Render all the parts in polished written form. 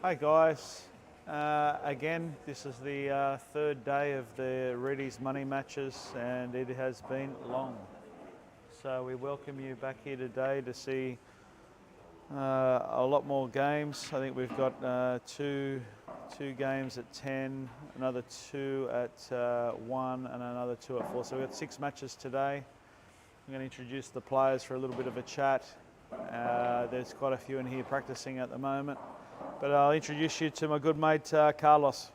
Hi guys, again this is the third day of the Reedy's Money Matches and it has been long. So we welcome you back here today to see a lot more games. I think we've got two games at 10, another 2 at 1 and another 2 at 4. So we've got 6 matches today. I'm going to introduce the players for a little bit of a chat. There's quite a few in here practicing at the moment. But I'll introduce you to my good mate, Carlos.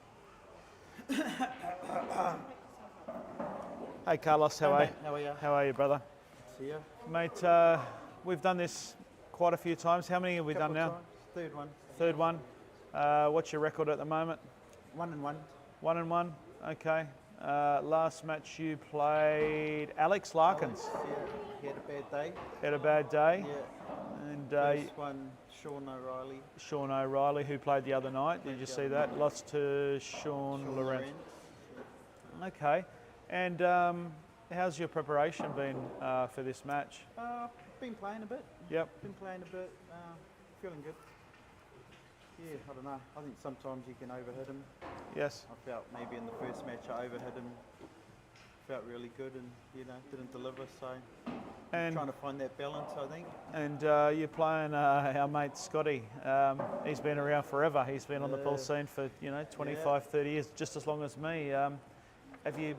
Hey Carlos, how are you? How are you? How are you, brother? See you. Mate, we've done this quite a few times. How many have we done now? Times. Third one. Third one. What's your record at the moment? 1-1. 1-1, okay. Last match you played Alex Larkins. Yeah, he had a bad day. Had a bad day. Yeah. And First one, Sean O'Reilly. Sean O'Reilly, who played the other night. Did you see that? Lost to Sean Lorenz. Okay. And how's your preparation been for this match? Been playing a bit. Yep. Been playing a bit. Feeling good. Yeah, I don't know. I think sometimes you can overhit him. Yes. I felt maybe in the first match I overhit him. Felt really good and, didn't deliver. So And trying to find that balance, I think. And you're playing our mate Scotty. He's been around forever. He's been on the pool scene for 25, 30 years, just as long as me. Have you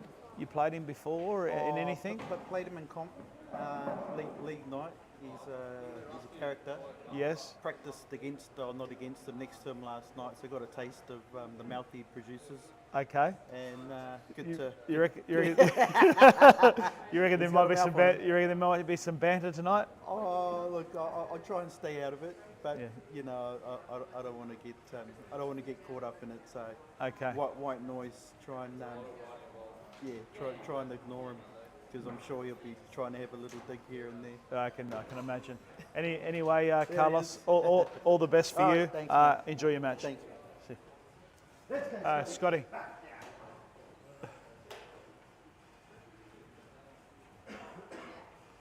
played him before in anything? I played him in comp, league night. He's a character. Yes. Practiced not against him, next to him last night. So got a taste of the mouth he produces. Okay. And You reckon there might be some you reckon there might be some banter tonight? Oh, look, I'll try and stay out of it, but I don't want to get caught up in it. So okay. White noise. Try and try and ignore him, because I'm sure he'll be trying to have a little dig here and there. I can imagine. Anyway, Carlos, all the best for you. Thanks, enjoy your match. Thanks. Scotty.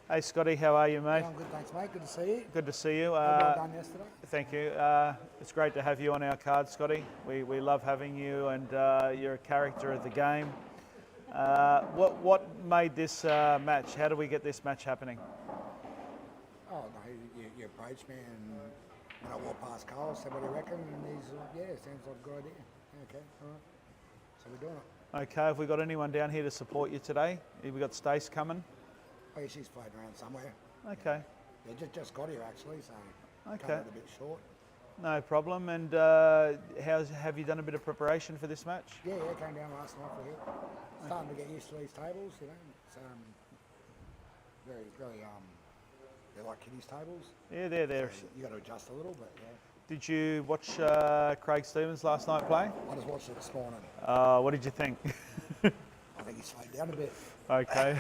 Hey Scotty, how are you, mate? I'm good, thanks, mate. Good to see you. Good to see you. Well done yesterday. Thank you. It's great to have you on our card, Scotty. We love having you, and you're a character of the game. What made this match? How do we get this match happening? Oh, no, you approached me and when I walked past Carl, said, what do you reckon? And he's, sounds like a good idea. Okay, all right. So we're doing it. Okay, have we got anyone down here to support you today? Have we got Stace coming? Oh, yeah, she's floating around somewhere. Okay. Yeah, just got here actually, so Okay. cut it a bit short. No problem. And have you done a bit of preparation for this match? Yeah, came down last night for here. Starting to get used to these tables, It's very, they're like kiddies tables. Yeah, they're there. So you got to adjust a little bit, yeah. Did you watch Craig Stevens last night play? I just watched it this morning. What did you think? I think he slowed down a bit. Okay.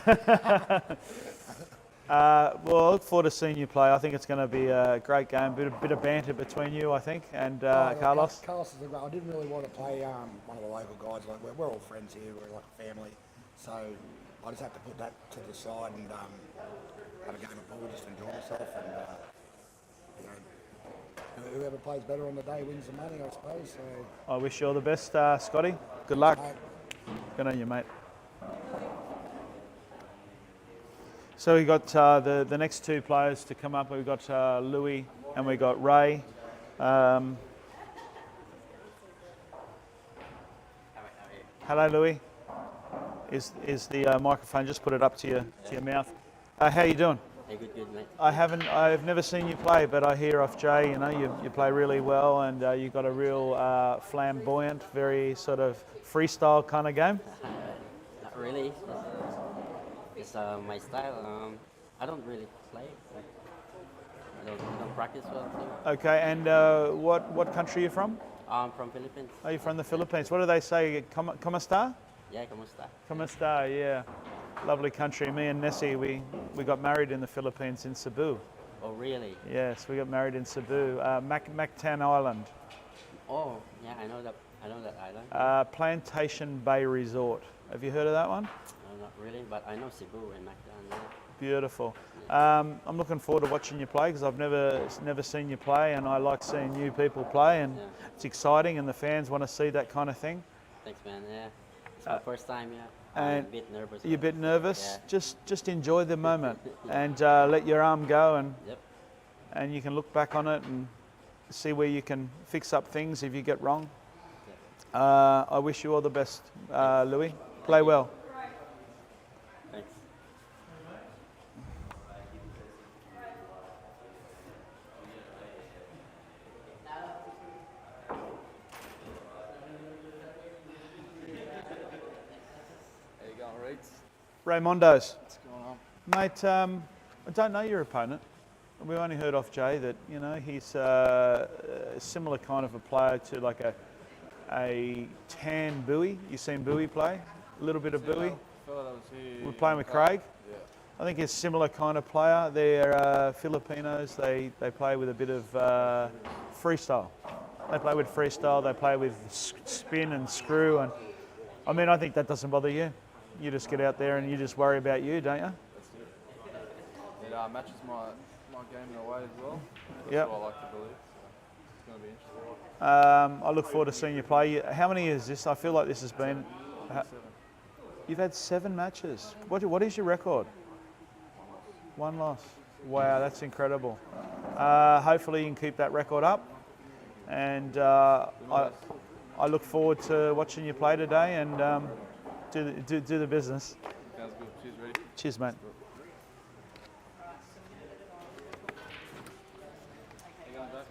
Well, I look forward to seeing you play. I think it's going to be a great game. Bit of banter between you, I think, and Carlos. Carlos is I didn't really want to play one of the local guys. Like we're all friends here. We're like a family. So I just have to put that to the side and have a game of pool, just enjoy myself. And whoever plays better on the day wins the money, I suppose. So I wish you all the best, Scotty. Good luck. mate, Good on you, mate. So we got the next 2 players to come up. We've got Louie and we got Ray. Hello, Louie. Is the microphone? Just put it up to your mouth. How you doing? Hey, good, mate. I've never seen you play, but I hear off Jay, you play really well, and you've got a real flamboyant, very sort of freestyle kind of game. Not really. It's my style. I don't really play. I don't practice well. So. Okay, and what country are you from? I'm from Philippines. Are you from the Philippines? What do they say? Kamusta? Yeah, kamusta? Kamusta, yeah. Lovely country. Me and Nessie, we got married in the Philippines in Cebu. Oh, really? Yes, we got married in Cebu, Mactan Island. Oh, yeah, I know that island. Plantation Bay Resort. Have you heard of that one? No, not really, but I know Cebu and Mactan. Yeah. Beautiful. I'm looking forward to watching you play because I've never seen you play, and I like seeing new people play, and Yeah. it's exciting, and the fans want to see that kind of thing. Thanks, man. Yeah. It's my first time. Yeah. and I'm a bit nervous. You're a but bit nervous. Yeah. Just enjoy the moment and let your arm go, Yep. and you can look back on it and see where you can fix up things if you get wrong. I wish you all the best, Louie. Play well. Thanks. How you going, Reeds? Raymondo's. What's going on? Mate, I don't know your opponent. We only heard off Jay that he's a similar kind of a player to like a tan Bowie. You seen Bowie play? A little bit of Bowie. Fella that was here. We're playing with Craig. Yeah. I think he's a similar kind of player. They're Filipinos. They play with a bit of freestyle. They play with freestyle. They play with spin and screw. And I mean, I think that doesn't bother you. You just get out there and you just worry about you, don't you? That's it. It matches my game in a way as well. That's Yep. what I like to believe. So it's going to be interesting. I look forward to seeing you play. How many is this? I feel like this has been. 7. You've had 7 matches. What is your record? 1 loss. Wow, that's incredible. Hopefully you can keep that record up. And I look forward to watching you play today and do the business. Sounds good. Cheers, ready? Cheers, mate. How you going, Dave?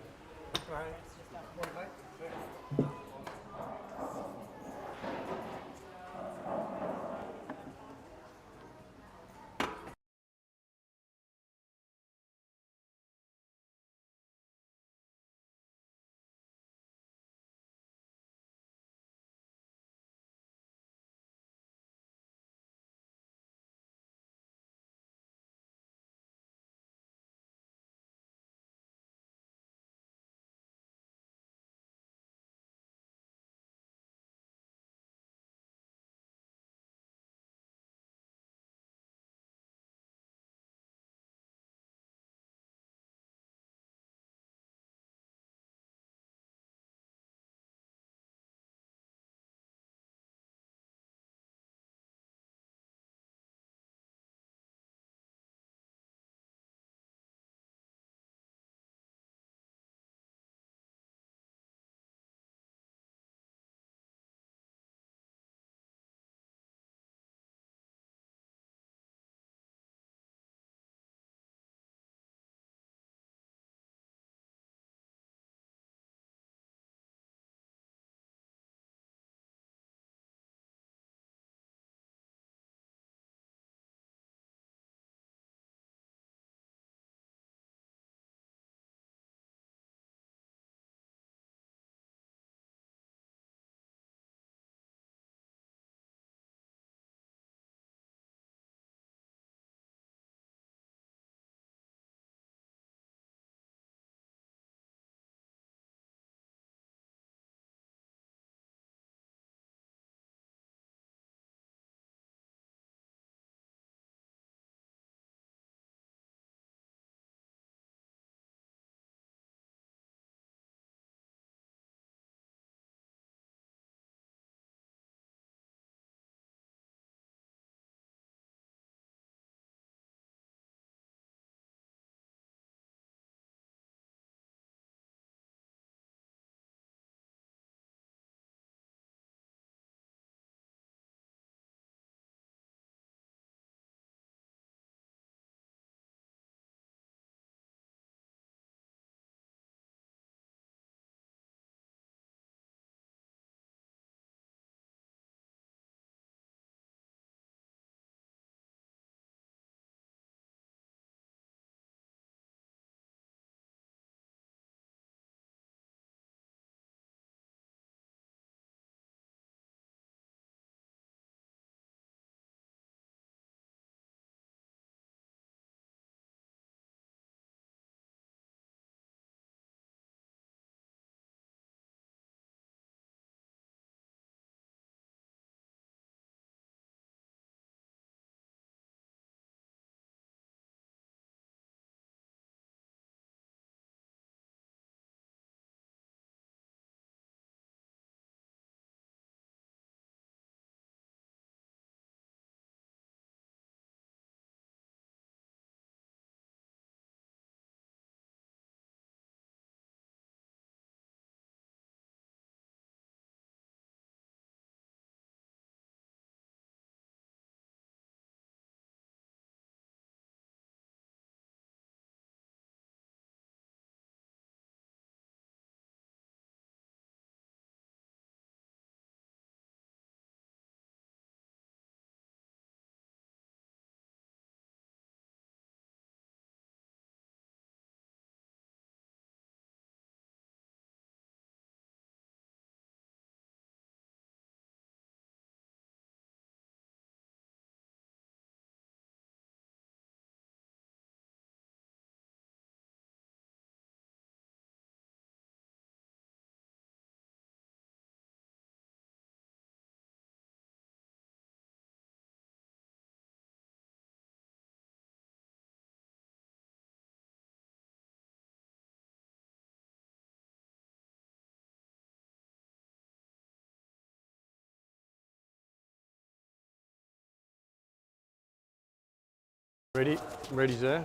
Ready's there.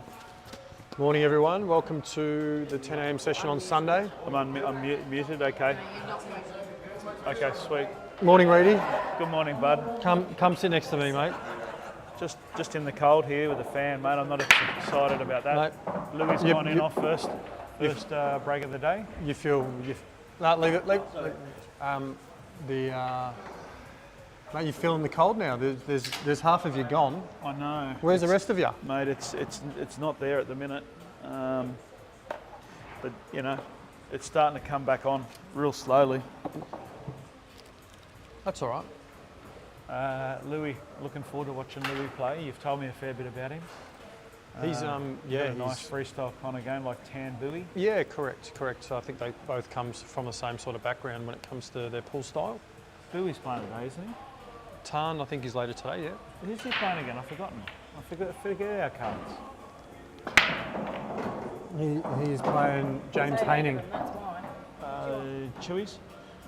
Morning, everyone. Welcome to the 10 a.m. session on Sunday. I'm muted, okay. Okay, sweet. Morning, Reedy. Good morning, bud. Come sit next to me, mate. Just in the cold here with the fan, mate. I'm not excited about that. Mate, Louie's gone in off first break of the day. No, leave it. Mate, you're feeling the cold now. There's half of you gone. I know. Where's the rest of you? Mate, it's not there at the minute. But you know, it's starting to come back on real slowly. That's all right. Louie, looking forward to watching Louie play. You've told me a fair bit about him. He's got a nice freestyle kind of game like Tan Bowie. Yeah, correct. So I think they both come from the same sort of background when it comes to their pull style. Bowie's playing today, isn't he? Tan, I think he's later today. Yeah. Who's he playing again? I've forgotten. I forget our cards. He's playing James Haining. Chewies?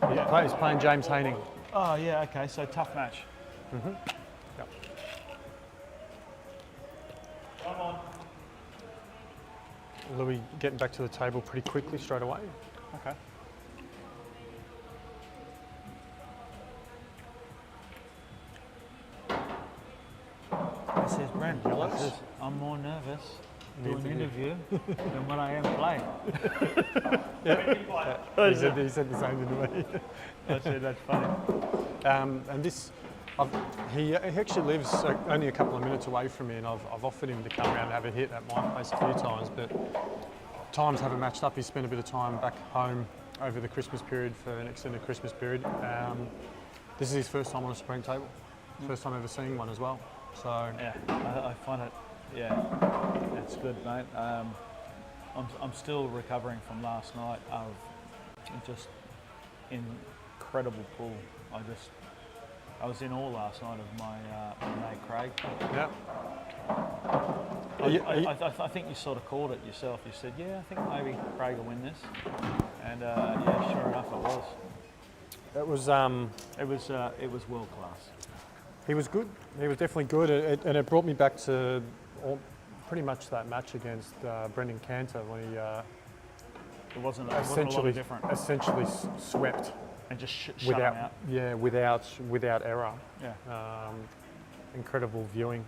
Yeah, he's playing James Haining. Oh yeah, okay. So tough match. Yep. Come on. Louie getting back to the table pretty quickly straight away. Okay. This is Brent. I'm more nervous doing an interview than when I am playing. He said the same to me. I said that's funny. And this, he actually lives only a couple of minutes away from me, and I've offered him to come around and have a hit at my place a few times, but times haven't matched up. He's spent a bit of time back home over the Christmas period for an extended Christmas period. This is his first time on a spring table, first time ever seeing one as well. So yeah, I find it. Yeah, it's good, mate. I'm still recovering from last night of just incredible pull. I was in awe last night of my mate Craig. yeah. I think you sort of called it yourself. You said, yeah, I think maybe Craig will win this. And yeah, sure enough, it was. It was world class. He was good. He was definitely good, and it brought me back to pretty much that match against Brendan Cantor when he It wasn't a lot different. Essentially swept And just shut him out. Yeah, without error. Yeah. Incredible viewing.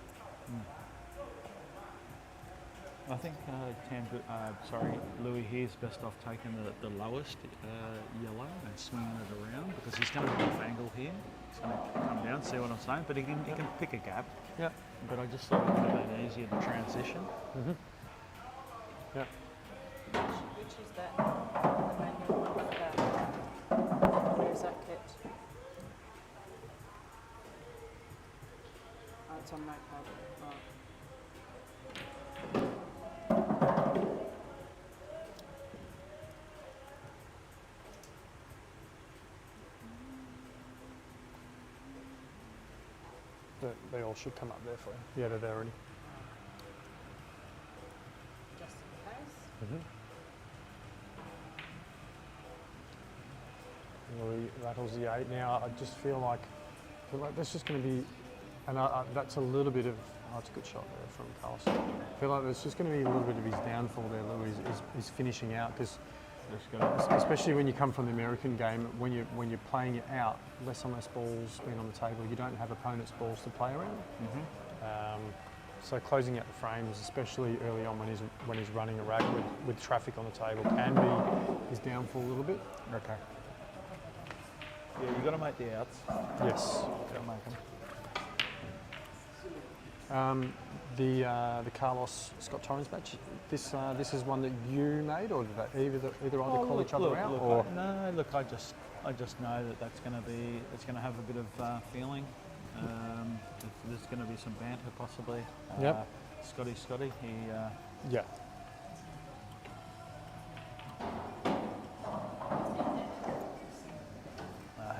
I think Louie here's best off taking the lowest yellow and swinging it around because he's going to be off angle here. He's going to come down, see what I'm saying? But he can pick a gap. Yeah. But I just thought it would have been easier to transition. Yeah. Which is that? The manual one for that. Where is that kept? Oh, it's on notepad. Right. They all should come up there for you. Yeah, they're there already. Just in case. Louie rattles the 8 now. I just feel like that's just going to be, and that's a little bit of, it's a good shot there from Carlos. I feel like there's just going to be a little bit of his downfall there, Louie, is finishing out, because especially when you come from the American game, when you're playing it out, less and less balls being on the table, you don't have opponents' balls to play around. So closing out the frames, especially early on when he's running a rack with traffic on the table, can be his downfall a little bit. Okay. Yeah, you got to make the outs. Yes. Got to make them. The Carlos Scott Torrens match. This is one that you made, or did they either call each other out? Or? No, look, I just know that's going to have a bit of feeling. There's going to be some banter possibly. Yep. Scotty, he. Yeah.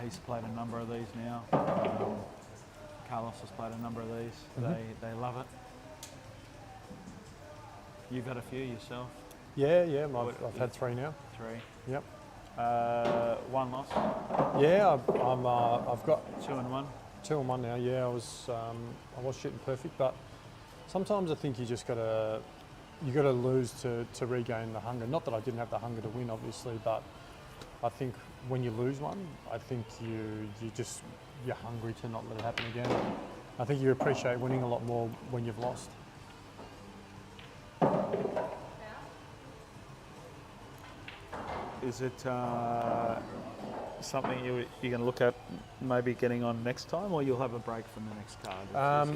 He's played a number of these now. Carlos has played a number of these. They love it. You've had a few yourself. Yeah. I've had 3 now. 3. Yep. 1 loss. Yeah, I've got 2 and 1. 2 and 1 now. Yeah, I was shooting perfect, but sometimes I think you got to lose to regain the hunger. Not that I didn't have the hunger to win, obviously, but I think when you lose one, I think you're hungry to not let it happen again. I think you appreciate winning a lot more when you've lost. Is it something you're going to look at maybe getting on next time, or you'll have a break from the next card?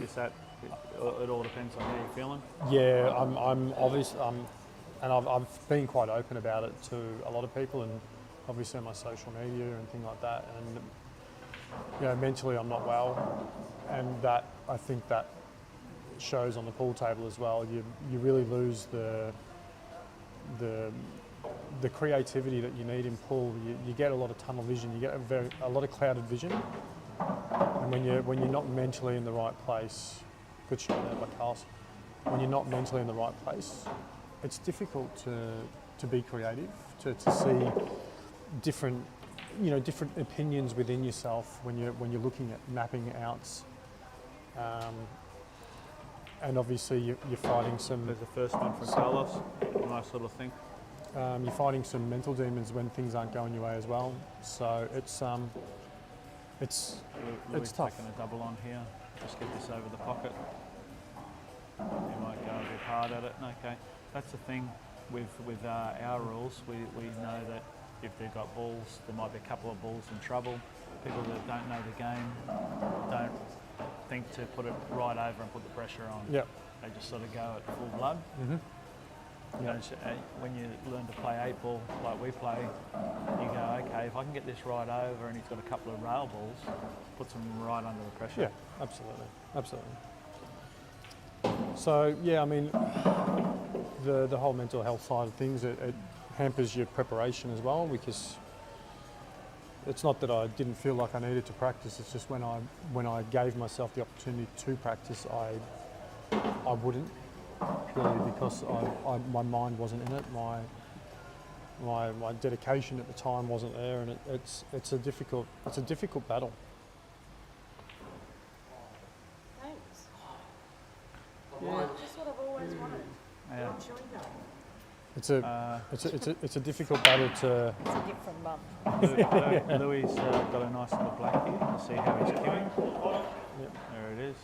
Is that it? All depends on how you're feeling. Yeah, I'm obvious, and I've been quite open about it to a lot of people, and obviously on my social media and things like that. And you know, mentally I'm not well, and that I think that shows on the pool table as well. You really lose the creativity that you need in pool. You get a lot of tunnel vision. You get a lot of clouded vision, and when you're not mentally in the right place, good shot there by Carlos. When you're not mentally in the right place, it's difficult to be creative, to see different opinions within yourself when you're looking at mapping outs. And obviously you're fighting some. There's the first one from Carlos. Nice little thing. You're fighting some mental demons when things aren't going your way as well. So it's tough. Taking a double on here. Just get this over the pocket. You might go a bit hard at it. Okay, that's the thing with our rules. We know that if they've got balls, there might be a couple of balls in trouble. People that don't know the game don't think to put it right over and put the pressure on. Yep. They just sort of go at full blood. Mm-hmm. You know, when you learn to play 8 ball like we play, you go, okay, if I can get this right over and he's got a couple of rail balls, puts him right under the pressure. Yeah, absolutely. So yeah, I mean, the whole mental health side of things, it hampers your preparation as well, because it's not that I didn't feel like I needed to practice. It's just when I gave myself the opportunity to practice, I wouldn't. Really, because my mind wasn't in it, my dedication at the time wasn't there, and it's a difficult battle. Thanks. Yeah. Just what I've always wanted. Yeah. I'm chewing gum. It's a difficult battle to. It's a different mum. Louie's got a nice little black here. Let's see how he's queuing. Yep. There it is.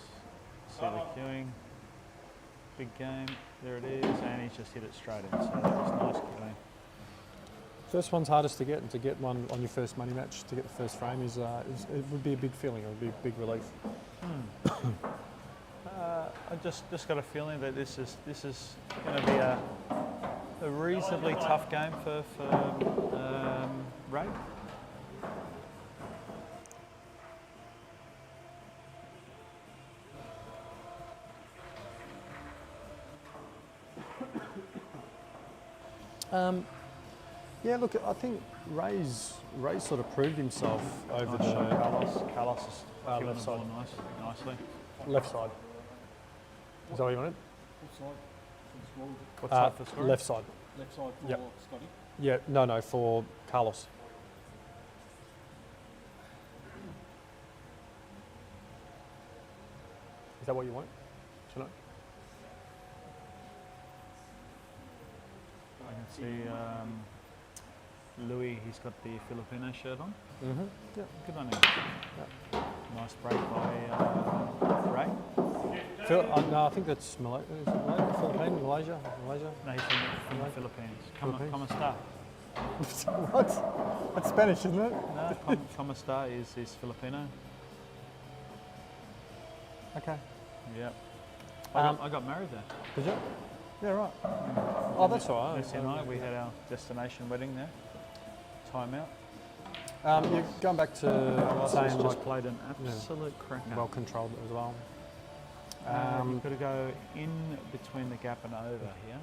See the queuing. Big game. There it is, and he's just hit it straight in. So that was nice queuing. First one's hardest to get, and to get one on your first money match, to get the first frame is it would be a big feeling. It would be a big relief. I just got a feeling that this is going to be a reasonably tough game for Ray. Yeah, look, I think Ray's sort of proved himself over Nice shot, the Carlos is queuing left the side. ball nicely. left side. Is that what you wanted? What side for scoring? Left side. Left side for Yep. Scotty. Yeah, no, for Carlos. Is that what you want? Tonight? I can see Louie, he's got the Filipino shirt on. Mm-hmm. Yeah. Good on him. Nice break by Ray. No, I think that's Malaysia. Is it Malaysia? Philippines? Malaysia? No, he's from the Philippines. Como esta? What? That's Spanish, isn't it? No, como esta is Filipino. Okay. Yep. I got married there. Did you? Yeah, right. Oh, that's all right. Lucy and I, we had our destination wedding there. Time out. You're going back to saying just like played an absolute cracker. well controlled as well. You've got to go in between the gap and over here.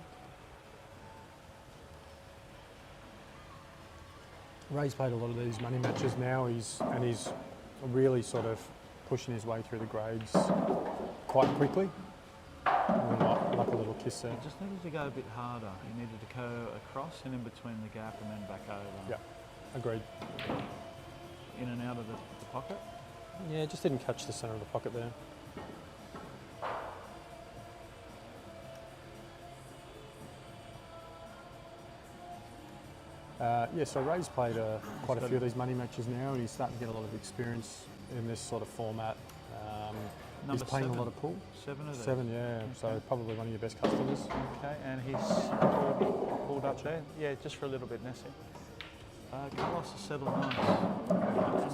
Ray's played a lot of these money matches now. He's really sort of pushing his way through the grades quite quickly. Like a little kiss there. You just needed to go a bit harder. You needed to go across and in between the gap and then back over. Yeah, agreed. In and out of the pocket. Yeah, just didn't catch the centre of the pocket there. Yeah, so Ray's played quite a few of these money matches now, and he's starting to get a lot of experience in this sort of format. He's Number playing 7. a lot of pool. 7 of them. 7, yeah. So probably one of your best customers. Okay, and he's pulled up there. Yeah, just for a little bit, Nessie. Carlos has settled nice.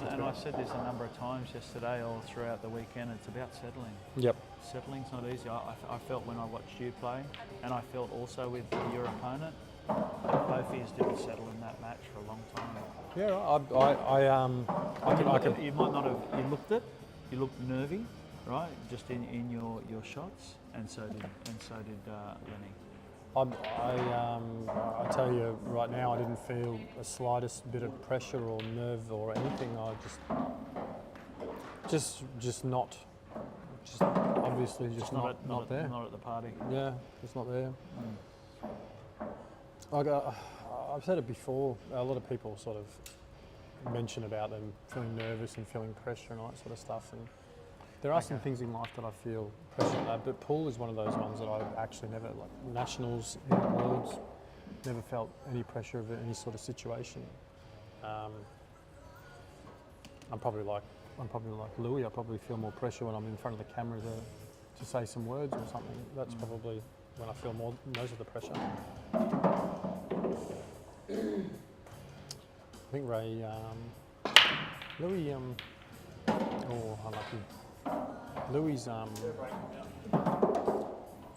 And I said this a number of times yesterday or throughout the weekend, it's about settling. Yep. Settling's not easy. I felt when I watched you play, and I felt also with your opponent, that both of you didn't settle in that match for a long time. Yeah, I can. You might not have. You looked nervy, right? Just in your shots, and so did Lenny. I tell you right now, I didn't feel the slightest bit of pressure or nerve or anything. I just not, just obviously just not there. Not at the party. Yeah, just not there. I've said it before. A lot of people sort of mention about them feeling nervous and feeling pressure and all that sort of stuff. And there are some things in life that I feel pressure at, but pool is one of those ones that I've actually never, like nationals, worlds, never felt any pressure of any sort of situation. I'm probably like Louie. I probably feel more pressure when I'm in front of the camera to say some words or something. That's probably when I feel most of the pressure. I think Ray, Louie, unlucky. Louie's,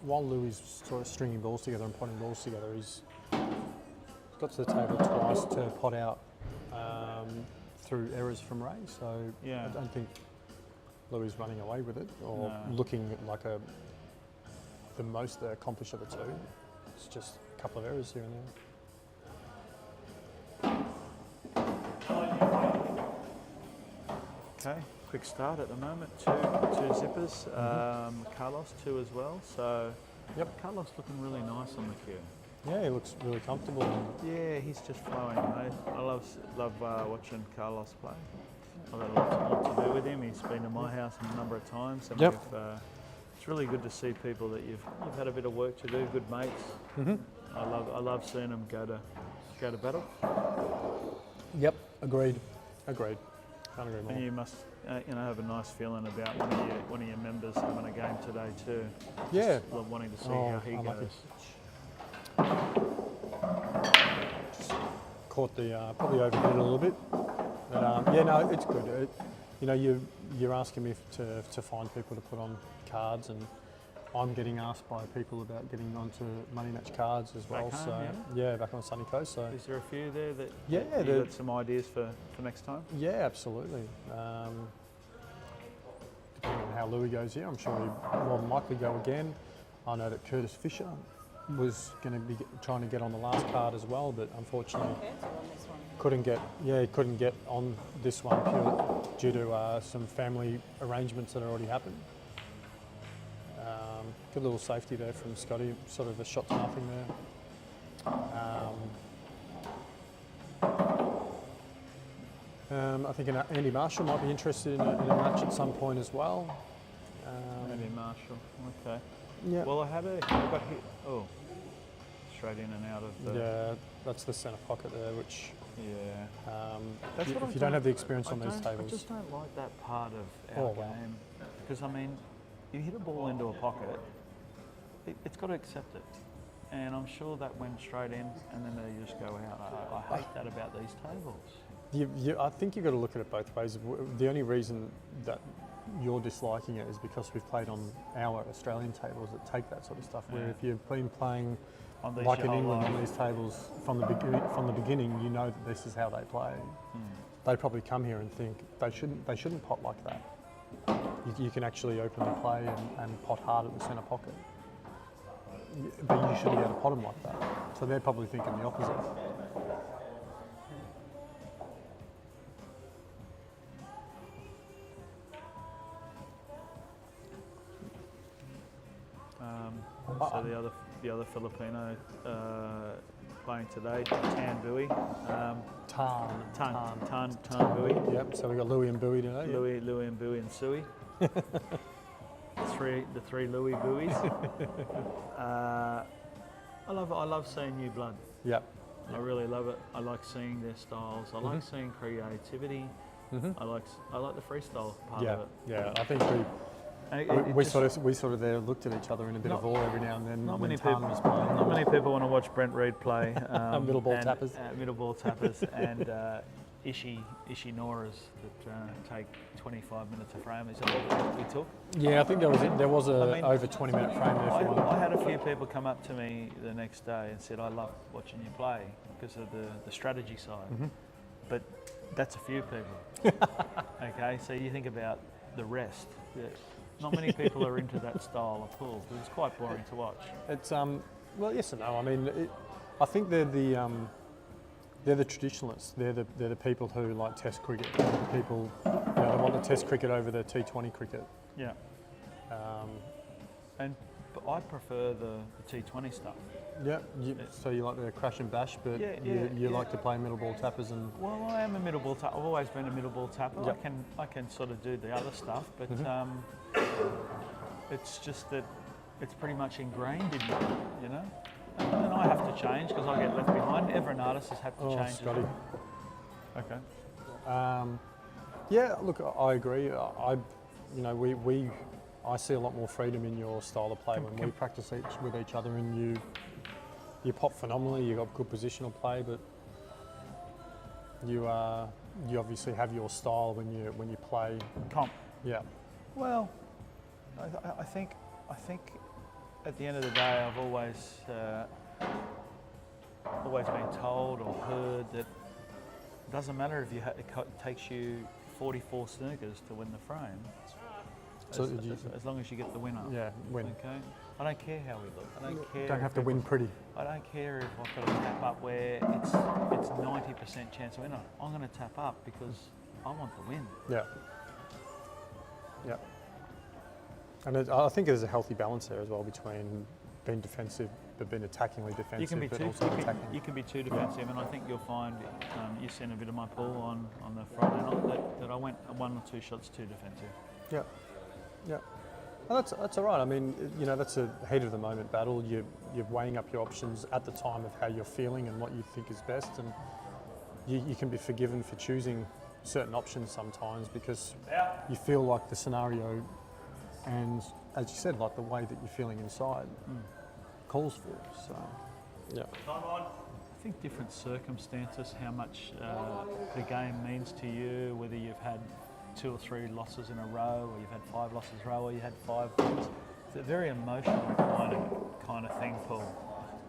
while Louie's sort of stringing balls together and potting balls together, he's got to the table twice to pot out through errors from Ray. So Yeah. I don't think Louie's running away with it or looking like the most accomplished of the two. It's just a couple of errors here and there. Okay, quick start at the moment. Two zippers. Carlos 2 as well. So Yep. Carlos looking really nice on the cue. Yeah, he looks really comfortable. And Yeah, he's just flowing, mate. I love watching Carlos play. I've had a lot to do with him. He's been to my house a number of times, and Yep. it's really good to see people that you've had a bit of work to do. Good mates. I love seeing them go to battle. Yep, agreed. Can't agree more. And you must have a nice feeling about one of your members having a game today too. Yeah. Just wanting to see how he unlucky. goes. Caught the probably overdid it a little bit, but yeah, no, it's good. You're asking me to find people to put on cards, and I'm getting asked by people about getting onto money match cards as well. Back home, so yeah, back on Sunny Coast. So Is there a few there that Yeah, you there- got some ideas for next time? yeah, absolutely. Depending on how Louie goes here, I'm sure he'll more than likely go again. I know that Curtis Fisher was going to be trying to get on the last card as well, but unfortunately Cancel on this one. he couldn't get on this one purely due to some family arrangements that already happened. Good little safety there from Scotty, sort of a shot to nothing there. I think Andy Marshall might be interested in a match at some point as well. Maybe Marshall. Okay. Yeah. Well, I got hit. Oh, straight in and out of the. Yeah, that's the centre pocket there, which Yeah. That's what if you don't have the experience on these I tables. just don't like that part of our Oh, wow. game, because I mean, you hit a ball into a pocket, it's got to accept it, and I'm sure that went straight in, and then they just go out. I hate that about these tables. I think you've got to look at it both ways. The only reason that you're disliking it is because we've played on our Australian tables that take that sort of stuff. Where Yeah. if you've been playing On these like your in whole England life. on these tables from the beginning, you know that this is how they play. They probably come here and think they shouldn't pot like that. You can actually openly play and pot hard at the centre pocket, but you shouldn't be able to pot them like that. So they're probably thinking the opposite. So the other Filipino playing today, Tan Bui. Tan Bui. Yep. So we got Louie and Bowie today. Yep. Louie and Bui and Sui. the three Louie Buis. I love seeing new blood. Yep. I really love it. I like seeing their styles. I like seeing creativity. I like the freestyle part of it. Yeah. I think And we sort of there looked at each other in a bit of awe every now and then. Not when many Tan people. was playing. Not many people want to watch Brent Reed play. Middle ball tappers. Middle ball tappers and Ishinoras that take 25 minutes a frame. Is that what we took? Yeah, I think there was a I mean, over 20-minute frame there for one. I had a few people come up to me the next day and said, I love watching you play because of the strategy side. But that's a few people. Okay, so you think about the rest. Yeah. Not many people are into that style of pool. It's quite boring to watch. It's well, yes and no. I mean, I think they're the traditionalists. They're the people who like Test cricket. They're the people, they want the Test cricket over the T20 cricket. Yeah. But I prefer the T20 stuff. Yeah. So you like the crash and bash, but Yeah, you like to play middle ball tappers and. Well, I am a middle ball tapper. I've always been a middle ball tapper. Yep. I can sort of do the other stuff, but it's just that it's pretty much ingrained in me, you know. And I have to change because I get left behind. Everyone artist has had to change. as Scotty. well. Okay. Yeah, look, I agree. I see a lot more freedom in your style of play when we practice with each other, and you pop phenomenally. You got good positional play, but you obviously have your style when you play. Comp. Yeah. Well, I think at the end of the day, I've always been told or heard that it doesn't matter if it takes you 44 snookers to win the frame. So as long as you get the winner. Yeah, win. Okay. I don't care how we look. I don't care. Don't have to win pretty. I don't care if I've got to tap up where it's 90% chance of winning. I'm going to tap up because I want the win. Yeah. Yeah. And I think there's a healthy balance there as well between being defensive but being attackingly defensive. You can be but too. also attacking. You can be too defensive, and I think you'll find you seen a bit of my pool on the Friday night that I went 1 or 2 shots too defensive. Yeah. Yeah. Well, that's all right. I mean, that's a heat of the moment battle. You're weighing up your options at the time of how you're feeling and what you think is best, and you can be forgiven for choosing certain options sometimes because you feel like the scenario and, as you said, like the way that you're feeling inside calls for it. So, yeah. I think different circumstances, how much the game means to you, whether you've had 2 or 3 losses in a row, or you've had 5 losses in a row, or you had 5 wins. It's a very emotional kind of thing, Paul.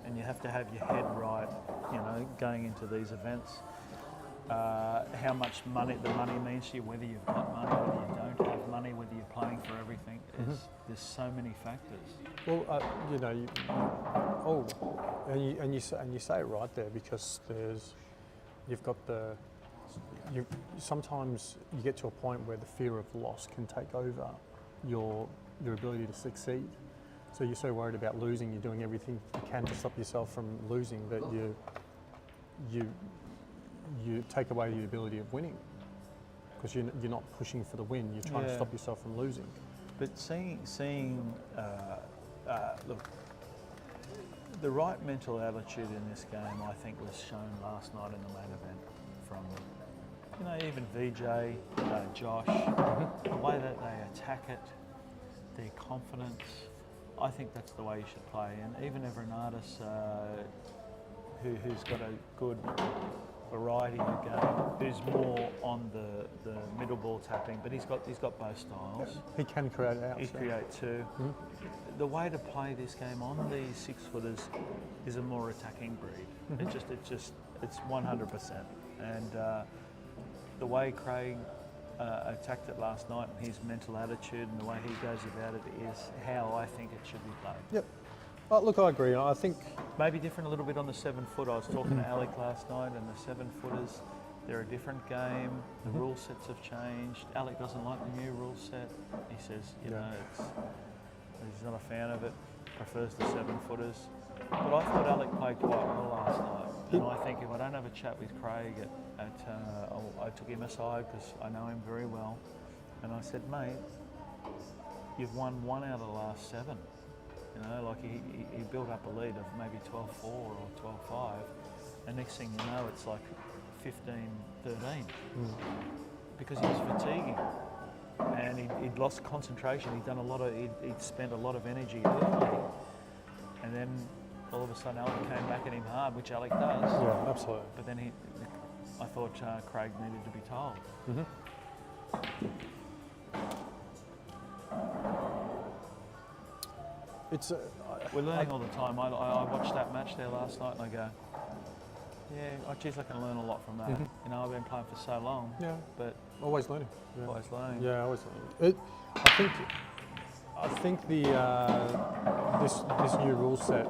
And you have to have your head right, going into these events. How much money the money means to you, whether you've got money, whether you don't have money, whether you're playing for everything. There's so many factors. Well, and you say it right there because sometimes you get to a point where the fear of loss can take over your ability to succeed. So you're so worried about losing, you're doing everything you can to stop yourself from losing that you take away the ability of winning because you're not pushing for the win. You're trying to stop yourself from losing. But look, the right mental attitude in this game, I think, was shown last night in the main event from, even VJ, Josh, the way that they attack it, their confidence. I think that's the way you should play. And even Evernatus, who's got a good variety of game, who's more on the middle ball tapping, but he's got both styles. He can create outs. He creates too. The way to play this game on these 6-footers is a more attacking breed. It's 100%. And the way Craig attacked it last night, and his mental attitude and the way he goes about it is how I think it should be played. Yep. Look, I agree. I think maybe different a little bit on the 7-foot. I was talking to Alec last night, and the 7-footers, they're a different game. The rule sets have changed. Alec doesn't like the new rule set. He says, he's not a fan of it. Prefers the 7-footers. But I thought Alec played quite well last night. And I think if I don't have a chat with Craig, I took him aside because I know him very well, and I said, mate, you've won 1 out of the last 7. He built up a lead of maybe 12-4 or 12-5, and next thing you know, it's like 15-13 because he was fatiguing and he'd lost concentration. He'd spent a lot of energy early, and then all of a sudden Alec came back at him hard, which Alec does. Yeah, absolutely. But then I thought Craig needed to be told. It's We're learning all the time. I watched that match there last night and I go, yeah, geez, I can learn a lot from that. You know, I've been playing for so long, yeah, but always learning. Yeah. always learning. Yeah, always learning. I think the this new rule set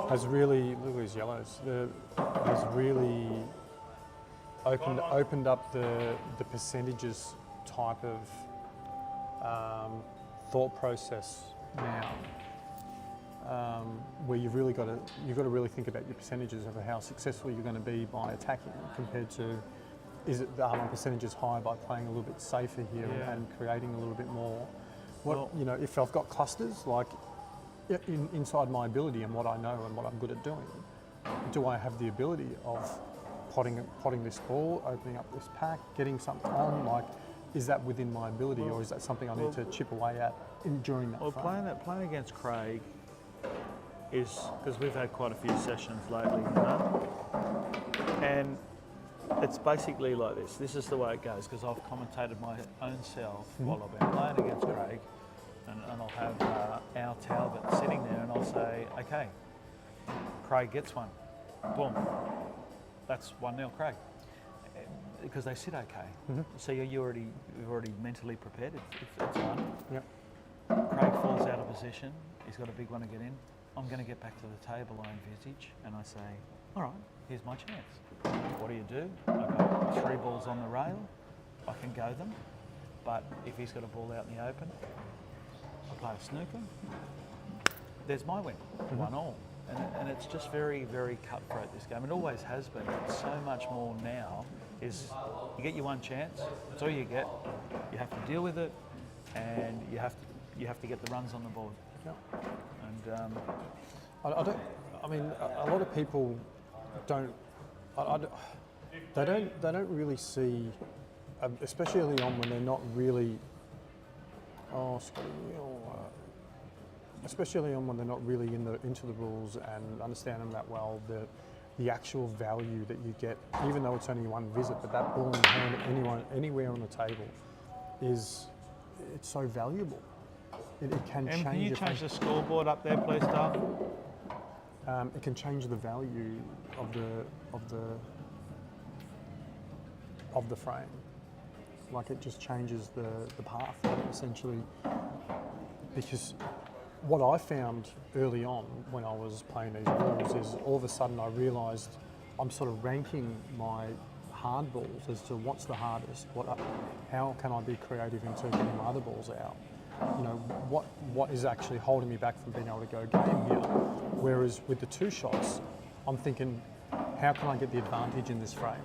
has really, look at these yellows, has really opened up the percentages type of thought process now, where you've got to really think about your percentages of how successful you're going to be by attacking compared to, is it are my percentages high by playing a little bit safer here and creating a little bit more. You know, if I've got clusters like inside my ability and what I know and what I'm good at doing, do I have the ability of potting this ball, opening up this pack, getting something on? Like, is that within my ability, or is that something I need to chip away at during that? Well, frame? playing against Craig is because we've had quite a few sessions lately, you know, and it's basically like this. This is the way it goes because I've commentated my own self while I've been playing against Craig, and I'll have our Talbot sitting there, and I'll say, okay, Craig gets one, boom, that's 1-0 Craig, because they sit okay. So you've already mentally prepared. It's one. Yep. Craig falls out of position. He's got a big one to get in. I'm going to get back to the table, I envisage, and I say, all right, here's my chance. What do? I've got 3 balls on the rail. I can go them, but if he's got a ball out in the open, I play a snooker. There's my win, 1-1. And it's just very, very cutthroat, this game. It always has been. But so much more now is you get your one chance. That's all you get. You have to deal with it, and you have to get the runs on the board. Yeah. And I mean, a lot of people don't. They don't really see, especially early on when they're not really. Especially early on when they're not really into the rules and understand them that well, the actual value that you get, even though it's only one visit, but that ball in hand anywhere on the table it's so valuable. It can change. Can you change the scoreboard up there, please, Dale? It can change the value of the frame. Like, it just changes the path essentially. Because what I found early on when I was playing these rules is all of a sudden I realised I'm sort of ranking my hard balls as to what's the hardest, how can I be creative into getting my other balls out. You know, what is actually holding me back from being able to go game here. Whereas with the 2 shots, I'm thinking, how can I get the advantage in this frame?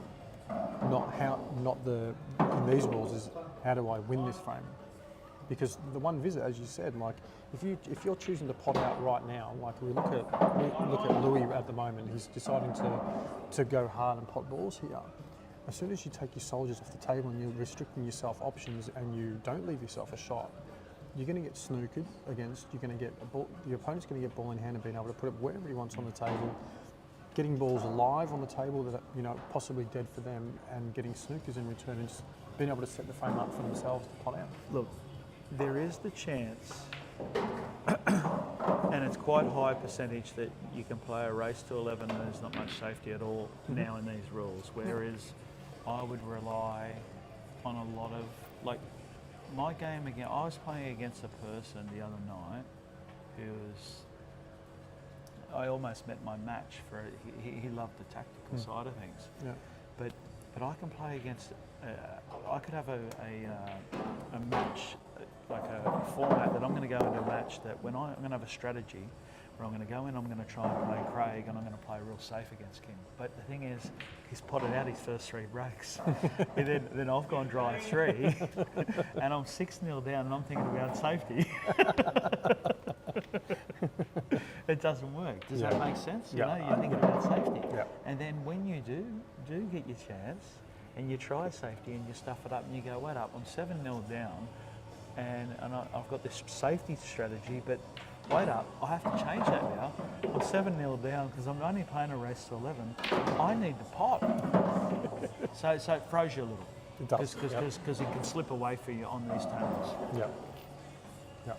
In these rules is how do I win this frame? Because the one visit, as you said, like if you're choosing to pot out right now, like we look at Louie at the moment, he's deciding to go hard and pot balls here. As soon as you take your soldiers off the table and you're restricting yourself options and you don't leave yourself a shot, you're going to get snookered against. You're going to get your opponent's going to get ball in hand and being able to put it wherever he wants on the table. Getting balls alive on the table that are, possibly dead for them, and getting snookers in return, and just being able to set the frame up for themselves to pot out. Look, there is the chance, and it's quite high percentage, that you can play a race to 11 and there's not much safety at all now in these rules. Whereas I would rely on a lot of, like, my game again. I was playing against a person the other night who was. I almost met my match for it. He loved the tactical side of things. Yeah. But I can play against. I could have a match, like a format that I'm going to go into a match that I'm going to have a strategy where I'm going to go in, I'm going to try and play Craig, and I'm going to play real safe against him. But the thing is, he's potted out his first 3 breaks. And then I've gone dry 3, and I'm 6-0 down, and I'm thinking about safety. it doesn't work. Does Yeah. that make sense? Yeah. You know, you're thinking about safety. Yeah. And then when you do get your chance and you try safety and you stuff it up and you go, wait up, I'm 7-0 down and I've got this safety strategy, but wait up, I have to change that now. I'm 7-0 down because I'm only playing a race to 11. I need the pot. so it throws you a little. It does. Because it can slip away for you on these tables. Yeah. Yeah.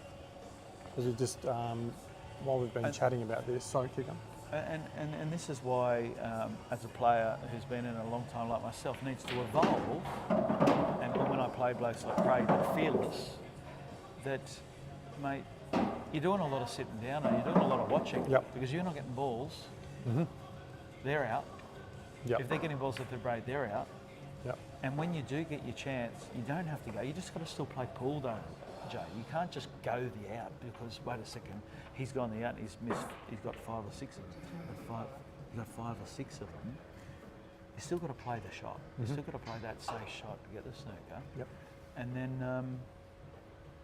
Because it just, while we've been chatting about this, sorry, keep going. And this is why, as a player who's been in a long time like myself, needs to evolve. And when I play blokes like Craig that are fearless, that, mate, you're doing a lot of sitting down and you're doing a lot of watching. Yep. Because you're not getting balls. They're out. Yep. If they're getting balls at the break, they're out. Yep. And when you do get your chance, you don't have to go. You just got to still play pool, though, Jay. You can't just go the out because, wait a second, he's gone the out and he's missed. He's got 5 or 6 of them. You've got 5 or 6 of them. You still got to play the shot. You still got to play that safe shot to get the snooker. Yep. And then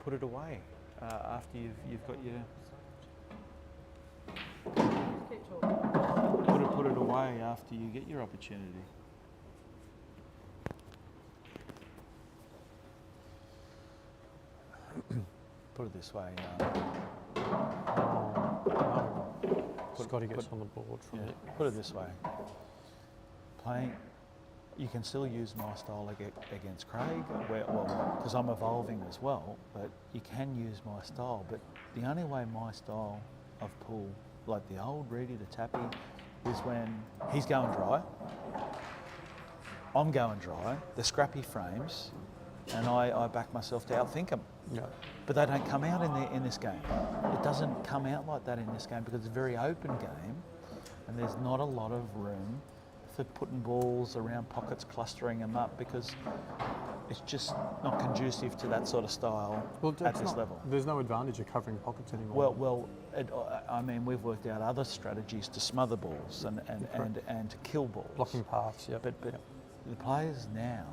put it away after you've got your. Keep talking. Put it away after you get your opportunity. Put it this way. Scotty gets on the board from it. Put it this way. Playing, you can still use my style against Craig, because I'm evolving as well. But you can use my style. But the only way my style of pool, like the old Reedy to Tappy, is when he's going dry, I'm going dry, the scrappy frames, and I back myself to outthink them. Yeah. But they don't come out in this game. It doesn't come out like that in this game because it's a very open game and there's not a lot of room for putting balls around pockets, clustering them up, because it's just not conducive to that sort of style at this level. There's no advantage of covering pockets anymore. I mean, we've worked out other strategies to smother balls and to kill balls. Blocking paths, yeah. But the players now,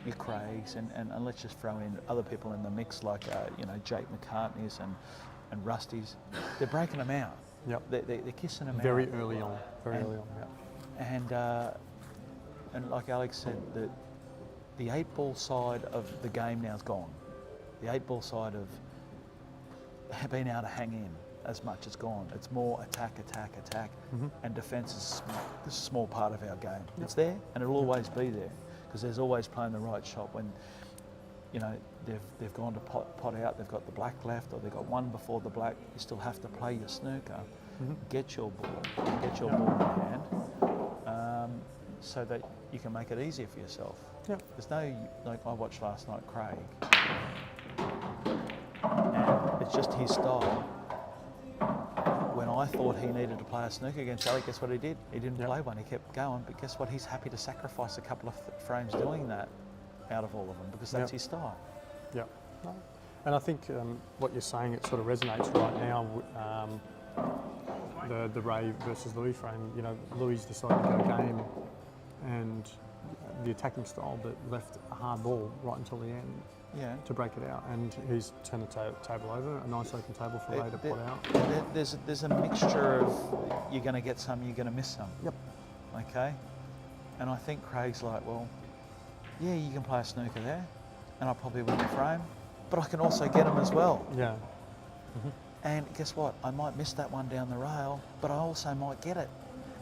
your Craigs, and let's just throw in other people in the mix like Jake McCartney's and Rusty's. They're breaking them out. Yep. They're kissing them Very out. early on. Very early on. Yeah. And like Alex said, the 8-ball side of the game now's gone. The 8-ball side of being able to hang in as much is gone. It's more attack, and defence is a small part of our game. Yep. It's there, and it'll always be there. Because there's always playing the right shot when, they've gone to pot out, they've got the black left, or they've got one before the black. You still have to play your snooker, get your ball in hand, so that you can make it easier for yourself. Yep. There's no, like I watched last night, Craig, and it's just his style. When I thought he needed to play a snooker against Ali, guess what he did? He didn't play one, he kept going, but guess what? He's happy to sacrifice a couple of frames doing that out of all of them, because that's his style. Yeah. And I think what you're saying, it sort of resonates right now, the Ray versus Louie frame. Louie's decided to go game and the attacking style, but left a hard ball right until the end. Yeah. To break it out, and he's turned the table over, a nice open table for Ray to put out. There's a mixture of you're going to get some, you're going to miss some. Yep. Okay. And I think Craig's like, well, yeah, you can play a snooker there, and I'll probably win the frame, but I can also get them as well. Yeah. And guess what? I might miss that one down the rail, but I also might get it.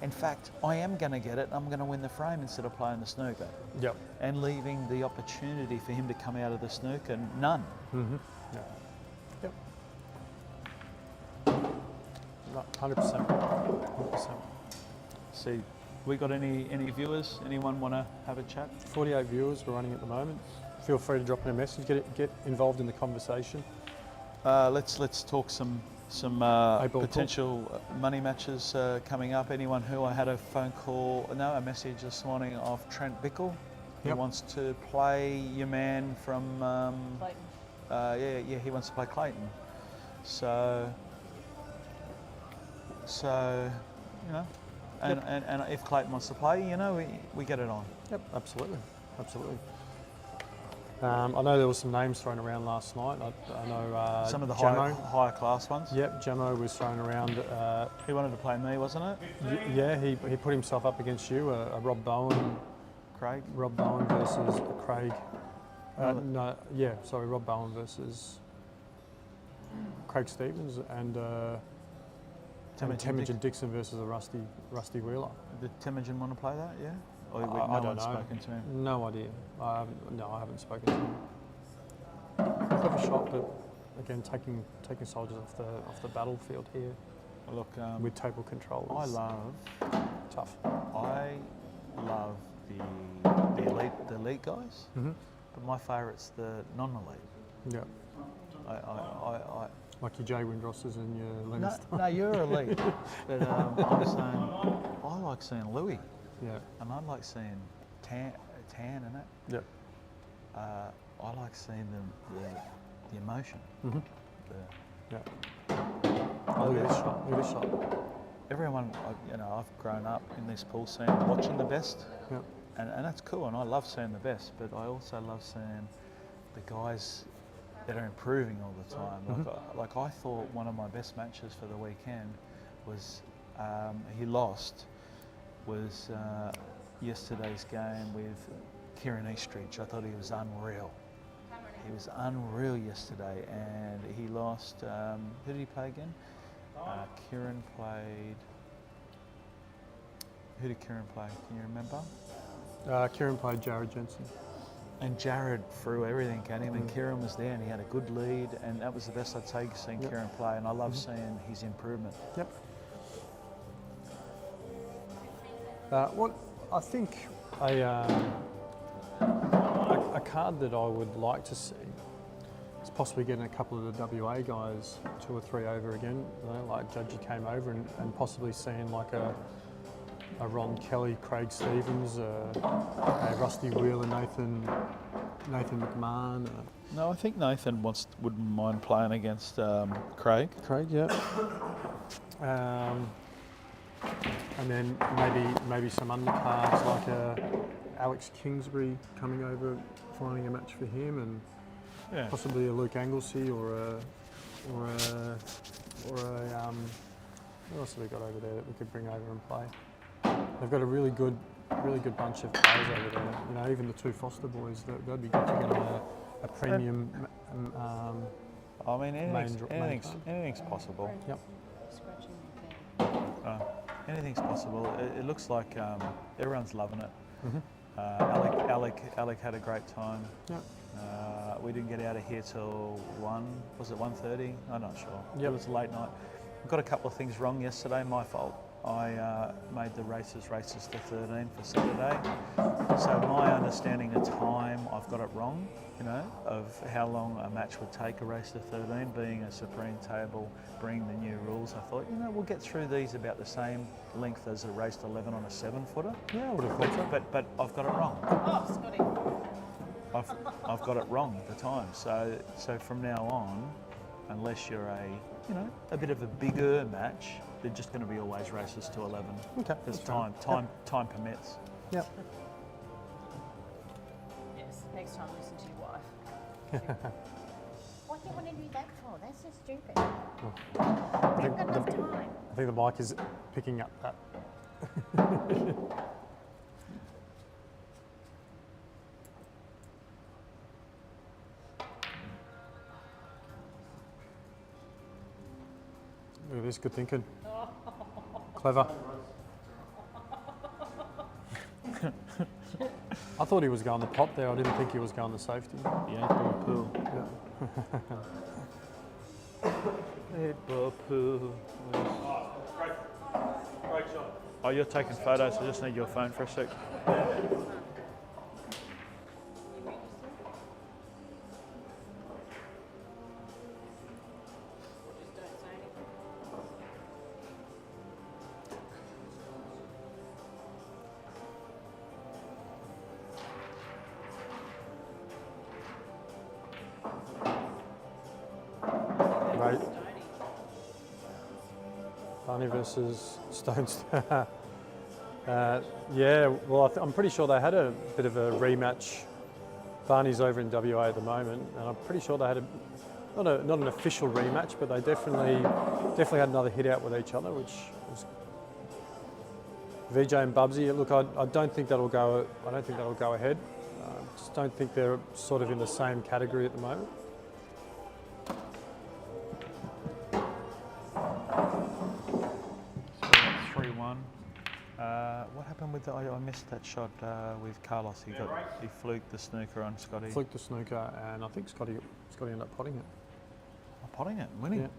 In fact, I am going to get it. I'm going to win the frame instead of playing the snooker. Yep. And leaving the opportunity for him to come out of the snooker, none. Yeah. Yep. 100%. 100%. See, we got any viewers? Anyone want to have a chat? 48 viewers we're running at the moment. Feel free to drop in a message. Get involved in the conversation. Let's talk some potential money matches coming up. Anyone who I had a a message this morning of Trent Bickle, who wants to play your man from Clayton. he wants to play Clayton. So and if Clayton wants to play, we get it on. Yep, absolutely. I know there was some names thrown around last night. I know Some of the Jamo. higher class ones. Yep, Jamo was thrown around. He wanted to play me, wasn't it? Yeah, he put himself up against you, a Rob Bowen. Craig. Rob Bowen versus Craig. No. Rob Bowen versus Craig Stevens and Temujin Dixon versus a Rusty Wheeler. Did Temujin want to play that? Yeah. Or I don't know. Spoken to him. No idea. I haven't spoken to him. Clever shot, but again, taking soldiers off the battlefield here Look, with table control. I Is love tough. the elite guys, but my favourite's the non-elite. Yeah, I like your Jay Windrosses and your no, Lennon. no, you're elite. But I'm saying I like seeing Louie, Yeah, and I like seeing Tan in it. yeah. I like seeing the emotion. Yeah. Oh, look at this shot. Look at this shot. Everyone, I've grown up in this pool scene watching the best, Yeah. and that's cool, and I love seeing the best, but I also love seeing the guys that are improving all the time. Like I thought one of my best matches for the weekend was, he lost, was yesterday's game with Kieran Eastridge. I thought he was unreal. He was unreal yesterday, and he lost. Who did he play again? Kieran played. Who did Kieran play? Can you remember? Kieran played Jared Jensen. And Jared threw everything at him, and Kieran was there, and he had a good lead, and that was the best I'd take seeing Kieran play, and I love seeing his improvement. Yep. What I think a card that I would like to see is possibly getting a couple of the WA guys 2 or 3 over again. Like Judgy came over and possibly seeing like a Ron Kelly, Craig Stevens, a Rusty Wheeler, Nathan McMahon. No, I think Nathan wouldn't mind playing against Craig. Craig, yeah. And then maybe some undercards like Alex Kingsbury coming over, finding a match for him, and possibly a Luke Anglesey or a what else have we got over there that we could bring over and play? They've got a really good bunch of players over there. Even the 2 Foster boys, they'd be good to get on a premium. I mean, main anything's possible. Yep. Scratching your thing. Anything's possible. It looks like everyone's loving it. Alec had a great time. Yep. We didn't get out of here till 1:30? I'm not sure. Yep. It was a late night. We got a couple of things wrong yesterday, my fault. I made the races to 13 for Saturday. So my understanding of time, I've got it wrong, of how long a match would take a race to 13, being a Supreme table, bringing the new rules. I thought, we'll get through these about the same length as a race to 11 on a 7-footer. Yeah, I would have thought so. But I've got it wrong. Oh, Scotty. I've got it wrong at the time. So from now on, unless you're a bit of a bigger match, they're just going to be always races to 11. Okay. Because time permits. Yep. Yes, next time listen to your wife. What do you want to do that for? That's so stupid. I haven't got enough time. I think the mic is picking up that. Look at this, good thinking. Clever. I thought he was going the pop there. I didn't think he was going the safety. Yeah, poo. Poo. Great shot. Oh, you're taking photos. I just need your phone for a sec. Right. Barney versus Stones. Yeah, well, I'm pretty sure they had a bit of a rematch Barney's over in WA at the moment, and I'm pretty sure they had not an official rematch, but they definitely had another hit out with each other, which was VJ and Bubsy. Look, I don't think that'll go. I don't think that'll go ahead. Just don't think they're sort of in the same category at the moment. So 3-1. What happened with I missed that shot with Carlos. He fluked the snooker on Scotty. Fluked the snooker, and I think Scotty ended up potting it. Oh, potting it, winning.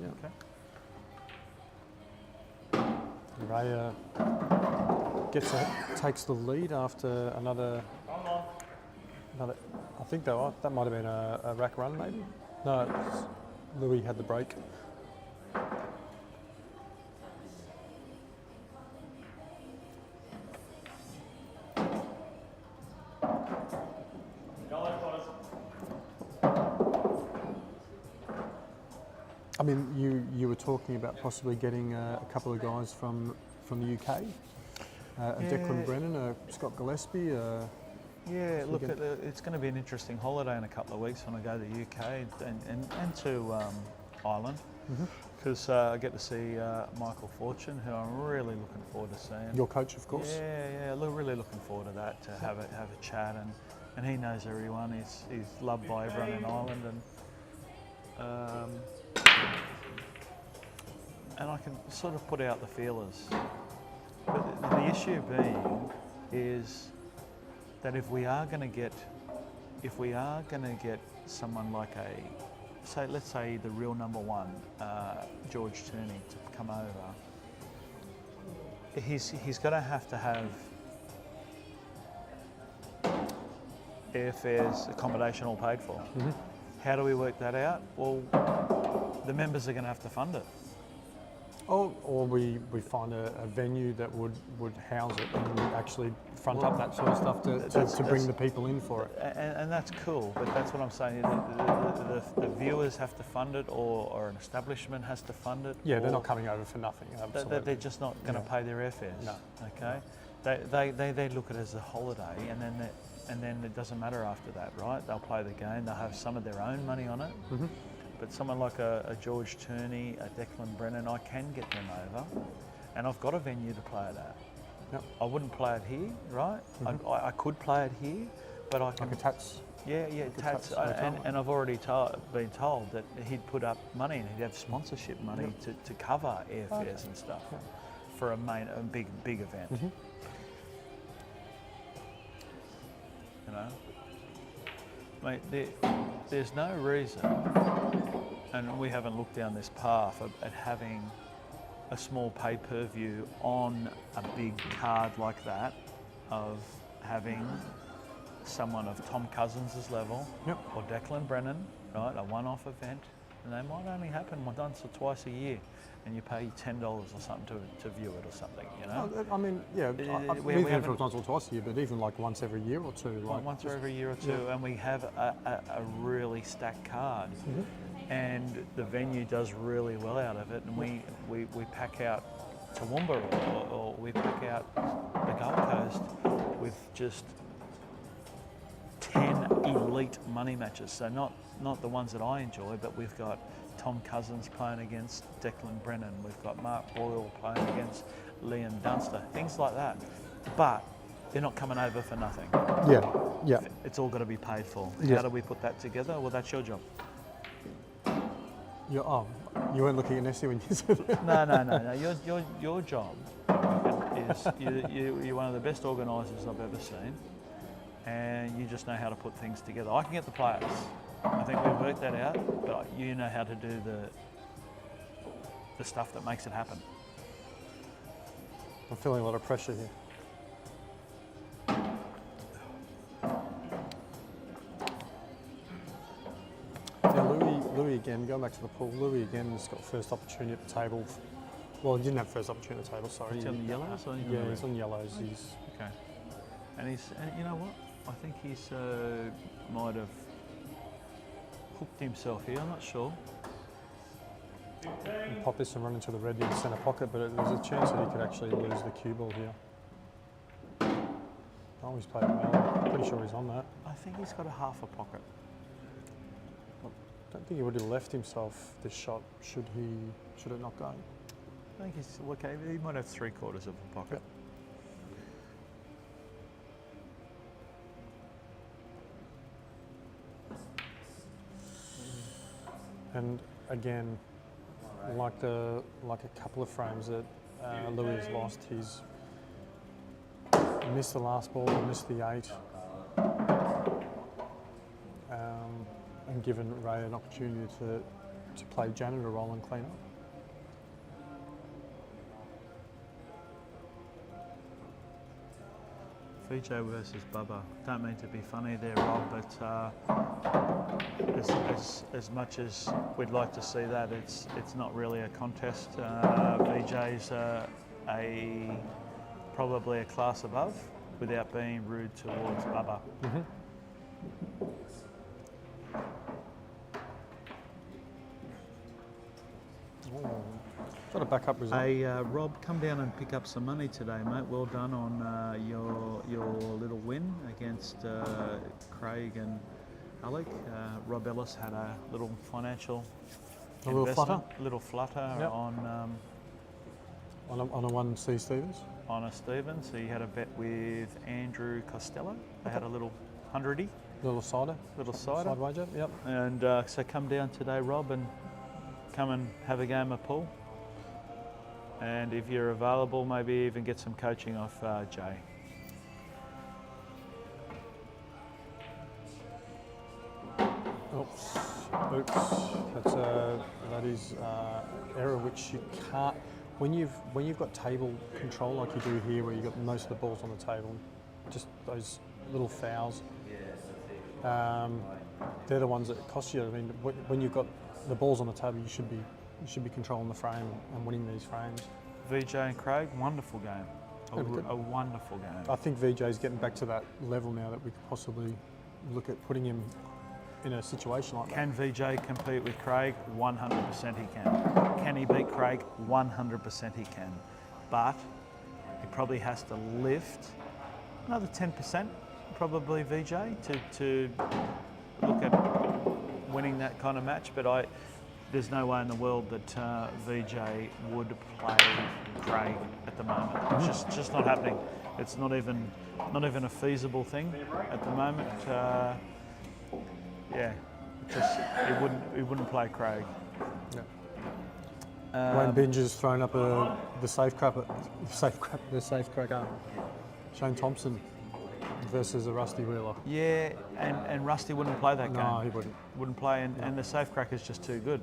Yeah. Okay. Ray takes the lead after another. I think that might have been a rack run, maybe. No, Louie had the break. I mean, you were talking about possibly getting a couple of guys from the UK, Declan Brennan, Scott Gillespie. Yeah, look, it's going to be an interesting holiday in a couple of weeks when I go to the UK and to Ireland, because I get to see Michael Fortune, who I'm really looking forward to seeing. Your coach, of course. Yeah, really looking forward to that, to have a chat, and he knows everyone. He's loved by everyone in Ireland, and I can sort of put out the feelers. But the issue being is that if we are going to get someone like let's say the real number one, George Turney, to come over, he's going to have airfares, accommodation all paid for. How do we work that out? Well, the members are going to have to fund it. Or we find a venue that would house it and actually front up that sort of stuff to bring the people in for it. And that's cool, but that's what I'm saying. The viewers have to fund it, or an establishment has to fund it. Yeah, they're not coming over for nothing. Absolutely. They're just not going to pay their airfares. No. Okay. They look at it as a holiday, and then it doesn't matter after that, right? They'll play the game. They'll have some of their own money on it. But someone like a George Turney, a Declan Brennan, I can get them over, and I've got a venue to play it at. Yep. I wouldn't play it here, right? I could play it here, but I can. Like a Tats. Yeah, Tats, and I've already been told that he'd put up money and he'd have sponsorship money to cover airfares and stuff for a big event. You know, mate, there's no reason, and we haven't looked down this path at having a small pay-per-view on a big card like that, of having someone of Tom Cousins' level or Declan Brennan, right, a one-off event, and they might only happen once or twice a year, and you pay $10 or something to view it or something, you know? I mean, yeah, we we've haven't- had once or twice a year, but even like once every year or two. Like once or every year or two, and we have a really stacked card. And the venue does really well out of it, and we pack out Toowoomba or we pack out the Gold Coast with just 10 elite money matches. So not the ones that I enjoy, but we've got Tom Cousins playing against Declan Brennan. We've got Mark Boyle playing against Liam Dunster. Things like that. But they're not coming over for nothing. Yeah. It's all got to be paid for. Yeah. How do we put that together? Well, that's your job. You weren't looking at Nessie when you said that. No. Your job is you're one of the best organisers I've ever seen, and you just know how to put things together. I can get the players. I think we've worked that out, but you know how to do the stuff that makes it happen. I'm feeling a lot of pressure here. Louie again, going back to the pool, Louie again has got first opportunity at the table. Well, he didn't have first opportunity at the table, sorry. Is he on the yellows? Or Yeah, he's on yellows. Okay. And you know what? I think he's might have hooked himself here, I'm not sure. He'll pop this and run into the red in the centre pocket, but there's a chance that he could actually lose the cue ball here. Oh, he's played well. Pretty sure he's on that. I think he's got a half a pocket. I don't think he would have left himself this shot should it not go. I think he's okay. He might have 3/4 of a pocket. And again, like a couple of frames that Louie has lost, he's missed the last ball, missed the 8, and given Ray an opportunity to play janitor role and clean up. VJ versus Bubba. Don't mean to be funny there, Rob, but as much as we'd like to see that, it's not really a contest. VJ's probably a class above, without being rude towards Bubba. Got a backup result. Hey, Rob, come down and pick up some money today, mate. Well done on your little win against Craig and Alec. Rob Ellis had a little financial investment, little flutter Yep. on a 1C Stevens. on a Stevens. So he had a bet with Andrew Costello. They had a little 100-y, Little cider. side wager. Yep. And so come down today, Rob, and come and have a game of pool. And if you're available, maybe even get some coaching off Jay. Oops. That is error which you can't. When you've got table control like you do here, where you've got most of the balls on the table, just those little fouls. They're the ones that cost you. I mean, when you've got the balls on the table, you should be controlling the frame and winning these frames. VJ and Craig, wonderful game. A wonderful game. I think VJ's getting back to that level now that we could possibly look at putting him in a situation like that. Can VJ compete with Craig? 100% he can. Can he beat Craig? 100% he can. But he probably has to lift another 10%, probably VJ, to look at winning that kind of match. But there's no way in the world that VJ would play Craig at the moment. It's just not happening. It's not even a feasible thing at the moment. He wouldn't play Craig. Wayne Binge has thrown up the safe crack Shane Thompson versus a Rusty Wheeler. Yeah, and Rusty wouldn't play that game. No, he wouldn't. Wouldn't play, and the safe crack is just too good.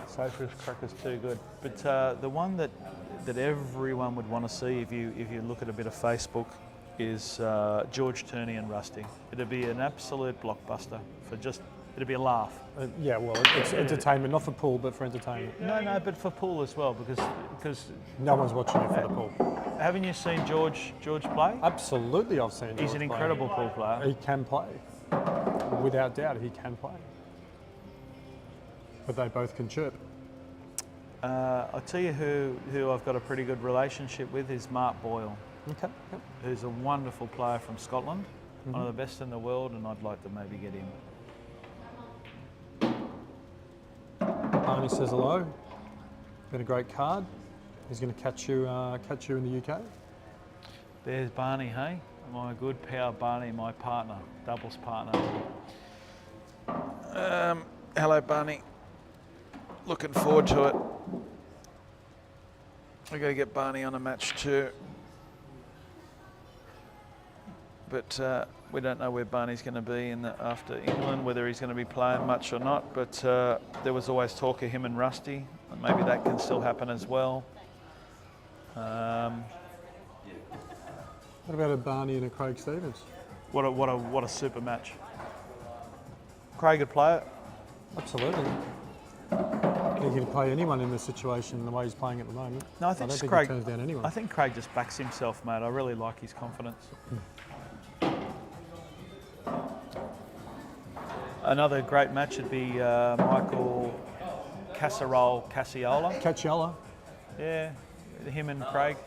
Safe crack is too good. But the one that everyone would want to see if you look at a bit of Facebook is George Turney and Rusty. It'd be an absolute blockbuster it'd be a laugh. Yeah, well, it's entertainment, not for pool, but for entertainment. No, but for pool as well, because no one's watching it for the pool. Haven't you seen George play? Absolutely, I've seen George He's an incredible pool player. He can play. Without doubt, he can play. But they both can chirp. I'll tell you who I've got a pretty good relationship with is Mark Boyle. Okay. Yep. Who's a wonderful player from Scotland, one of the best in the world, and I'd like to maybe get him. Barney says hello. Been a great card. He's going to catch you in the UK. There's Barney, hey? My good pal Barney, my partner, doubles partner. Hello, Barney. Looking forward to it. We've got to get Barney on a match too. But we don't know where Barney's going to be after England, whether he's going to be playing much or not. But there was always talk of him and Rusty, and maybe that can still happen as well. What about a Barney and a Craig Stevens? What a super match. Craig would play it. Absolutely. He could play anyone in this situation the way he's playing at the moment. No, I think don't think Craig he turns down anyone. I think Craig just backs himself, mate. I really like his confidence. Another great match would be Michael Cassiola. Cacciola. Yeah, him and Craig.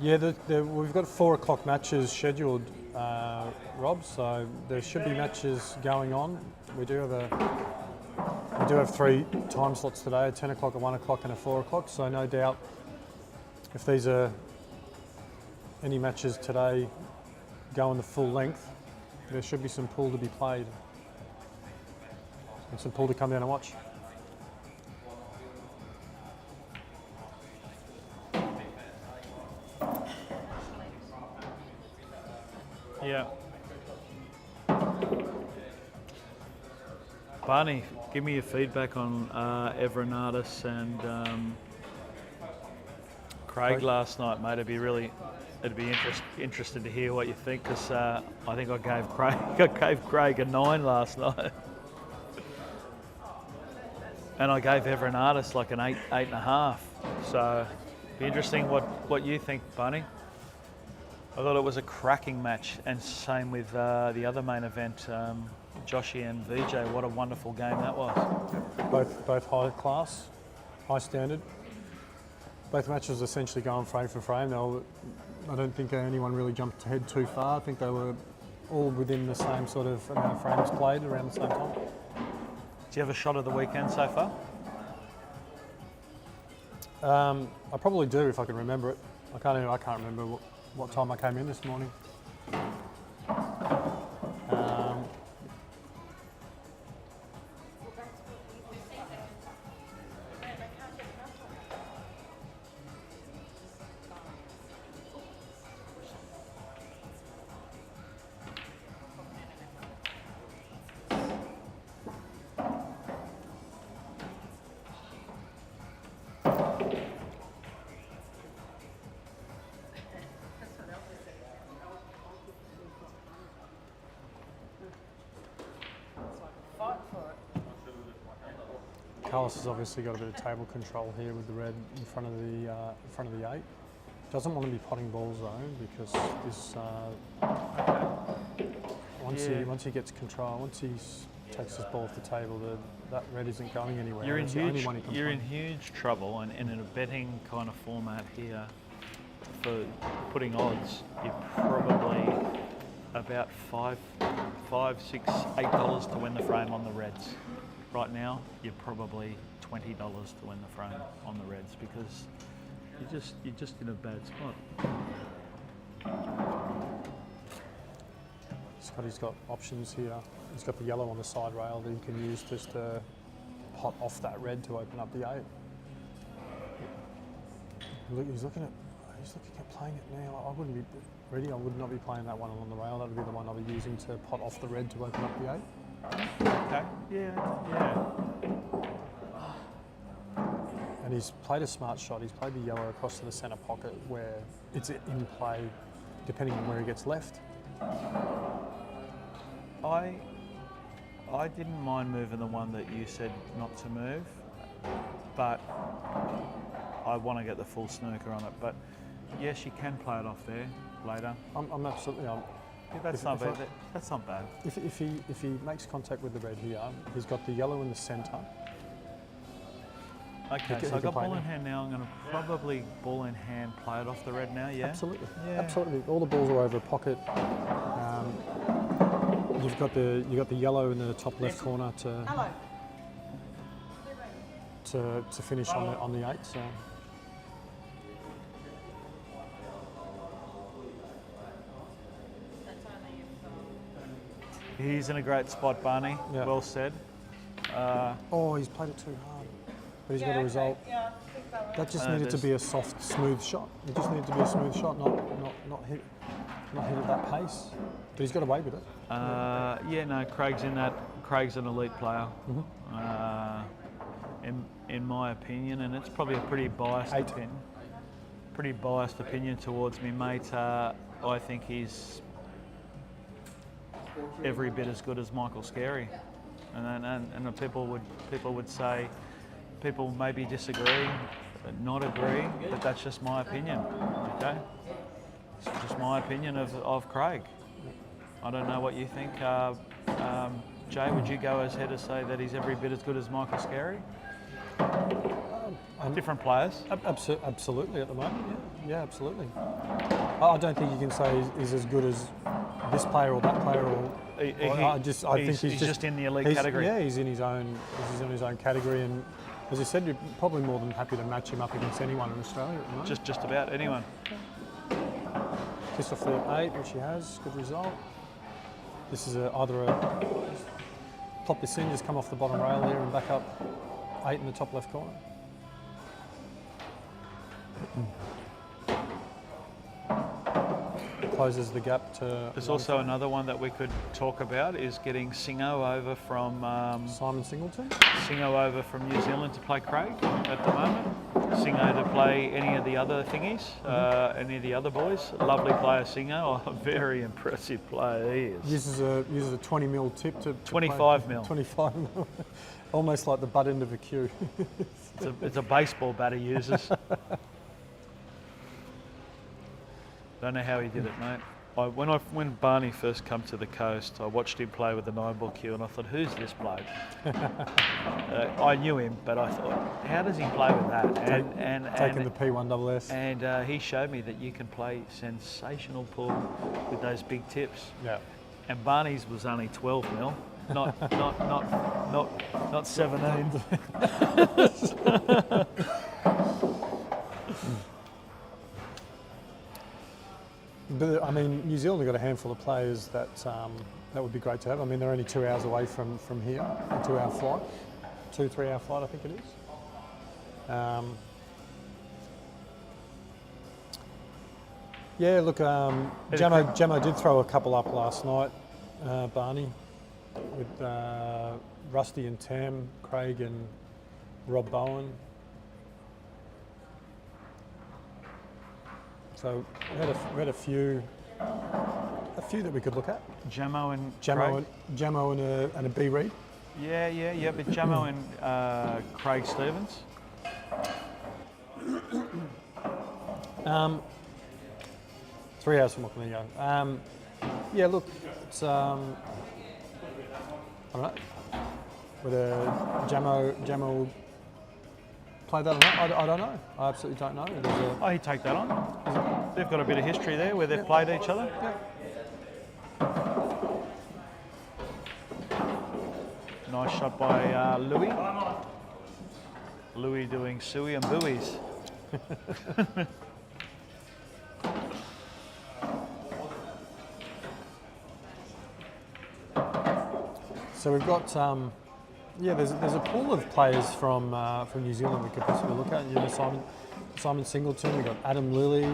Yeah, we've got 4 o'clock matches scheduled, Rob. So there should be matches going on. We do have 3 time slots today: a 10 o'clock, a 1 o'clock, and a 4 o'clock. So no doubt, if these are any matches today going the full length, there should be some pool to be played and some pool to come down and watch. Yeah. Barney, give me your feedback on Everinatus and Craig last night, mate. It'd be interested to hear what you think, because I think I gave Craig a 9 last night, and I gave Everinatus like an 8.5. So, be interesting what you think, Barney. I thought it was a cracking match, and same with the other main event, Joshy and VJ. What a wonderful game that was. Both high class, high standard. Both matches essentially going frame for frame. I don't think anyone really jumped ahead too far. I think they were all within the same sort of amount of frames played around the same time. Do you have a shot of the weekend so far? I probably do if I can remember it. I can't remember what time I came in this morning. Carlos has obviously got a bit of table control here with the red in front of the 8. Doesn't want to be potting ball zone, because this once he gets control, once he takes his ball off the table, that red isn't going anywhere. You're in huge trouble, and in a betting kind of format here for putting odds, you're probably about $5, $6, $8 to win the frame on the reds. Right now, you're probably $20 to win the frame on the reds, because you're just in a bad spot. Scotty's got options here. He's got the yellow on the side rail that he can use just to pot off that red to open up the 8. Look, he's looking at playing it now. I wouldn't be ready. I would not be playing that one along the rail. That would be the one I'll be using to pot off the red to open up the 8. Okay. Yeah. And he's played a smart shot. He's played the yellow across to the centre pocket where it's in play, depending on where he gets left. I didn't mind moving the one that you said not to move, but I want to get the full snooker on it. But yes, you can play it off there later. I'm absolutely. That's not bad. That's not bad. If he makes contact with the red here, he's got the yellow in the centre. Okay, so I've got ball in hand now. I'm going to probably ball in hand play it off the red now. Yeah. Absolutely. Yeah. Absolutely. All the balls are over a pocket. You've got the yellow in the top left corner to finish on the 8. So. He's in a great spot, Barney. Yeah. Well said. He's played it too hard, but he's got a result. That just needed to be a soft, smooth shot. It just needed to be a smooth shot, not hit at that pace. But he's got away with it. Craig's an elite player. In my opinion, and it's probably a pretty biased opinion towards me, mate. I think he's every bit as good as Michael Scarey, and people would say, people maybe disagree, not agree, but that's just my opinion. Okay, it's just my opinion of Craig. I don't know what you think. Jay, would you go as head to say that he's every bit as good as Michael Scarey? I different players. Absolutely at the moment. Yeah, absolutely. I don't think you can say he's as good as this player or that player, I think he's just in the elite category. Yeah, he's in his own category, and as I said, you're probably more than happy to match him up against anyone in Australia at the moment. Just about anyone. Kiss off there at 8, which he has. Good result. This is pop this in, just come off the bottom rail there and back up 8 in the top left corner. Closes the gap to... There's also another one that we could talk about is getting Singo over from... Simon Singleton? Singo over from New Zealand to play Craig at the moment. Singo to play any of the other thingies, any of the other boys. Lovely player, Singo. Oh, a very impressive player he is. Uses a 20 mil tip to 25 mil. 25 mil. Almost like the butt end of a cue. It's a baseball bat he uses. Don't know how he did it, mate. When Barney first come to the coast, I watched him play with the 9-ball cue, and I thought, who's this bloke? I knew him, but I thought, how does he play with that? Taking the P1SS. And he showed me that you can play sensational pull with those big tips. Yeah. And Barney's was only 12 mil, not 17. But I mean, New Zealand have got a handful of players that would be great to have. I mean, they're only 2 hours away from here, a 2-hour flight, 2-3 hour flight, I think it is. Yeah, look, Jamo did throw a couple up last night, Barney, with Rusty and Tam, Craig and Rob Bowen. So we had a few that we could look at. Jamo and a B Reed. Yeah. But Jamo and Craig Stevens. 3 hours from Auckland, yeah, look, it's I don't know whether Jamo play that or not. I don't know. I absolutely don't know. He'd take that on. They've got a bit of history there where they've played each other. Yeah. Nice shot by Louie. Louie doing suey and buoys. So we've got there's a pool of players from New Zealand we could possibly look at. You know, Simon Singleton. We've got Adam Lilly,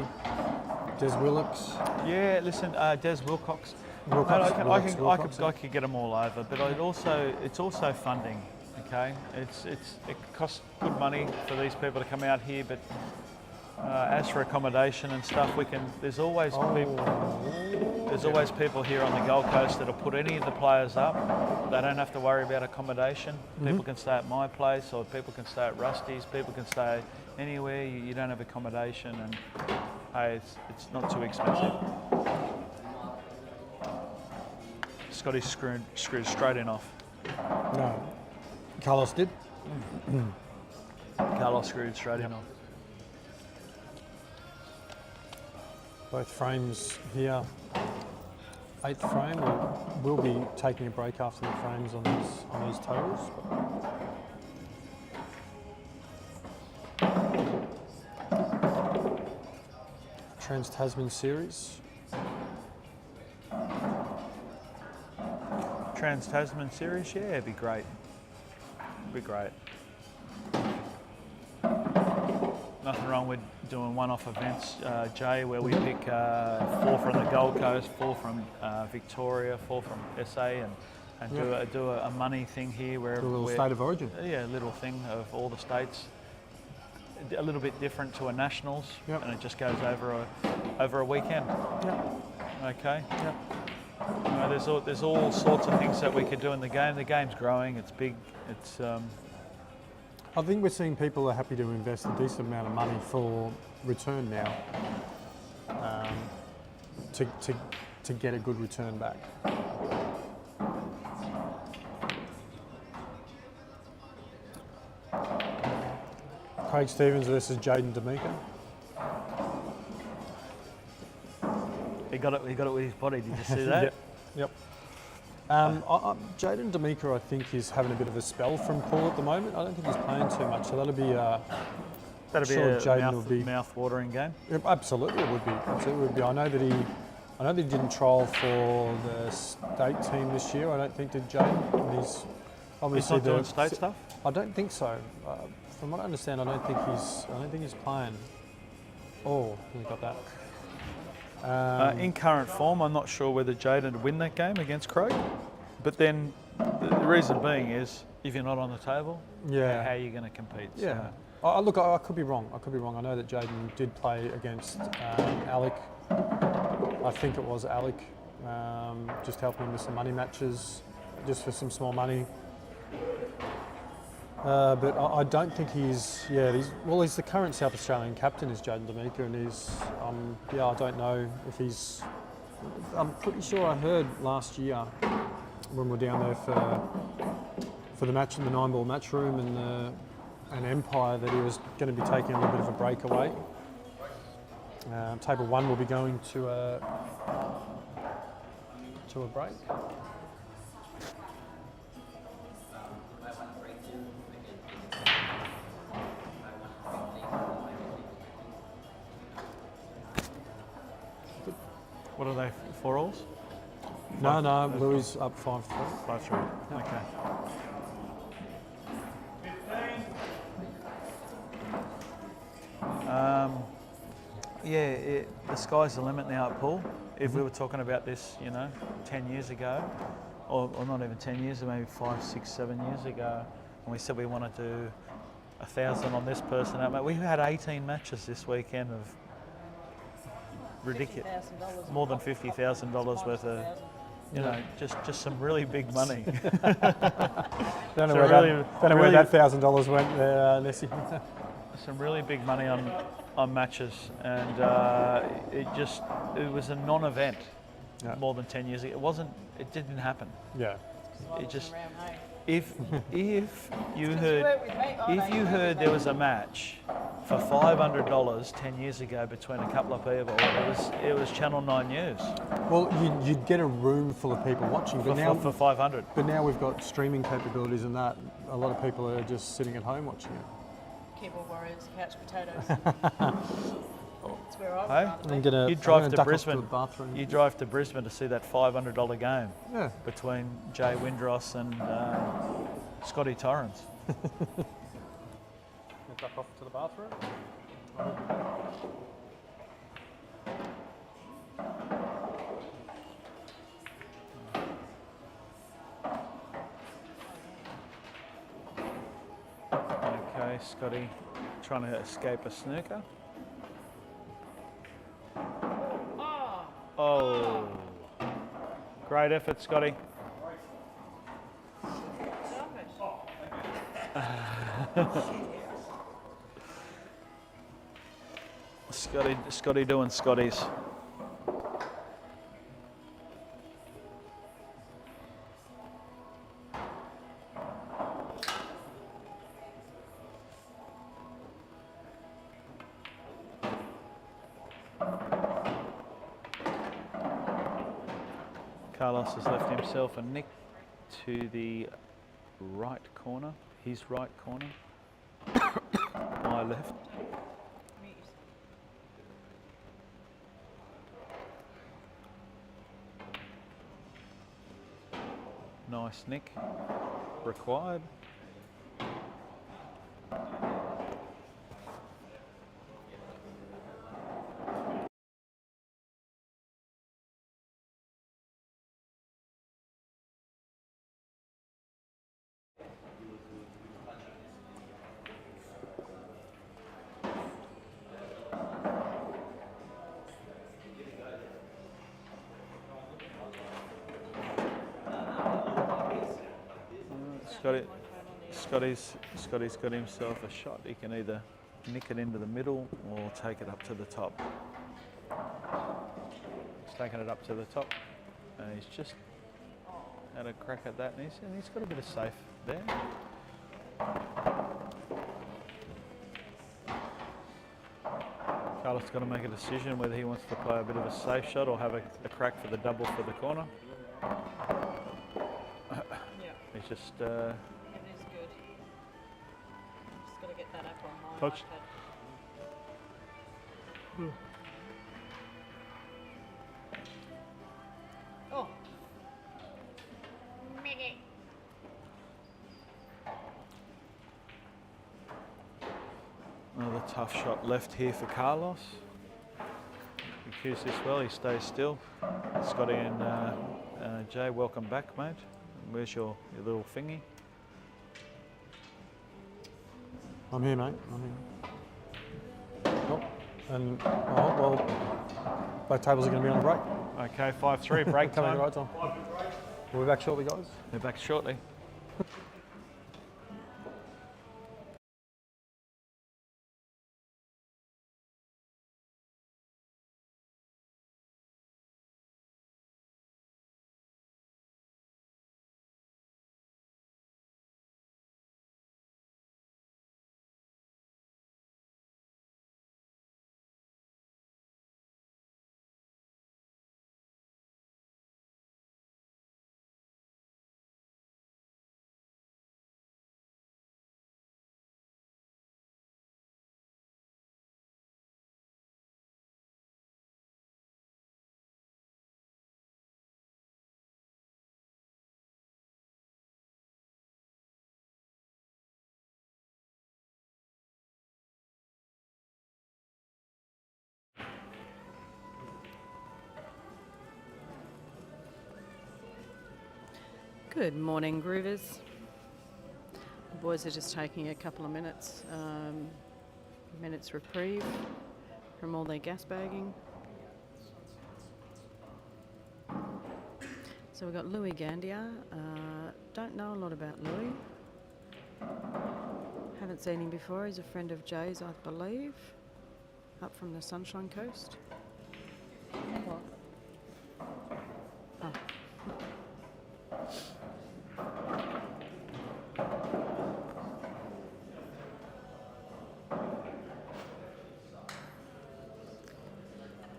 Des Willox. Yeah, listen, Des Wilcox. I could get them all over, but it's also funding. Okay, it costs good money for these people to come out here, but as for accommodation and stuff, there's always people here on the Gold Coast that'll put any of the players up. They don't have to worry about accommodation. People can stay at my place, or people can stay at Rusty's. People can stay anywhere. You don't have accommodation, and hey, it's not too expensive. Scotty's screwed straight in off. No, Carlos did. Carlos screwed straight in off. Both frames here. 8th frame. We'll be taking a break after the frames on these totals. Trans-Tasman series. Trans-Tasman series, yeah, it'd be great. Nothing wrong with doing one-off events, Jay, where we pick 4 from the Gold Coast, 4 from Victoria, 4 from SA, and do a money thing here where a little state of origin. Yeah, a little thing of all the states. A little bit different to a nationals, and it just goes over a weekend. Okay. You know, there's all sorts of things that we could do in the game. The game's growing. It's big. It's. I think we're seeing people are happy to invest a decent amount of money for return now, to get a good return back. Craig Stevens versus Jaden D'Amico. He got it with his body. Did you see that? Yep. Jaden D'Amico, I think, is having a bit of a spell from Paul at the moment. I don't think he's playing too much, so that'll be. That'd be sure a Jaden will be mouth-watering game. Yep, absolutely, it would be. Absolutely, it would be. I know that he didn't trial for the state team this year. I don't think did Jaden. He's obviously He's not doing state stuff. I don't think so. From what I understand, I don't think he's playing. Oh, he got that. In current form, I'm not sure whether Jaden would win that game against Craig. But then the reason being is if you're not on the table, Yeah. how are you going to compete? Yeah. So, Look, I could be wrong. I know that Jaden did play against Alec. I think it was Alec, just helping him with some money matches, just for some small money. But I don't think he's the current South Australian captain is Jaden D'Amico, and I don't know if he's. I'm pretty sure I heard last year when we were down there for the match in the 9-ball match room and Empire that he was going to be taking a little bit of a break away. Table 1 will be going to a break. what are they? 4 alls? No, Louie's up 5-3. 5-3. Okay. The sky's the limit now at pool. If we were talking about this, 10 years ago, or not even 10 years, maybe 5, 6, 7 years ago, and we said we want to do 1,000 on this person, we had 18 matches this weekend of ridiculous, $50,000 more than $50,000 worth of, just some really big money. Don't know So where really- that $1,000 went there, Nessie. Some really big money on matches, and it was a non-event Yeah. more than 10 years ago. It didn't happen. Yeah. It just Around home. if you You heard work with me. Oh, if no, you work heard with there me. was a match for $500 10 years ago between a couple of people, it was Channel 9 News Well, you'd get a room full of people watching, but now for 500. But now we've got streaming capabilities and that. A lot of people are just sitting at home watching it. Keyboard warriors, couch potatoes. That's where I Hey? would rather be. You drive to duck off Brisbane. the bathroom. You drive to Brisbane to see that $500 game Yeah. between Jay Windross and Scotty Torrens. Duck off to the bathroom. Okay, Scotty trying to escape a snooker. Oh. Great effort, Scotty. Scotty doing Scotties. Carlos has left himself a nick to the right corner, his right corner, my left. Nice nick, required. Scotty's got himself a shot. He can either nick it into the middle or take it up to the top. He's taking it up to the top, and he's just had a crack at that, and he's got a bit of safe there. Carlos got to make a decision whether he wants to play a bit of a safe shot or have a crack for the double for the corner. Yeah, He's just it is good. Just got to get that up on my Touch. iPad. Oh. Milich. another tough shot left here for Carlos. He cues this well, he stays still. Scotty and Jay, welcome back, mate. Where's your little thingy? I'm here, mate. I'm here. Oh, and well, both tables are going to be on a break. Okay, 5-3, break Coming time. right on. We'll be back shortly, guys. They're back shortly. Good morning, Groovers. The boys are just taking a couple of minutes reprieve from all their gas bagging. So we've got Louie Gandia. Don't know a lot about Louie. Haven't seen him before. He's a friend of Jay's, I believe, up from the Sunshine Coast. What? Oh.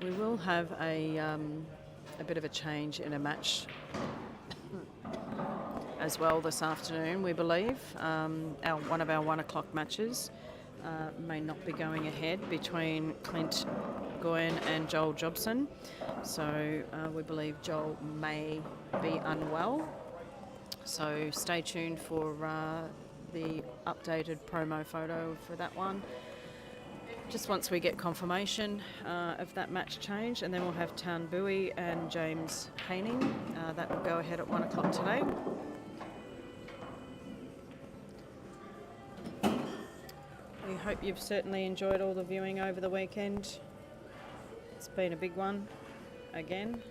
We will have a bit of a change in a match as well this afternoon, we believe. One of our 1 o'clock matches may not be going ahead between Clint Goyen and Joel Jobson. So we believe Joel may be unwell. So stay tuned for the updated promo photo for that one. Just once we get confirmation of that match change, and then we'll have Town Bowie and James Haining. That will go ahead at 1 o'clock today. We hope you've certainly enjoyed all the viewing over the weekend. It's been a big one again.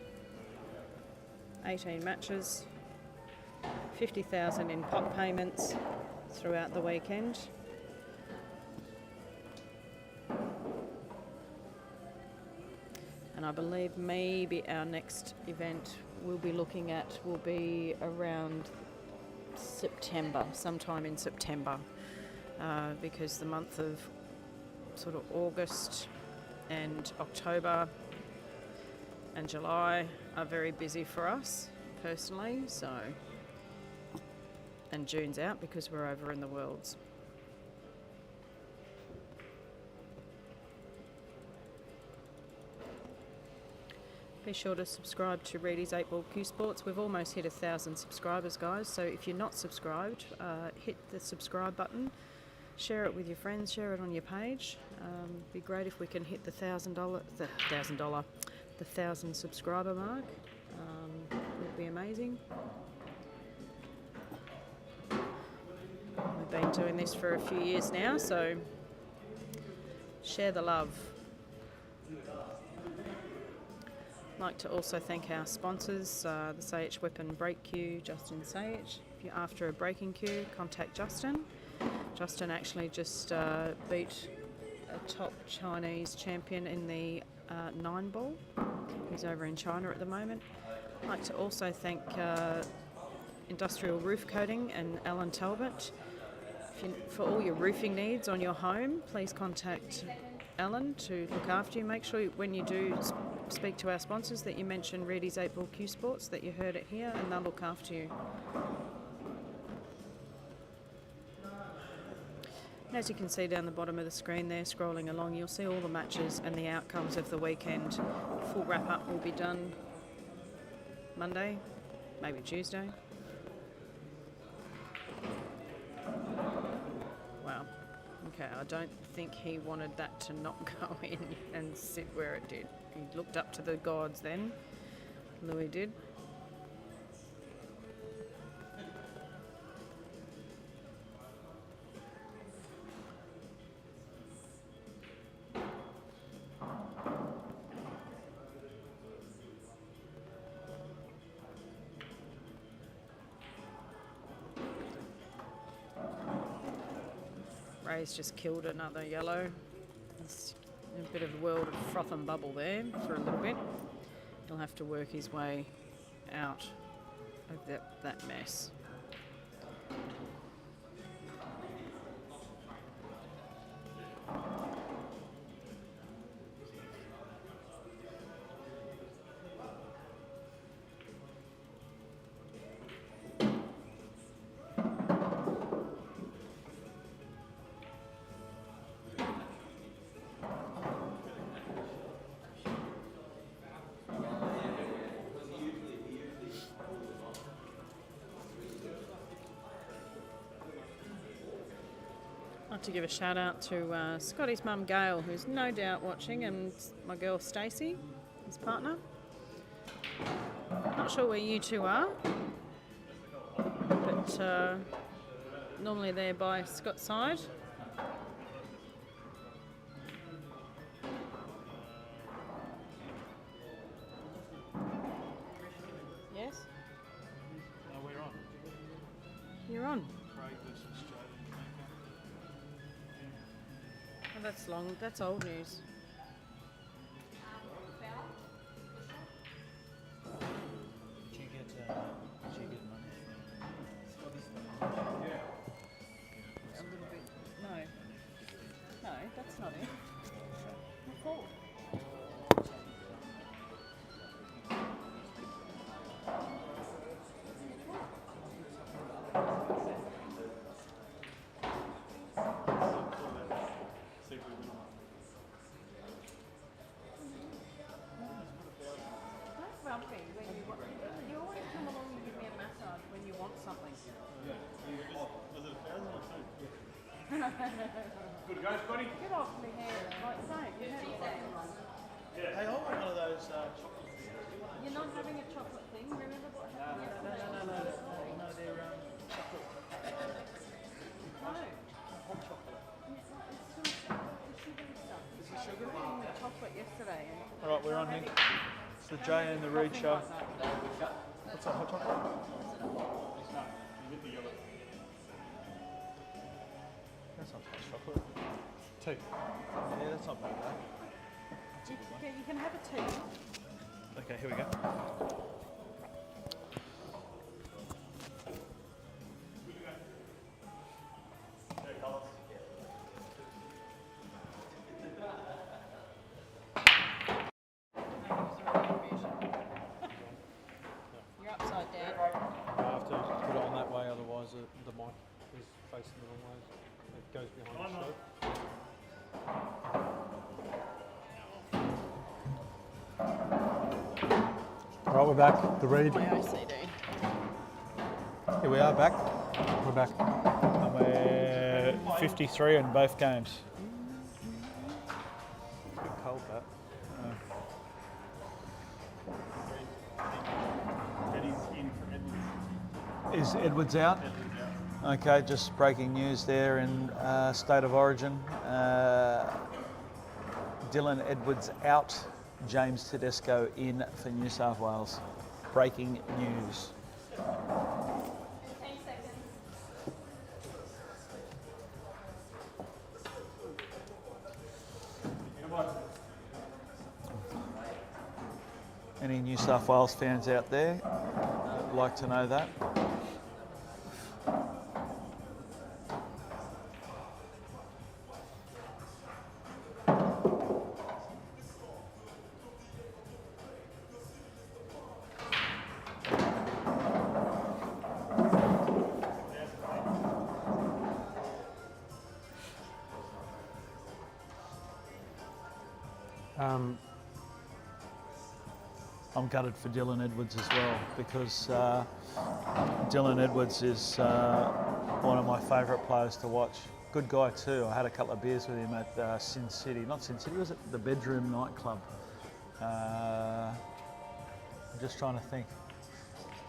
18 matches, 50,000 in pot payments throughout the weekend. And I believe maybe our next event we'll be looking at will be around September, sometime in September, because the month of sort of August and October and July are very busy for us personally, so, and June's out because we're over in the Worlds. Be sure to subscribe to Reedy's 8-Ball Q Sports. We've almost hit 1,000 subscribers, guys, so if you're not subscribed, hit the subscribe button, share it with your friends, share it on your page. Be great if we can hit the $1,000 subscriber mark. Would be amazing. We've been doing this for a few years now, so share the love. I'd like to also thank our sponsors, the SH Weapon Break Cue, Justin SH. If you're after a breaking cue, contact Justin. Justin actually just beat a top Chinese champion in the 9-ball. He's over in China at the moment. I'd like to also thank Industrial Roof Coating and Alan Talbot. For all your roofing needs on your home, please contact Alan to look after you. Make sure when you do speak to our sponsors that you mention Reedy's 8 Ball Q Sports, that you heard it here, and they'll look after you. And as you can see down the bottom of the screen there, scrolling along, you'll see all the matches and the outcomes of the weekend. Full wrap-up will be done Monday, maybe Tuesday. Wow. Okay, I don't think he wanted that to not go in and sit where it did. He looked up to the gods then. Louie did. Ray's just killed another yellow. There's a bit of a world of froth and bubble there for a little bit. He'll have to work his way out of that mess. I'd like to give a shout out to Scotty's mum Gail, who's no doubt watching, and my girl Stacey, his partner. Not sure where you two are, but normally they're by Scot's side. Yes? No, we're on. You're on. Craig versus Australian maker. Oh, that's long. That's old news. Did you get money from? A little bit. No, that's not it. What for? Grumpy when you always come along and give me a massage when you want something. Was it 1,000 or 2? Good go, Scotty. Get off me hair, like saying, you know, Hey, I want one of those chocolate things. you're not having a chocolate thing. Remember what happened yesterday? No, they're chocolate. No. Hot chocolate. It's still the sugary stuff. You were eating the chocolate yesterday. All right, we're on here. It's the Jay and the Reed show. What's that, hot chocolate? That's not hot chocolate. 2. Yeah, that's not bad, though. You can have a tea. Okay, here we go. You're upside down. I have to put it on that way, otherwise the mic is facing the wrong way. It goes behind the show. Right, we're back. The read. My OCD. Here we are back. We're back. And we're 53 in both games. It's a bit cold, that. Is Edwards out? Okay, just breaking news there in State of Origin. Dylan Edwards out, James Tedesco in for New South Wales. Breaking news. Any New South Wales fans out there? I'd like to know that. I'm gutted for Dylan Edwards as well because Dylan Edwards is one of my favourite players to watch. Good guy too. I had a couple of beers with him at Sin City. Not Sin City, was it the Bedroom nightclub? I'm just trying to think.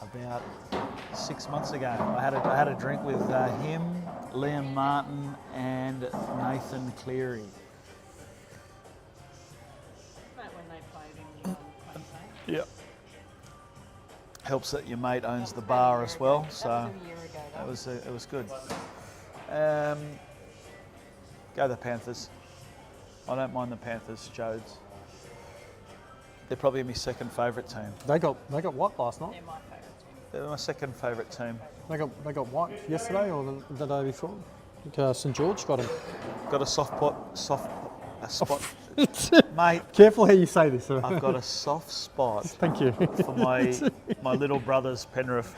About 6 months ago, I had a drink with him, Liam Martin, and Nathan Cleary. Right when they played in Queensland. Yep. Helps that your mate owns the bar as well, so That was a year ago. it was good. Go the Panthers. I don't mind the Panthers, Jodes. They're probably my second favourite team. They got what last night? They're my favourite team. They're my second favourite team. They got what yesterday or the day before? I think, St George got him. Got a spot, mate. Careful how you say this. I've got a soft spot Thank you. for my little brothers, Penrith.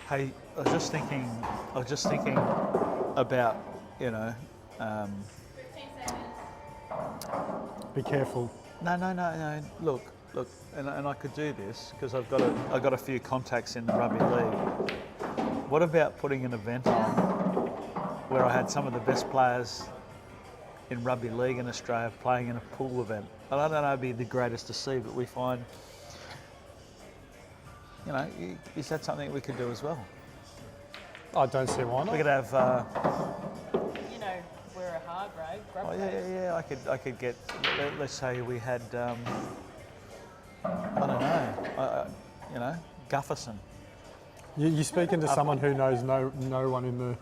Hey, I was just thinking about, Be careful. No. Look, and I could do this because I've got a few contacts in the rugby league. What about putting an event on where I had some of the best players in rugby league in Australia playing in a pool event? And I don't know, it'd be the greatest to see, but we find, is that something we could do as well? I don't see why We not. could have. We're a hard road. Grub Oh road. yeah. I could get. Let's say we had. I don't know. Gufferson You're speaking to someone who knows no one in the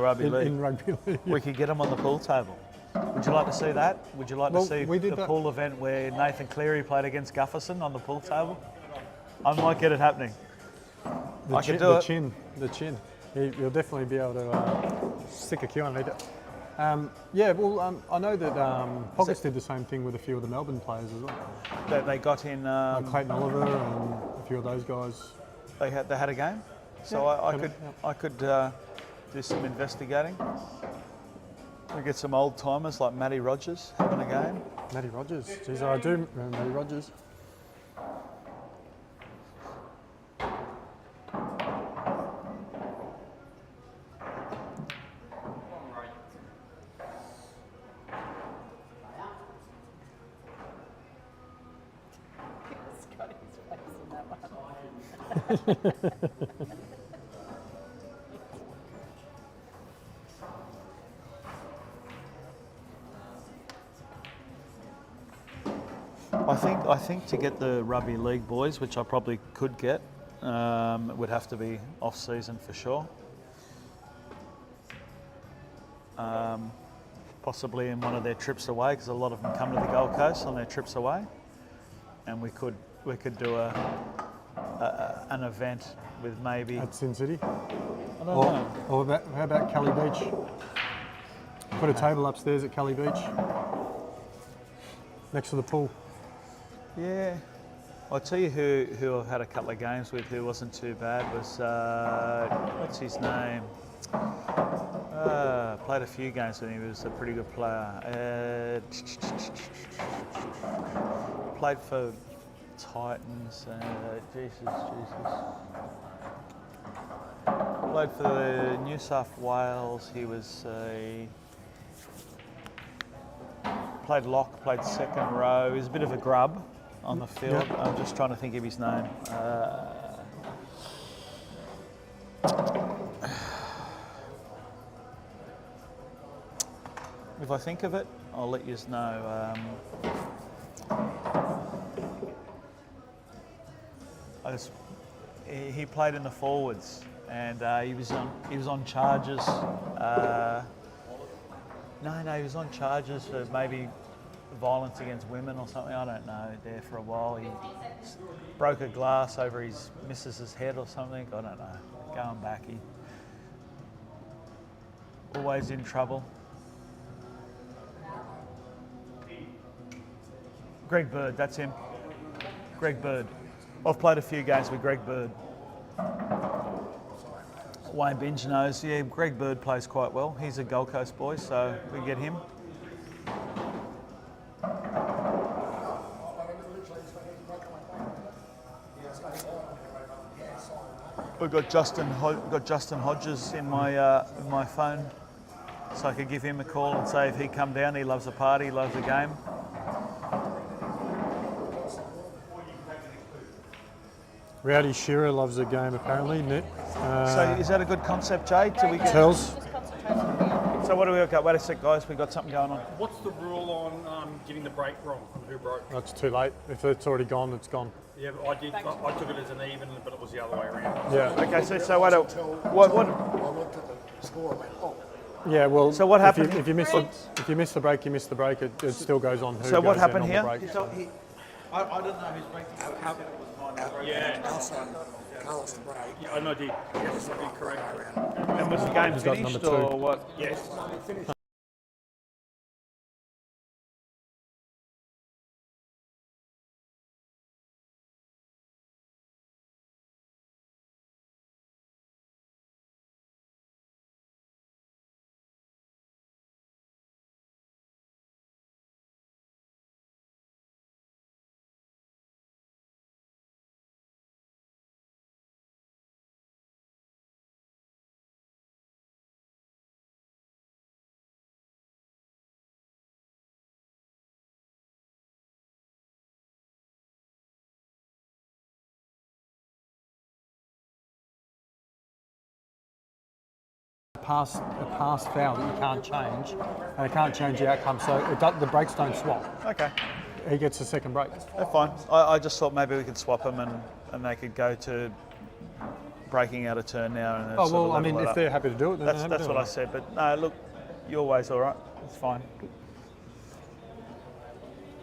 rugby league. In rugby league. We could get him on the pool table. Would you like to see that? Would you like Well, to see we did the that. pool event where Nathan Cleary played against Gufferson on the pool table? I might get it happening. I could do it. The chin. You'll definitely be able to stick a cue on it. I know that Pockets did the same thing with a few of the Melbourne players as well. They got in. Like Clayton Oliver and a few of those guys. They had a game, so Yeah, I could do some investigating. We get some old timers like Matty Rogers having a game. Matty Rogers. Jeez, I do remember Matty Rogers. Scotty's face in that one. I think to get the rugby league boys, which I probably could get, it would have to be off season for sure. Possibly in one of their trips away, because a lot of them come to the Gold Coast on their trips away, and we could do an event with maybe. At Sin City. I don't know. Or how about Kelly Beach? Put a table upstairs at Kelly Beach, next to the pool. Yeah, I'll tell you who I've had a couple of games with who wasn't too bad was what's his name? Played a few games with him. He was a pretty good player. Played for Titans. Jesus. Played for the New South Wales. He was played lock, played second row. He was a bit of a grub on the field. Yep. I'm just trying to think of his name. If I think of it, I'll let you know. He played in the forwards, and he was on charges. No, he was on charges for maybe violence against women or something. I don't know. There for a while, he broke a glass over his missus's head or something. I don't know. Going back, he always in trouble. Greg Bird, that's him. Greg Bird. I've played a few games with Greg Bird. Wayne Binge knows. Yeah, Greg Bird plays quite well. He's a Gold Coast boy, so we get him. We've got Justin Hodges in my phone, so I could give him a call and say if he come down, he loves a party, loves a game. Rowdy Shearer loves the game apparently, Nick. So is that a good concept, Jay? Till we get Tells. So what do we got? Wait a sec, guys. We've got something going on. What's the rule on getting the break wrong? On who broke? That's too late. If it's already gone, it's gone. Yeah, but I took it as an even, but it was the other way around. Yeah. Okay, so what? I looked at the score and went, oh. Yeah. Well. So what happened? If you miss the break, you miss the break. It still goes on. Who So what goes happened in here? on the break, so. I don't know who's breaking. Yeah. Carlos the break. Yeah, I know, did. Yes, you're correct. And was the game He's got finished number 2. or what? Yes. A pass foul that you can't change, and it can't change the outcome. So the breaks don't swap. Okay, He gets a second break. that's fine. I just thought maybe we could swap them and they could go to breaking out a turn now. And Oh sort of well, I mean, level it if up. they're happy to do it, then That's they're happy to what do I it. said. But no, look, your way's all right. It's fine.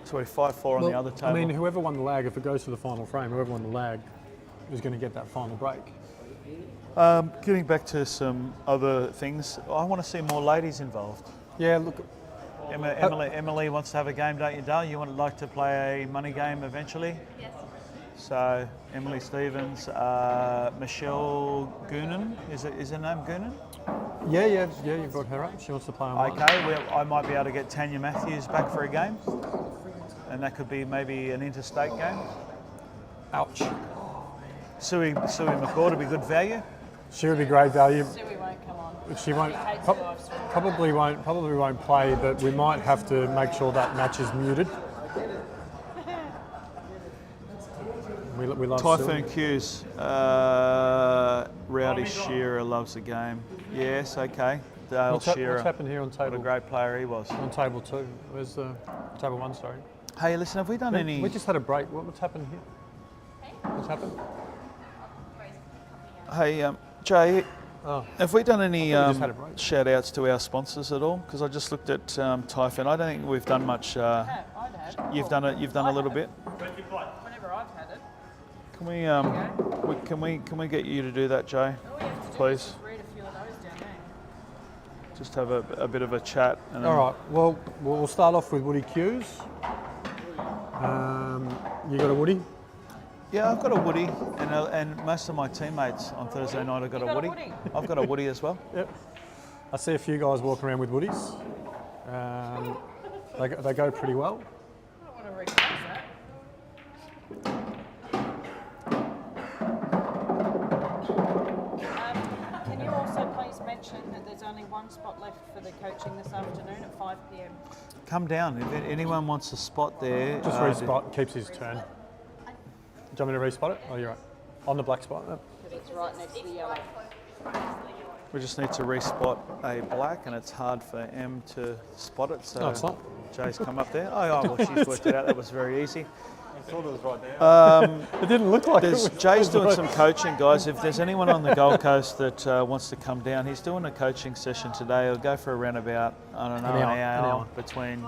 So we're 5-4 on the other table. I mean, whoever won the lag, if it goes to the final frame, whoever won the lag is going to get that final break. Getting back to some other things, I want to see more ladies involved. Yeah, look, Emily wants to have a game, don't you, Dale? You would like to play a money game eventually? Yes. So Emily Stevens, Michelle Goonan, is her name Goonan? yeah, you've got her up. She wants to play on one. Okay, I might be able to get Tanya Matthews back for a game, and that could be maybe an interstate game. Ouch. Suey McCord would be good value. She would be great value. Suey won't come on. She won't. She hates live stream. Probably won't play, but we might have to make sure that match is muted. We love Typhoon Q's. Rowdy Shearer loves the game. Yes, okay. Dale Shearer. What's happened here on What a table? great player he was. On table 2. Where's the table 1? Sorry. Hey, listen, have we done any? We just had a break. What's happened here? What's happened? Hey, Jay, Oh, have we done any just had a break. shout outs to our sponsors at all? Because I just looked at Typhoon. I don't think we've done much. I'd had. You've done it. You've done a little bit. Whenever I've had it. Can we get you to do that, Jay? All you have to do Please. is just read a few of those down there. Just have a bit of a chat. And All right. Well, we'll start off with Woody Q's. You got a Woody? Yeah, I've got a Woody, and most of my teammates on Thursday night have got You a got a Woody. Woody? I've got a Woody as well. Yep. I see a few guys walking around with Woodies. They go pretty well. I don't want to recognise that. Can you also please mention that there's only one spot left for the coaching this afternoon at 5 p.m. Come down if anyone wants a spot there. Just respot, keeps his turn. Do you want me to respot it? Oh, you're right. On the black spot. Yep. It's right next to the yellow. We just need to respot a black, and it's hard for Em to spot it. So No, it's not. Jay's come up there. Oh, well, she's worked it out. That was very easy. thought it was right now. It didn't look like There's it was. Jay's doing some coaching, guys. If there's anyone on the Gold Coast that wants to come down, he's doing a coaching session today. He'll go for around about, I don't know, an hour between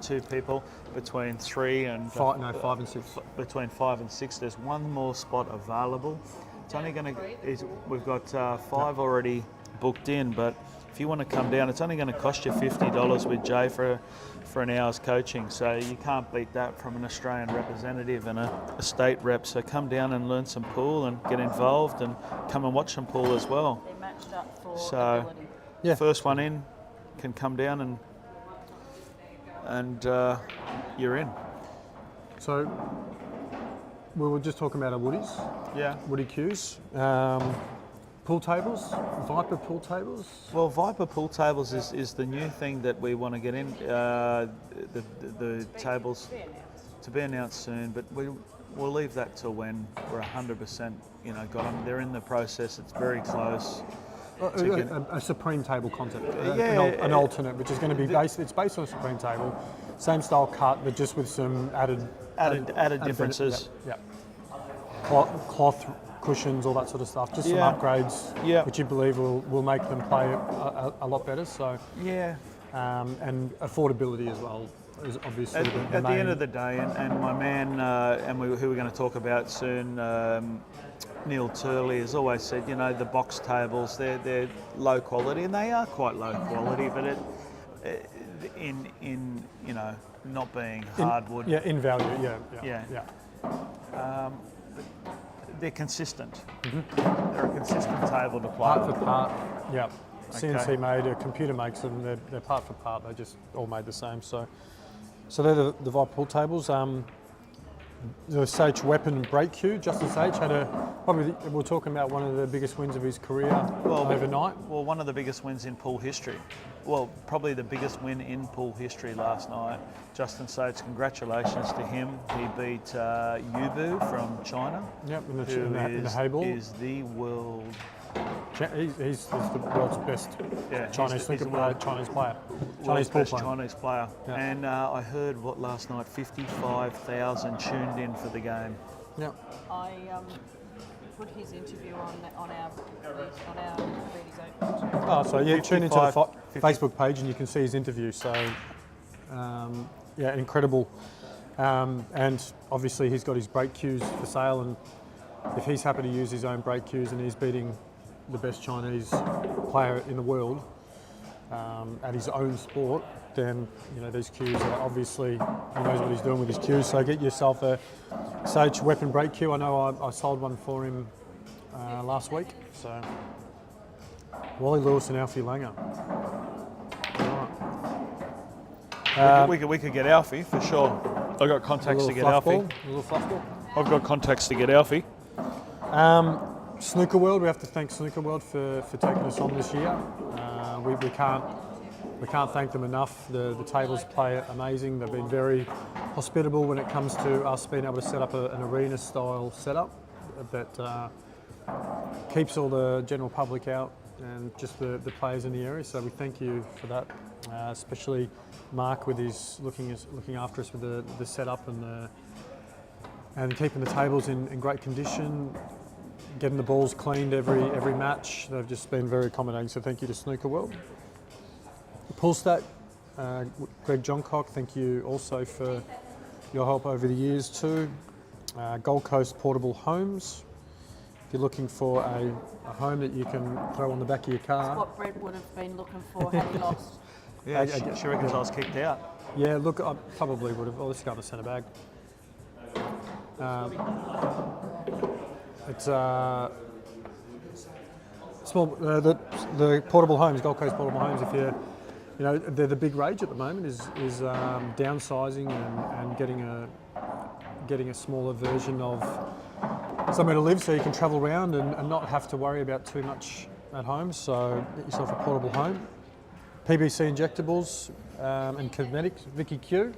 two people, between 3 and 5 and 6. between 5 and 6. There's one more spot available. It's only going to. We've got 5 already booked in, but if you want to come down, it's only going to cost you $50 with Jay for an hour's coaching. So you can't beat that from an Australian representative and a state rep. So come down and learn some pool and get involved and come and watch some pool as well. They're matched up for So ability. Yeah. first one in can come down and you're in. So we were just talking about our woodies, Yeah. woody cues. Pool tables, Viper pool tables. Well, Viper pool tables is the new thing that we want to get in. The tables to be announced soon, but we'll leave that till when we're 100%. Got them. They're in the process. It's very close. A supreme table concept, Yeah. an alternate, which is going to be based. It's based on a supreme table, same style cut, but just with some added differences. Yeah. Cloth cushions, all that sort of stuff. Just some upgrades, which you believe will make them play a lot better. So Yeah. and affordability as well is obviously At the the main. end of the day, and my man, who we're going to talk about soon, Neil Turley, has always said, the box tables, they're low quality, and they are quite low quality, but in not being hardwood. In value, Yeah. yeah. They're consistent. They're a consistent table to play Part with. for part, yeah. Okay. CNC made, a computer makes them, they're part for part, they're just all made the same. So they're the Viper pool tables. The Sage weapon break cue, Justin Sage had we're talking about one of the biggest wins of his career overnight. Well, one of the biggest wins in pool history. Well, probably the biggest win in pool history last night. Justin Sage, congratulations to him. He beat Yubu from China. Yep, in who the hay ball. is the world. He's the world's best Chinese snooker player, Chinese player, Chinese pool best player. Chinese player. Yeah. And I heard last night, 55,000 tuned in for the game. Yeah. I put his interview on our Ready's Open too. Oh, so yeah, tune into the 55, Facebook page and you can see his interview. So, incredible. And obviously he's got his break cues for sale, and if he's happy to use his own break cues and he's beating the best Chinese player in the world at his own sport, then these cues are obviously, he knows what he's doing with his cues. So get yourself a Sage weapon break cue. I know I sold one for him last week. So Wally Lewis and Alfie Langer. We could get Alfie for sure. I've got contacts to get Alfie. A little fluff ball. I've got contacts to get Alfie. Snooker World, we have to thank Snooker World for taking us on this year. We can't thank them enough. The tables play amazing. They've been very hospitable when it comes to us being able to set up an arena style setup that keeps all the general public out and just the players in the area. So we thank you for that, especially Mark with his looking after us with the setup and keeping the tables in great condition, getting the balls cleaned every match. They've just been very accommodating, so thank you to Snooker World. Poolstat, Greg Johncock, thank you also for your help over the years too. Gold Coast Portable Homes. If you're looking for a home that you can throw on the back of your car. What Brett would have been looking for had he lost. Yeah, she reckons I was kicked out. Yeah, look, I probably would have. Oh, let's go in the centre bag. It's small. The portable homes, Gold Coast Portable Homes. If they're the big rage at the moment is downsizing and getting a smaller version of somewhere to live, so you can travel around and not have to worry about too much at home. So get yourself a portable home. PBC Injectables and Cosmetics, Vicky Q.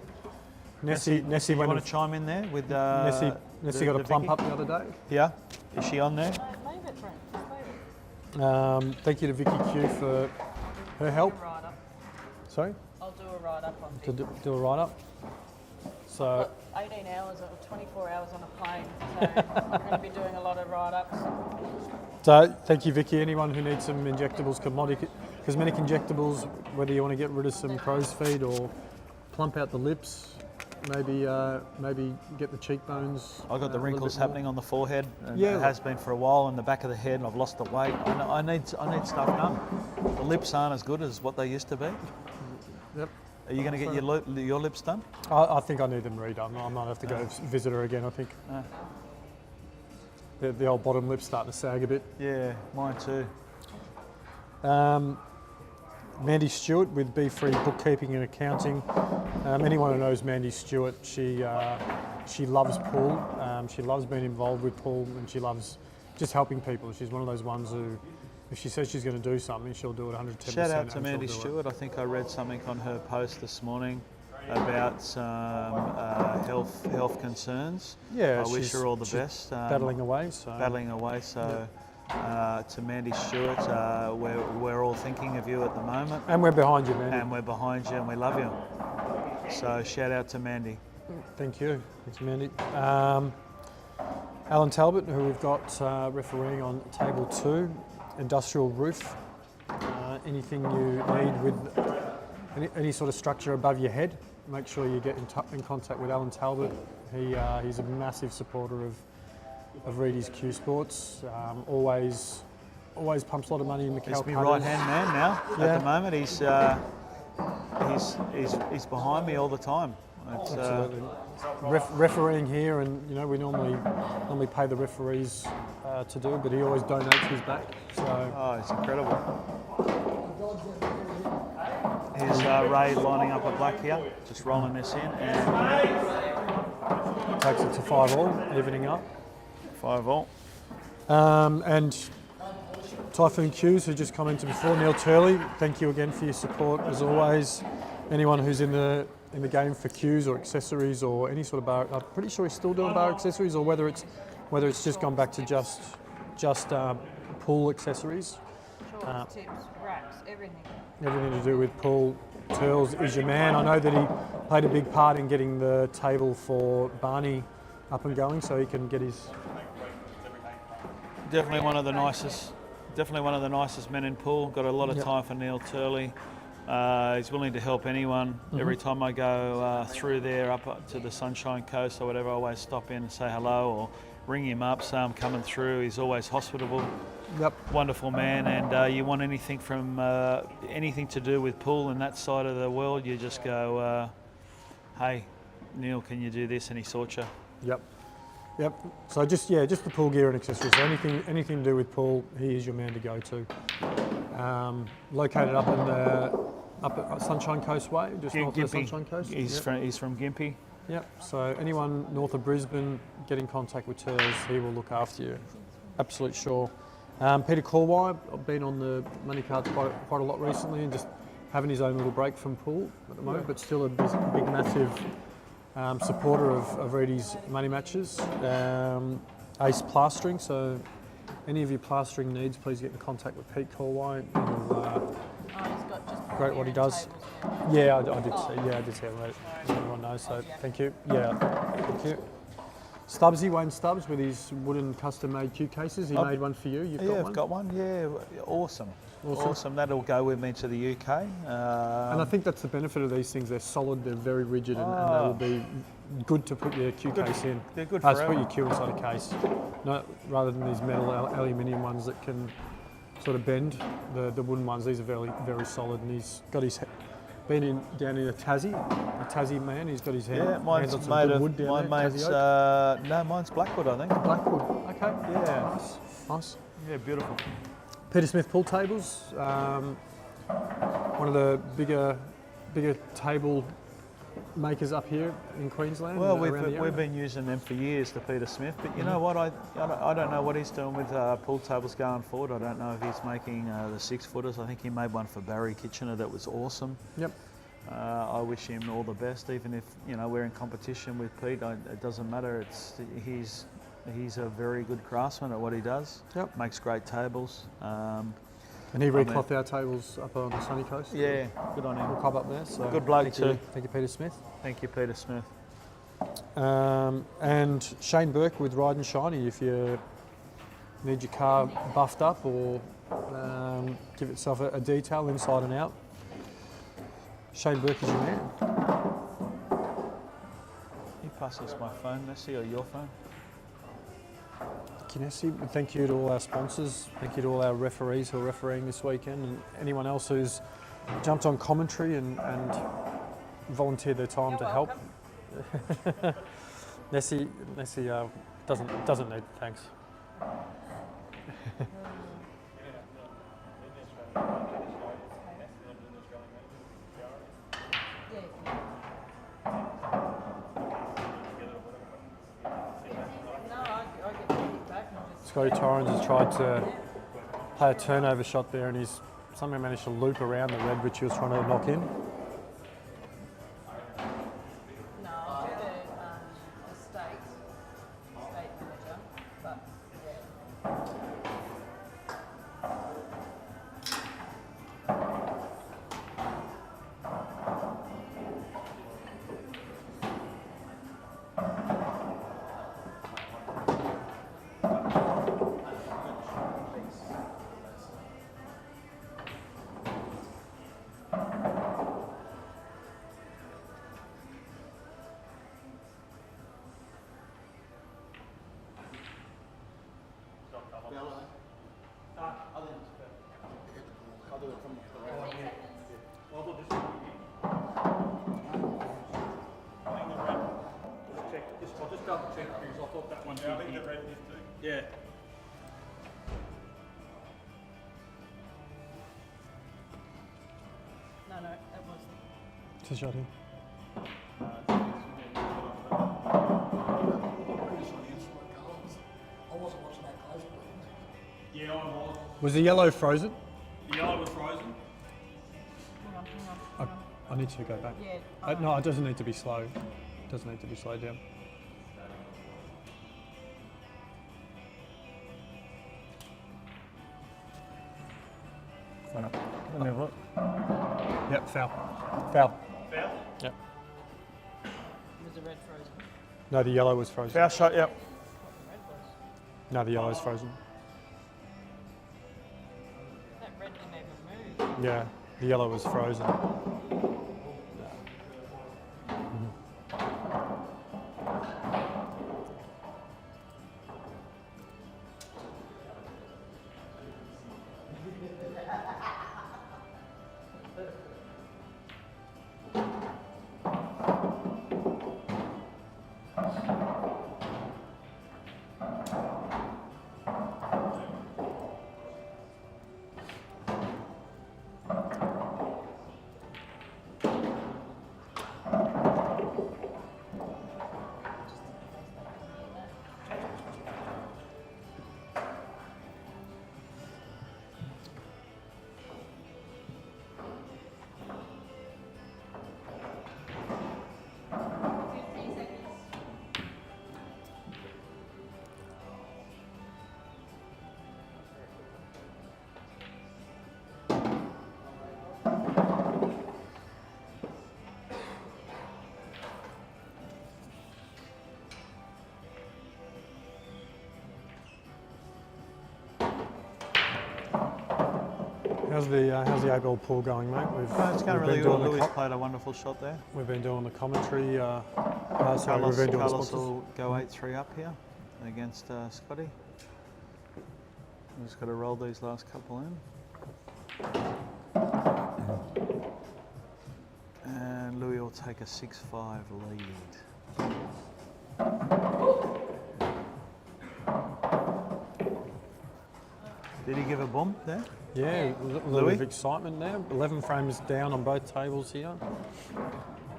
Nessie you want to chime in there with Nessie got a plump Vicky? up the other day. Yeah, is she on there? Leave it, Brett. Just leave it. Thank you to Vicky Q for her help. Write up. Sorry? I'll do a write up on To Vic. do a write up. So, 18 hours or 24 hours on a plane, so I'm going to be doing a lot of ride-ups. so thank you, Vicky. Anyone who needs some injectables, cosmetic injectables, whether you want to get rid of some crow's feet or plump out the lips, maybe get the cheekbones. I've got the wrinkles happening on the forehead, and Yeah. it has been for a while, and the back of the head, and I've lost the weight. I need stuff done. The lips aren't as good as what they used to be. Yep. Are you going to get your lips done? I think I need them redone. I might have to go visit her again, I think. The old bottom lip's starting to sag a bit. Yeah, mine too. Mandy Stewart with Be Free Bookkeeping and Accounting. Anyone who knows Mandy Stewart, she loves pool. She loves being involved with pool, and she loves just helping people. She's one of those ones who, if she says she's going to do something, she'll do it 110%. Shout out to Mandy Stewart. I think I read something on her post this morning about some health concerns. Yeah, I wish her all the best. Battling away. So. To Mandy Stewart, we're all thinking of you at the moment. And we're behind you, Mandy. And we're behind you, and we love you. So shout out to Mandy. Thank you. Thanks, Mandy. Alan Talbot, who we've got refereeing on table 2, industrial roof. Anything you need with any sort of structure above your head, make sure you get in contact with Alan Talbot. He's a massive supporter of Reedy's Q Sports. Always pumps a lot of money in the He's my right hand man now. Yeah. At the moment, he's behind me all the time. Absolutely. Refereeing here, and we normally pay the referees to do it, but he always donates his back. So it's incredible. Here's Ray lining up a black here, just rolling this in, and takes it to 5-all, evening up. 5-all. And Typhoon Q's, who just commented before, Neil Turley, thank you again for your support as always. Anyone who's in the game for Q's or accessories or any sort of bar, I'm pretty sure he's still doing bar accessories, or whether it's just gone back to just pool accessories. Shorts, tips, racks, everything. Everything to do with pool. Turls is your man. I know that he played a big part in getting the table for Barney up and going, so he can get his. Definitely one of the nicest men in pool. Got a lot of time for Neil Turley. He's willing to help anyone. Every time I go through there up to the Sunshine Coast or whatever, I always stop in and say hello or ring him up, say I'm coming through. He's always hospitable. Yep. Wonderful man, and you want anything from anything to do with pool in that side of the world, you just go, hey, Neil, can you do this? And he sorts you. Yep. So just the pool gear and accessories. So anything to do with pool, he is your man to go to. Located up at Sunshine Coast Way, just north of the Sunshine Coast. He's from Gympie. Yep. So anyone north of Brisbane, get in contact with Turs. He will look after you. Absolute sure. Peter Corwai, I've been on the money cards quite a lot recently, and just having his own little break from pool at the moment, but still a big massive supporter of Reedy's money matches. Ace Plastering, so any of your plastering needs, please get in contact with Pete Corwai. Great what he does. Yeah, I did see. Yeah, I did see it. Everyone knows. So thank you. Yeah, thank you. Stubbsy, Wayne Stubbs, with his wooden custom-made Q cases. He made one for you. You've got one. Yeah, I've got one. Yeah, awesome. That'll go with me to the UK. And I think that's the benefit of these things. They're solid. They're very rigid, and they will be good to put your Q case in. They're good to forever. put your Q inside a case, rather than these metal aluminium ones that can sort of bend. The wooden ones, these are very, very solid. And he's got his been down in a Tassie man. He's got his hands on some good wood down there. No, mine's Blackwood, I think. Blackwood. Okay. Yeah. Nice. Yeah, beautiful. Peter Smith pool tables. One of the bigger table makers up here in Queensland. Well, we've been using them for years, the Peter Smith. But you know what? I don't know what he's doing with pool tables going forward. I don't know if he's making the 6-footers. I think he made one for Barry Kitchener that was awesome. Yep. I wish him all the best. Even if we're in competition with Pete, it doesn't matter. He's a very good craftsman at what he does. Yep. Makes great tables. And he reclothed our tables up on the sunny coast. Yeah, good on him. We'll cob up there. So good bloke too. Thank you, Peter Smith. Thank you, Peter Smith. And Shane Burke with Ride and Shiny if you need your car buffed up or give itself a detail inside and out. Shane Burke is your man. You pass us my phone, Nessie, or your phone? Nessie, thank you to all our sponsors. Thank you to all our referees who are refereeing this weekend and anyone else who's jumped on commentary and volunteered their time to help. Nessie doesn't need thanks. Scotty Torrens has tried to play a turnover shot there and he's somehow managed to loop around the red which he was trying to knock in. No, I'll do the state manager, but I'll do it from I'll just double check because I thought that one. Yeah, I think the red is too. Yeah. no, that wasn't. It's a shot here. I wasn't watching that closely. Yeah, I was. Was the yellow frozen? The yellow was frozen. Hang on. I need to go back. Yeah. No, it doesn't need to be slow. It doesn't need to be slowed down. Let me have a look. Yep, foul. Foul? Yep. Was the red frozen? No, the yellow was frozen. Foul shot, yep. Red was. No, the yellow's frozen. That red didn't even move. Yeah, the yellow was frozen. How's the 8-ball pool going, mate? It's going really well. Louie's played a wonderful shot there. We've been doing the commentary. We've Carlos, been doing the Carlos sponsors. will go 8-3 up here against Scotty. We've just got to roll these last couple in. And Louie will take a 6-5 lead. Did he give a bomb there? Yeah, a little Louie? bit of excitement now. 11 frames down on both tables here.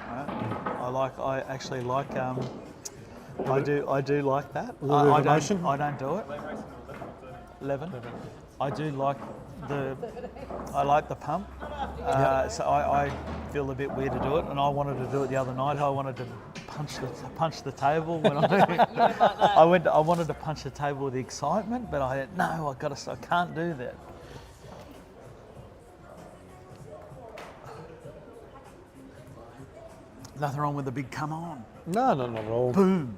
I actually like. I do like that. A little bit I of emotion? I don't do it. 11. I do like I like the pump. So I feel a bit weird to do it, and I wanted to do it the other night. I wanted to punch the table when I wanted to punch the table with the excitement, but I said, no, I can't do that. Nothing wrong with the big come on. No, not at all. Boom.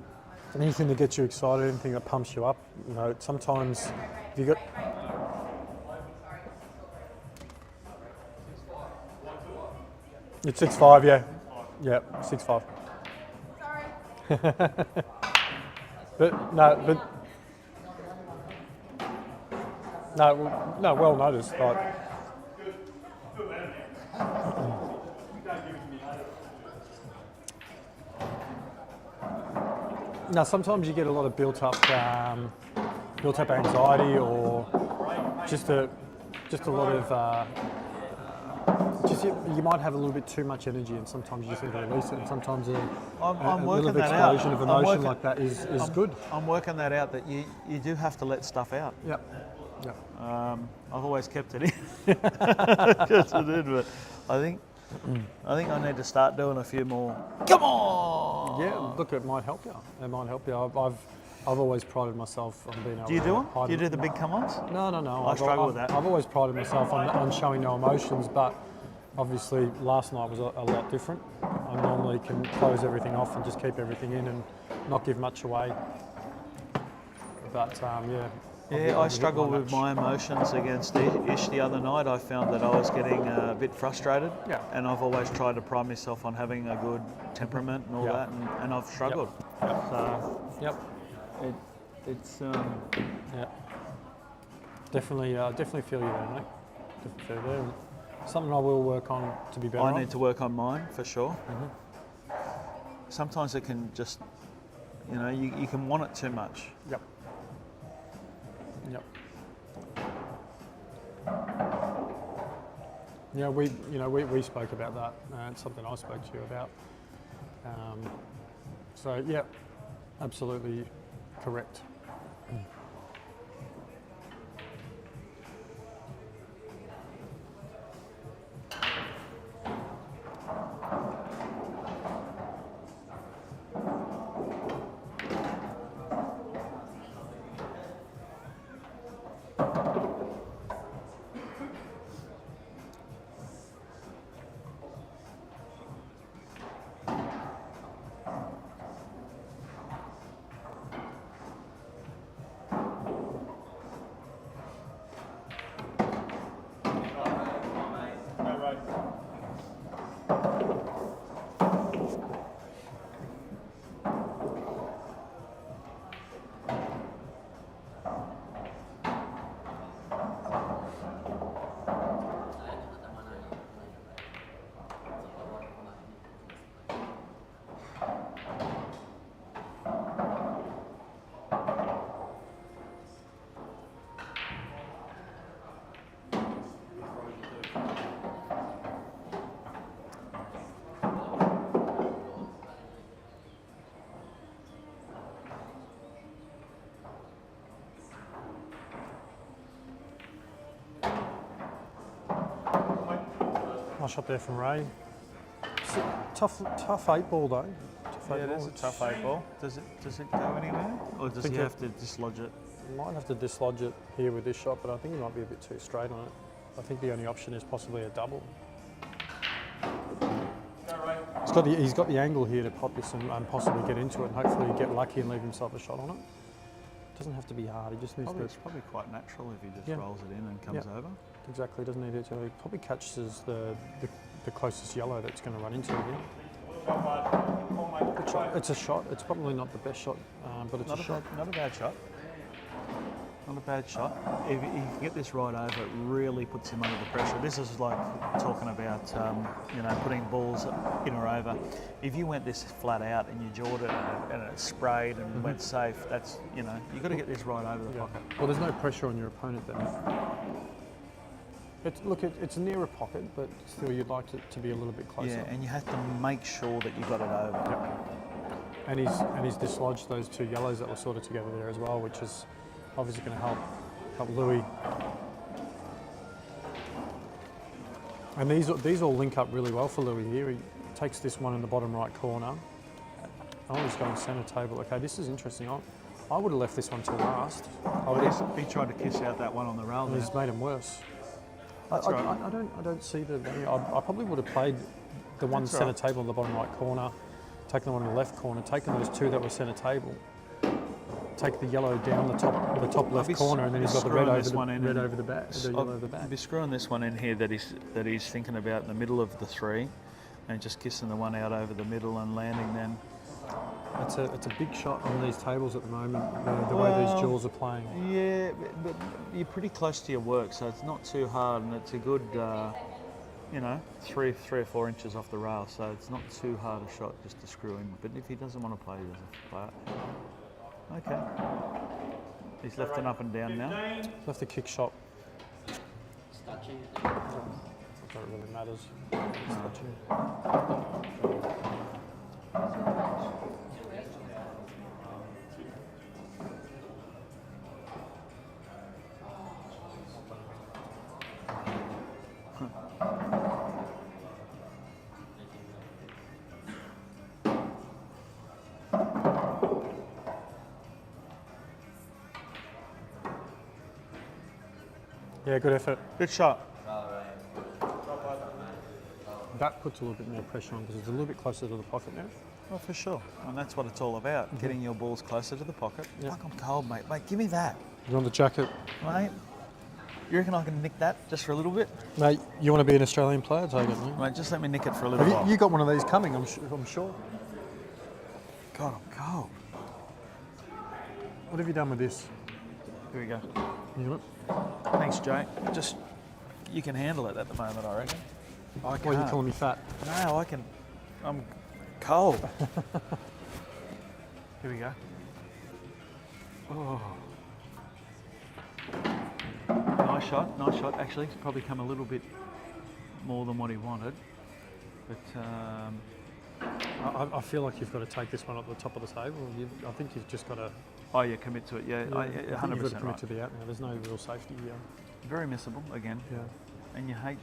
Anything that gets you excited, anything that pumps you up. You know, sometimes if you got. It's 6'5", yeah. Yeah, 6'5". No, well noticed. Like, now, sometimes you get a lot of built-up anxiety, or just a lot of. You might have a little bit too much energy, and sometimes you just need to release it. And sometimes a little explosion of emotion like that is good. I'm working that out, that you do have to let stuff out. Yep. I've always kept it in. Yes, I did, but I think I need to start doing a few more. Come on! Yeah, look, it might help you. It might help you. I've always prided myself on being able to. Do you do them? hide Do you do the big come-ons? No. I struggle with that. I've always prided myself on showing no emotions, but obviously last night was a lot different. I normally can close everything off and just keep everything in and not give much away. But yeah. Yeah, I struggled with my emotions against Ish the other night. I found that I was getting a bit frustrated, and I've always tried to pride myself on having a good temperament and all that, and I've struggled. Yep. So it's Definitely feel you there, mate. Definitely feel you there. Something I will work on to be better. I need to work on mine for sure. Sometimes it can just, you can want it too much. Yep. Yeah, we spoke about that. It's something I spoke to you about. So yeah, absolutely correct. Nice shot there from Ray. It's a tough 8-ball though. It is a tough 8-ball. Does it go anywhere, or does he have to dislodge it? Might have to dislodge it here with this shot, but I think he might be a bit too straight on it. I think the only option is possibly a double. He's got the angle here to pop this and possibly get into it, and hopefully get lucky and leave himself a shot on it. Doesn't have to be hard. He just needs to. It's probably quite natural if he just rolls it in and comes over. Exactly. Doesn't need it to. He probably catches the closest yellow that's going to run into him. It's a shot. It's probably not the best shot, but it's a shot. Not a bad shot. Not a bad shot. If you can get this right over, it really puts him under the pressure. This is like talking about, putting balls in or over. If you went this flat out and you jawed it and it sprayed and went safe, that's, you've got to get this right over the pocket. Well, there's no pressure on your opponent then. It's near a pocket, but still you'd like it to be a little bit closer. Yeah, and you have to make sure that you got it over. Yep. And he's dislodged those two yellows that were sort of together there as well, which is obviously going to help Louie. And these all link up really well for Louie here. He takes this one in the bottom right corner. Oh, he's going centre table. Okay, this is interesting. I would have left this one till last. He tried to kiss out that one on the rail. He's made him worse. I don't see the value. I probably would have played the one That's centre right. table in the bottom right corner, taking the one in the left corner, taking those two that were centre table, take the yellow down the top left be corner, and then he's got the red screwing over this the one in red and- over the back, the yellow over the back. I'll be screwing this one in here that he's thinking about in the middle of the three, and just kissing the one out over the middle and landing then. It's a big shot on these tables at the moment, the way these Well, jaws are playing. Yeah, but you're pretty close to your work, so it's not too hard, and it's a good, 3 or 4 inches off the rail, so it's not too hard a shot just to screw in. But if he doesn't want to play, he doesn't play it. Okay. He's left and up and down now. Left the kick shot. It's touching. I don't really matters. It's touching. Yeah, good effort. Good shot. That puts a little bit more pressure on because it's a little bit closer to the pocket now. Well, for sure. And that's what it's all about, getting your balls closer to the pocket. Yeah. Fuck, I'm cold, mate. Mate, give me that. You want the jacket? Mate, you reckon I can nick that just for a little bit? Mate, you want to be an Australian player? Take it, mate. Mate, just let me nick it for a little Have while. you got one of these coming, I'm sure. God, I'm cold. What have you done with this? Here we go. You want it? Thanks, Jay. Just, you can handle it at the moment, I reckon. I Why are you can't. calling me fat? No, I can. I'm cold. Here we go. Oh. Nice shot, nice shot. Actually, it's probably come a little bit more than what he wanted. But I feel like you've got to take this one up the top of the table. I think you've just got to. oh yeah, commit to it. Yeah, I think 100% you've got to commit right. to the out now. There's no real safety here. Very missable again. Yeah. And you hate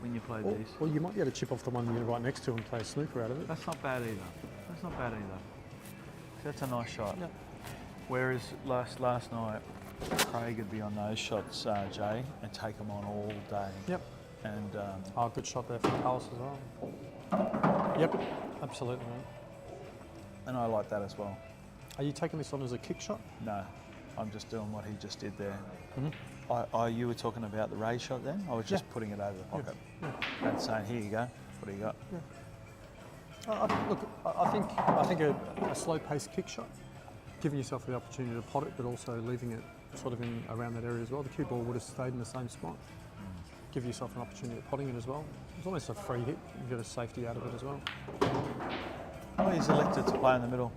when you play Or, these. or you might be able to chip off the one you're right next to and play a snooker out of it. That's not bad either. That's not bad either. That's a nice shot. Yeah. Whereas last night, Craig would be on those shots, Jay, and take them on all day. Yep. And Oh, good shot there from Carlos as well. Yep, absolutely, mate. and I like that as well. Are you taking this on as a kick shot? No, I'm just doing what he just did there. Mm-hmm. You were talking about the Ray shot then? I was just putting it over the pocket and saying, here you go. What do you got? Look, I think a slow-paced kick shot, giving yourself the opportunity to pot it, but also leaving it sort of in around that area as well. The cue ball would have stayed in the same spot. Give yourself an opportunity of potting it as well. It's almost a free hit. You get a safety out of it as well. Well, he's elected to play in the middle.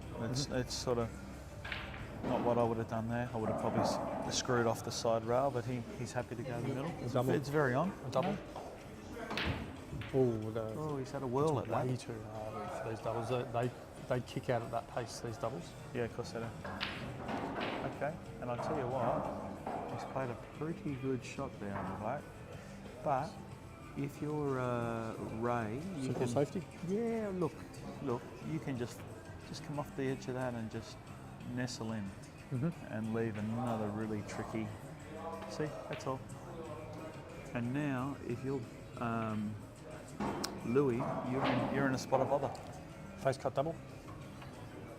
It's sort of not what I would have done there. I would have probably screwed off the side rail, but he's happy to go in the middle. A double. It's very on. A double. Oh, he's had a whirl at that. Way too hard for these doubles. They kick out at that pace, these doubles. Yeah, of course they do. Okay, and I'll tell you what, he's played a pretty good shot there on the back. But if you're Ray, you Simple can safety. Yeah, look, you can just come off the edge of that and just nestle in and leave another really tricky. See, that's all. And now, if you're Louie, you're in a spot of bother. Face cut double.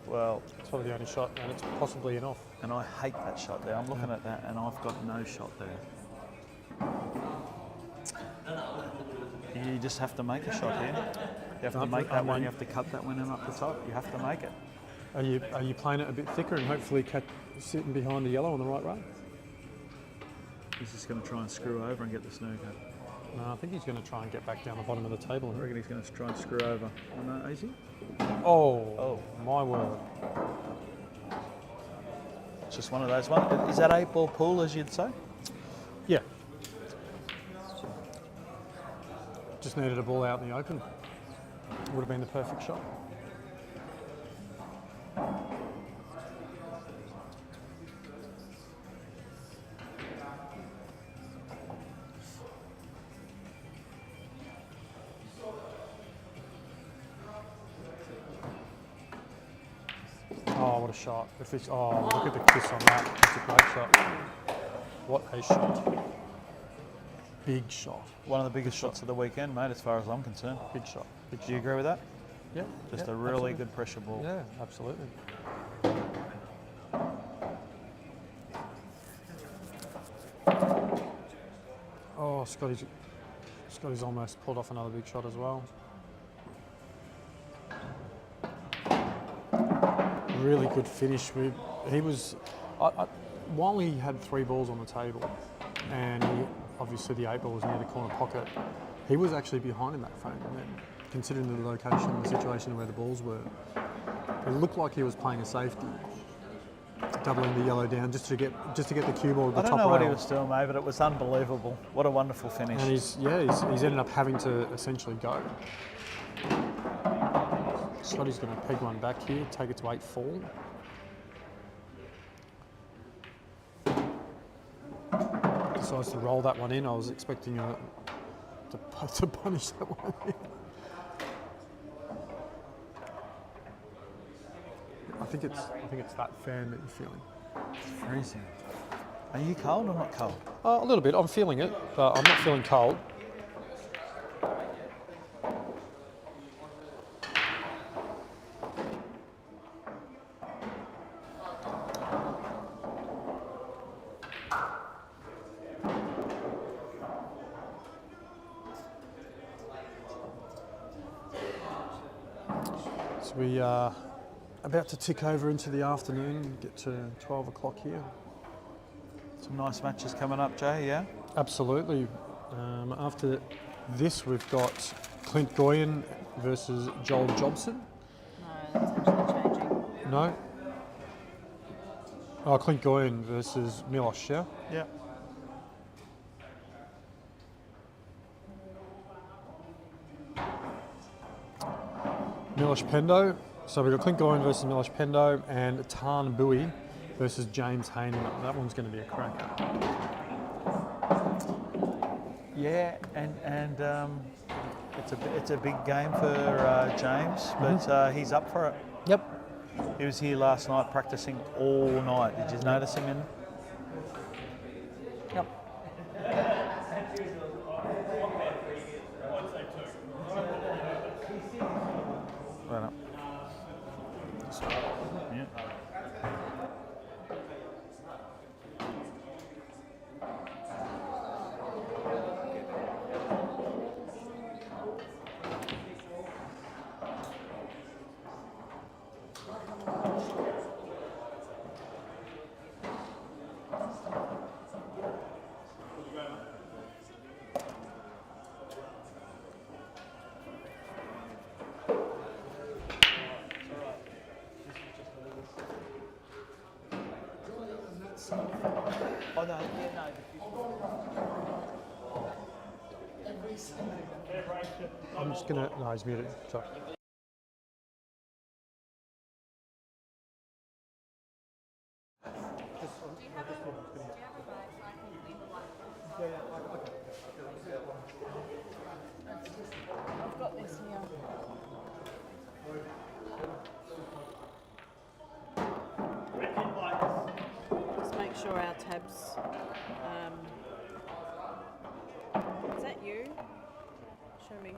Well, It's probably the only shot, and it's possibly an off. and I hate that shot there. I'm looking at that and I've got no shot there. You just have to make a shot here. You have to make that one. You have to cut that one in up the top. You have to make it. Are you playing it a bit thicker and hopefully sitting behind the yellow on the right rail? He's just going to try and screw over and get the snooker. No, I think he's going to try and get back down the bottom of the table. I reckon he's going to try and screw over. Oh, no, is he? Oh, my word. It's just one of those ones. Is that 8-ball pool, as you'd say? Yeah. Just needed a ball out in the open. Would have been the perfect shot. Oh, what a shot. Oh, look at the kiss on that. It's a great shot. What a shot. big shot. One of the biggest shots of the weekend, mate, as far as I'm concerned. Big shot. Big Do you shot. agree with that? Yeah. Just yeah, a really absolutely. good pressure ball. Yeah, absolutely. Oh, Scotty's almost pulled off another big shot as well. Really good finish. He was, while he had 3 balls on the table, and obviously the 8 ball was near the corner pocket, he was actually behind in that frame. And then, considering the location, the situation where the balls were, it looked like he was playing a safety, doubling the yellow down just to get the cue ball at the I top don't know what he rail. was doing, mate, but it was unbelievable. What a wonderful finish. And he's ended up having to essentially go. Scotty's going to peg one back here, take it to 8-4. Decides to roll that one in. I was expecting to punish that one in. I think it's that fan that you're feeling. It's freezing. Are you cold or not cold? A little bit. I'm feeling it, but I'm not feeling cold. So we are about to tick over into the afternoon, get to 12 o'clock here. Some nice matches coming up, Jay, yeah? Absolutely. After this, we've got Clint Goyen versus Joel Jobson. No, that's actually changing. No? Oh, Clint Goyen versus Milich, yeah? Yeah. Milich Pendo. So we've got Clint Goyen versus Milich Pendo and Tarn Bowie versus James Haney. That one's going to be a cracker. Yeah, and it's a big game for James, but he's up for it. Yep. He was here last night practicing all night. Did you notice him in? Yep. Right up. Yeah. Oh, no, yeah, no. I'm just going to... No, he's muted. Sorry. I've got this here. Just make sure our tabs. Is that you? Show me.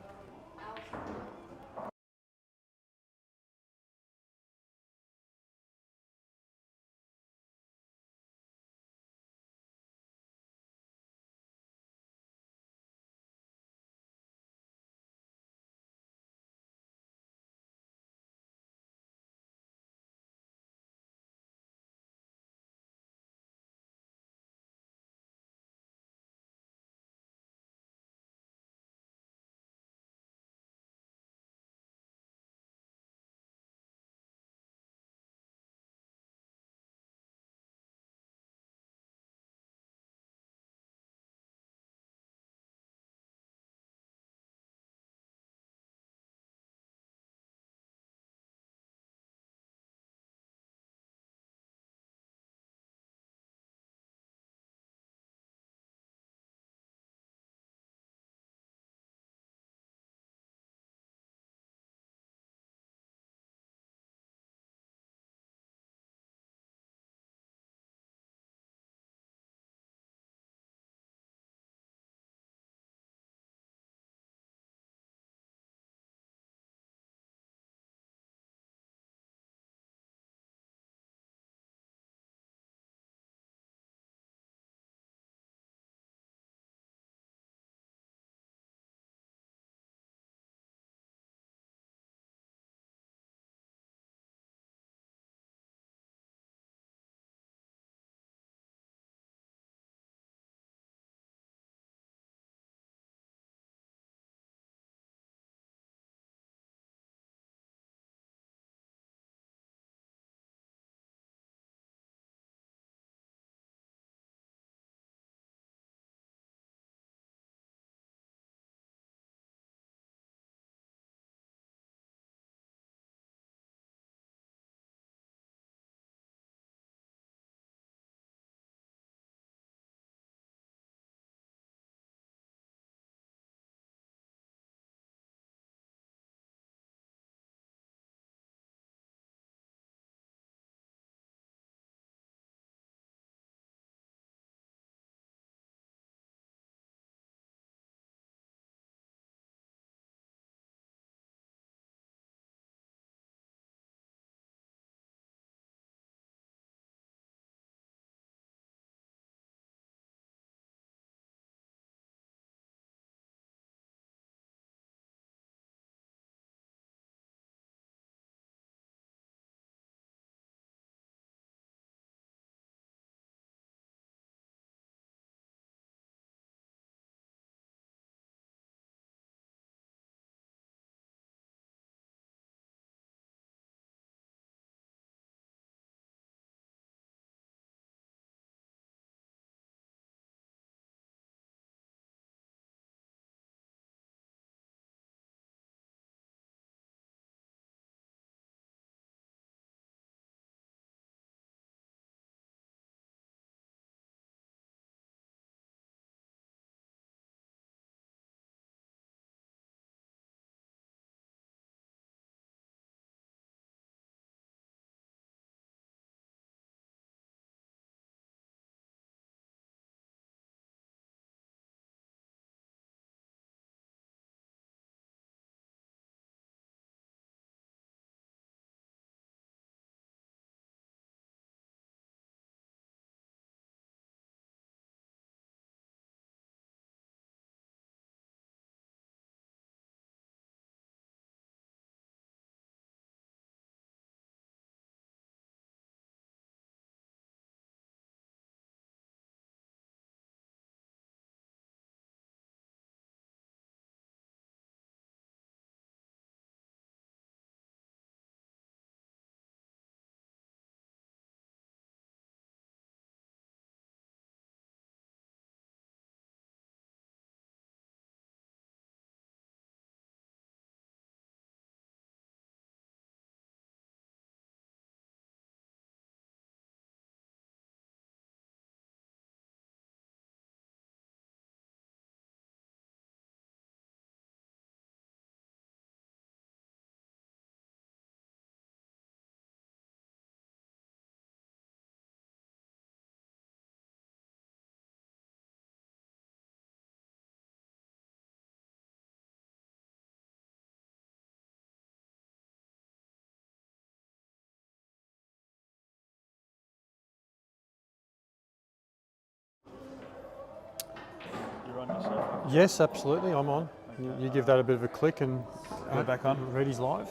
Yes, absolutely. I'm on. You give that a bit of a click and Go back on. Ready's live.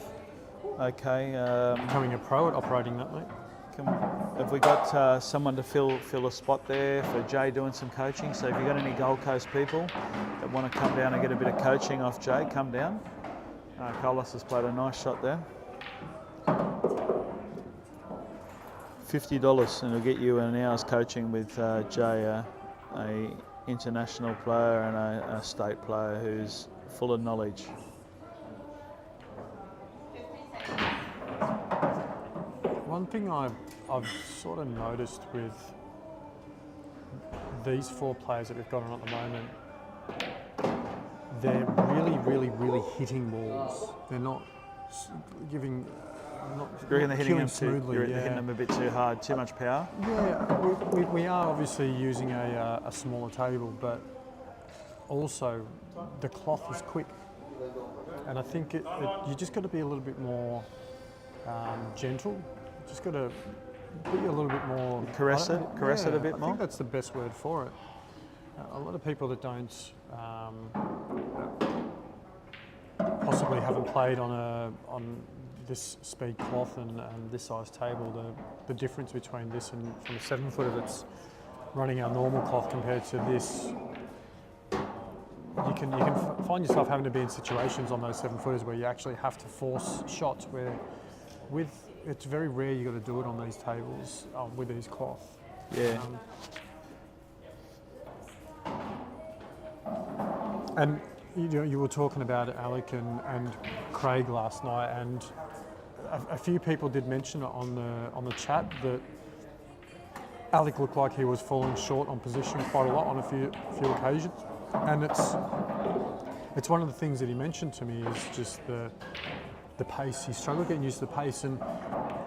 Okay. Becoming a pro at operating that, mate. Have we got someone to fill a spot there for Jay doing some coaching? So if you've got any Gold Coast people that want to come down and get a bit of coaching off Jay, come down. Carlos has played a nice shot there. $50 and it'll get you an hour's coaching with Jay, a international player and a state player who's full of knowledge. One thing I've sort of noticed with these 4 players that we've got on at the moment, they're really hitting balls. They're not giving, not You reckon they're hitting them smoothly. they're hitting them a bit too hard, too much power? Yeah, we are obviously using a smaller table, but also the cloth is quick, and I think you just got to be a little bit more gentle. Just got to be a little bit more Caress it a bit more. I think that's the best word for it. A lot of people that don't possibly haven't played on this speed cloth and this size table, the difference between this and from a 7-footer that's running our normal cloth compared to this, you can find yourself having to be in situations on those 7-footers where you actually have to force shots where it's very rare you got to do it on these tables with these cloth. Yeah. And you were talking about Alec and Craig last night, and a few people did mention it on the chat that Alec looked like he was falling short on position quite a lot on a few occasions, and it's one of the things that he mentioned to me is just the pace. He struggled getting used to the pace, and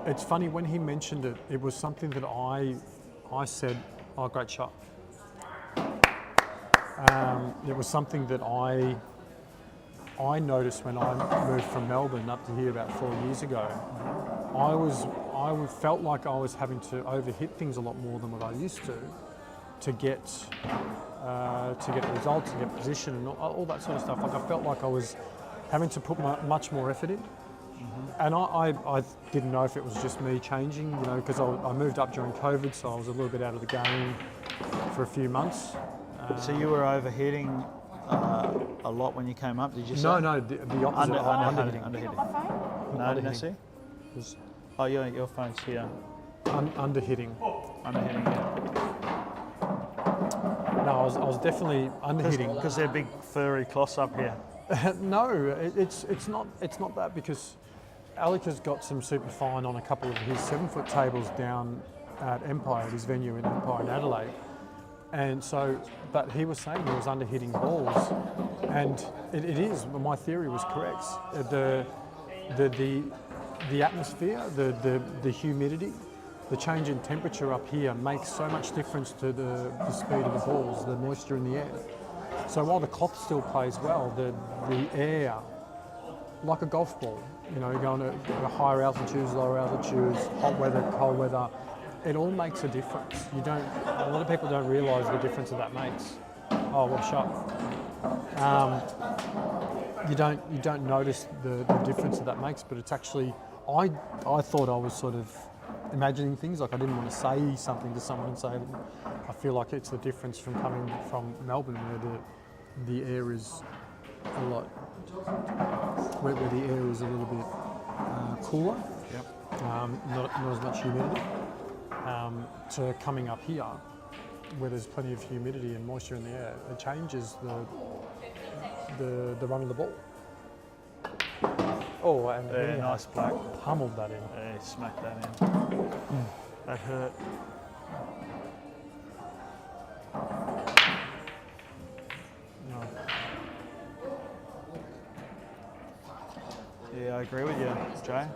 it's funny when he mentioned it. It was something that I said, "Oh, great shot." It was something that I noticed when I moved from Melbourne up to here about 4 years ago. I felt like I was having to overhit things a lot more than what I used to get results, to get position, and all that sort of stuff. Like I felt like I was having to put much more effort in. And I didn't know if it was just me changing, because I moved up during COVID, so I was a little bit out of the game for a few months. So you were overheating a lot when you came up, did you say? No, the opposite. Underhitting. Underhitting. No, didn't I see? Oh, your phone's here. Underhitting. Underhitting, yeah. No, I was definitely underhitting. Because they're big furry cloths up here. No, it's not that, because Alec has got some super fine on a couple of his 7-foot tables down at Empire, his venue in Empire in Adelaide. And so, but he was saying he was underhitting balls, and it is. My theory was correct. The atmosphere, the humidity, the change in temperature up here makes so much difference to the speed of the balls, the moisture in the air. So while the cloth still plays well, the air, like a golf ball, going to higher altitudes, lower altitudes, hot weather, cold weather. It all makes a difference. A lot of people don't realise the difference that makes. Oh, what a shot! You don't notice the difference that makes, but it's actually. I thought I was sort of imagining things, like I didn't want to say something to someone and say, I feel like it's the difference from coming from Melbourne, where the air is a lot, where the air is a little bit cooler. Yep. Not as much humidity. To coming up here, where there's plenty of humidity and moisture in the air, it changes the run of the ball. Oh, and Yeah, nice black. pummeled that in. Yeah, smack that in. That hurt. No. Yeah, I agree with you, Jay.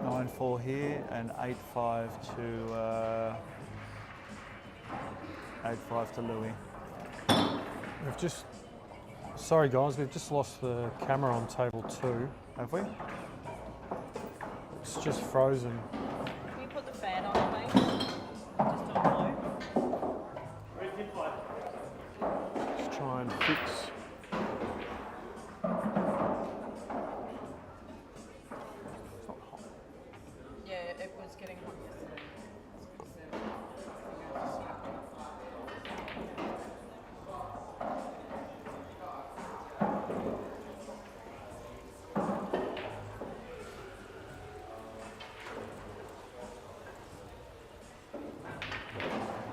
.94 here and 8.5 to 8.5 to Louie. Sorry guys, we've just lost the camera on table 2. Have we? It's just frozen. Can you put the fan on, please? Just on low. Let's try and fix. It's not hot. Yeah, it was getting hot yesterday.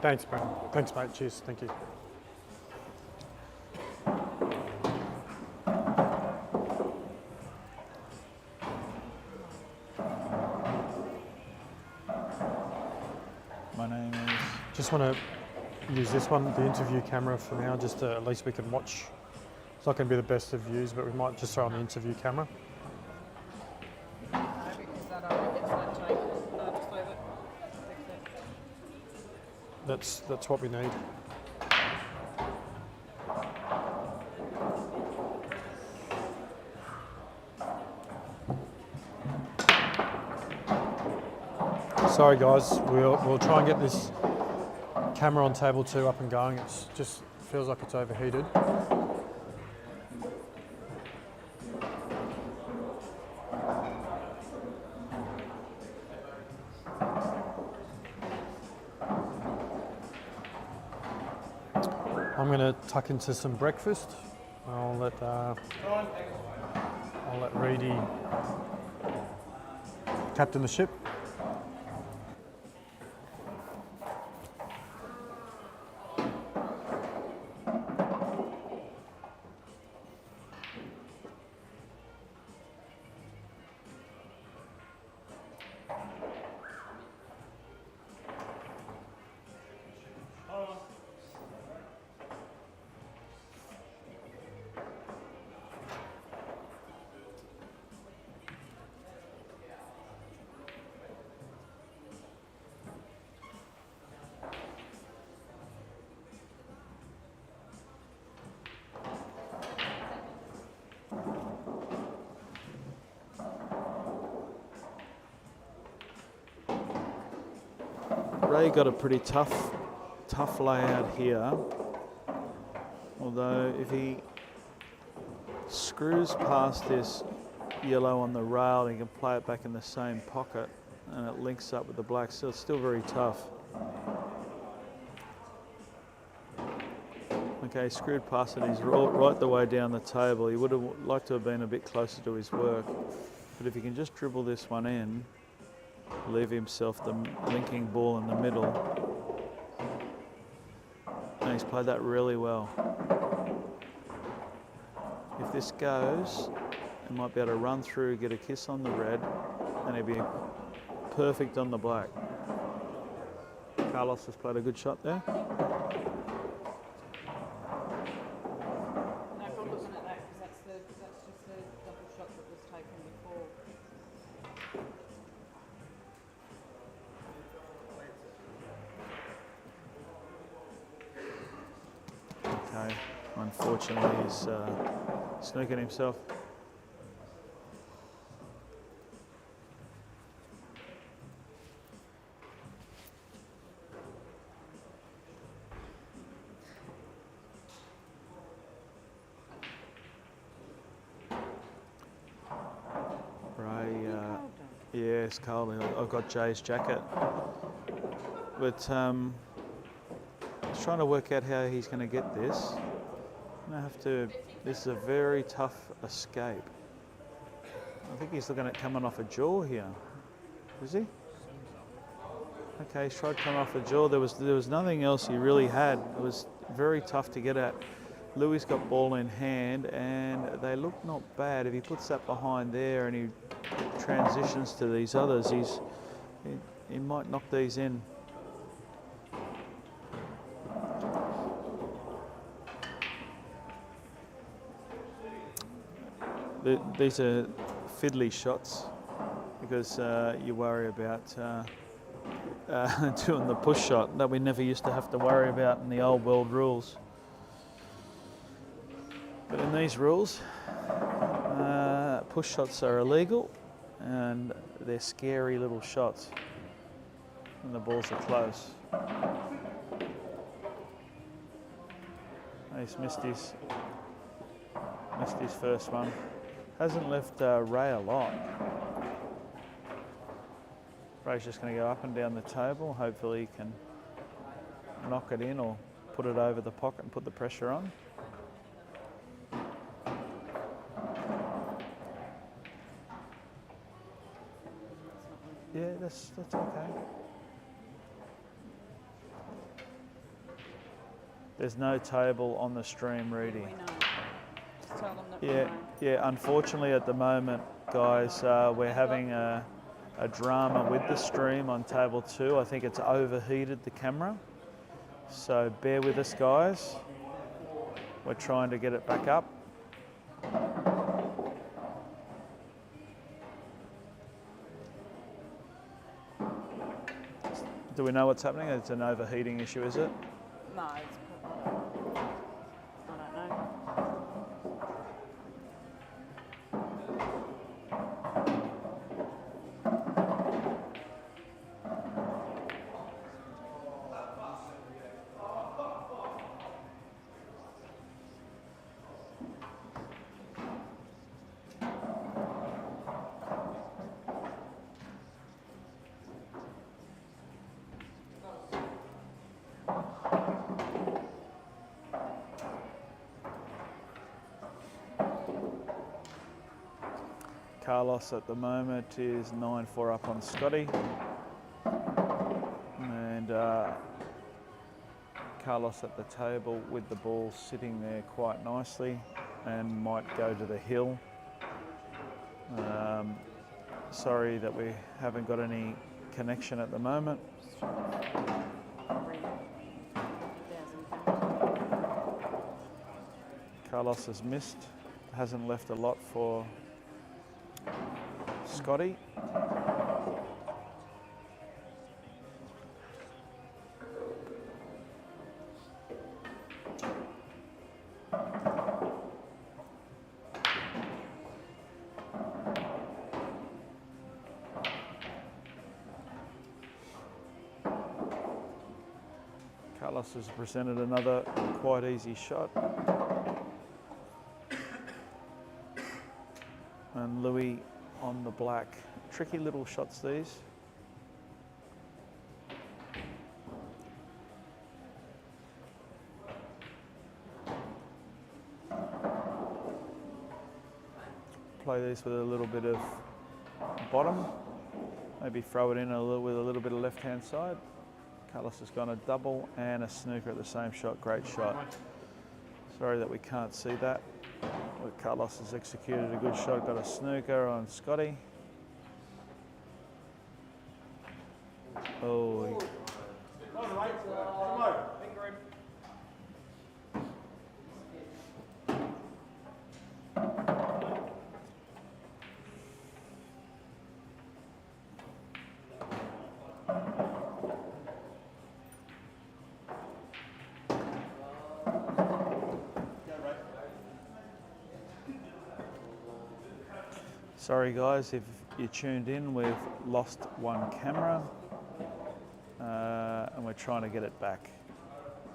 Thanks, man. Thanks, mate. Cheers. Thank you. My name is. Just want to use this one, the interview camera for now, just to, at least we can watch. It's not going to be the best of views, but we might just throw on the interview camera. No, because that gets that tape. No, just leave it. Fix it. That's what we need. Sorry guys, we'll try and get this camera on table 2 up and going. It just feels like it's overheated. I'm going to tuck into some breakfast. I'll let Reedy captain the ship. Ray got a pretty tough layout here. Although if he screws past this yellow on the rail, he can play it back in the same pocket and it links up with the black. So it's still very tough. Okay, screwed past it. He's right the way down the table. He would have liked to have been a bit closer to his work. But if he can just dribble this one in, leave himself the linking ball in the middle. And he's played that really well. If this goes, he might be able to run through, get a kiss on the red, and he'll be perfect on the black. Carlos has played a good shot there. No problem looking at that because that's just the double shot that was taken before. Okay, unfortunately he's snooking himself. Yeah, it's cold. I've got Jay's jacket. But I was trying to work out how he's going to get this. This is a very tough escape. I think he's looking at coming off a jaw here. Is he? Okay, he's tried coming off a jaw. There was nothing else he really had. It was very tough to get at. Louie's got ball in hand and they look not bad. If he puts that behind there and he transitions to these others, he might knock these in. These are fiddly shots because you worry about doing the push shot that we never used to have to worry about in the old world rules. But in these rules, push shots are illegal and they're scary little shots when the balls are close. He's missed his first one. Hasn't left Ray a lot. Ray's just going to go up and down the table. Hopefully he can knock it in or put it over the pocket and put the pressure on. Yeah, that's okay. There's no table on the stream, Rudy. We know. Just tell them that we Yeah, know. yeah. Unfortunately, at the moment, guys, we're having a drama with the stream on table 2. I think it's overheated the camera. So bear with us, guys. We're trying to get it back up. Do we know what's happening? It's an overheating issue, is it? No, it's probably, I don't know. Carlos at the moment is 9-4 up on Scotty. And Carlos at the table with the ball sitting there quite nicely and might go to the hill. Sorry that we haven't got any connection at the moment. Carlos has missed, hasn't left a lot for Scotty. Carlos has presented another quite easy shot. And Louie on the black. Tricky little shots these. Play these with a little bit of bottom. Maybe throw it in with a little bit of left-hand side. Carlos has gone a double and a snooker at the same shot. Great shot. Sorry that we can't see that. But Carlos has executed a good shot. Got a snooker on Scotty. Oh. Sorry guys, if you tuned in, we've lost one camera and we're trying to get it back.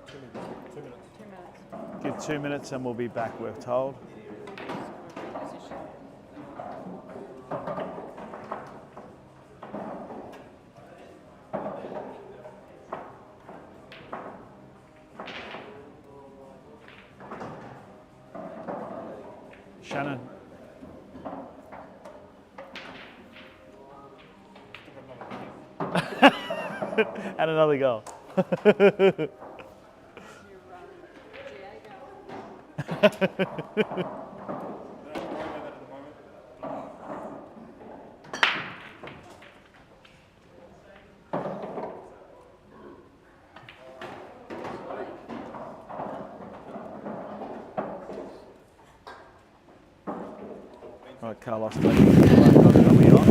2 minutes. 2 minutes. Give 2 minutes and we'll be back, we're told. Shannon. And another goal. Right, Carlos, coming on.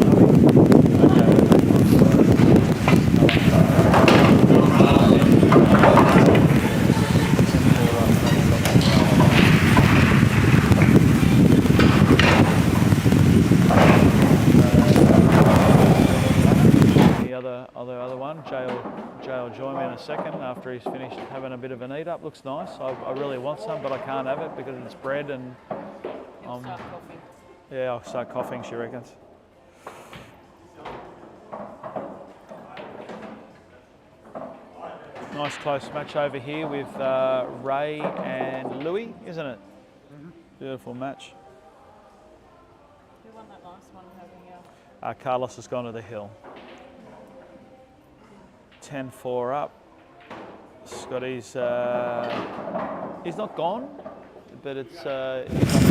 will join me in a second after he's finished having a bit of an eat up. Looks nice. I really want some, but I can't have it because it's bread and You'll start coughing. yeah, I'll start coughing, she reckons. Nice close match over here with Ray and Louie, isn't it? Beautiful match. Who won that last one over here? Carlos has gone to the hill. 10-4 up. Scotty's, he's not gone, but it's, he's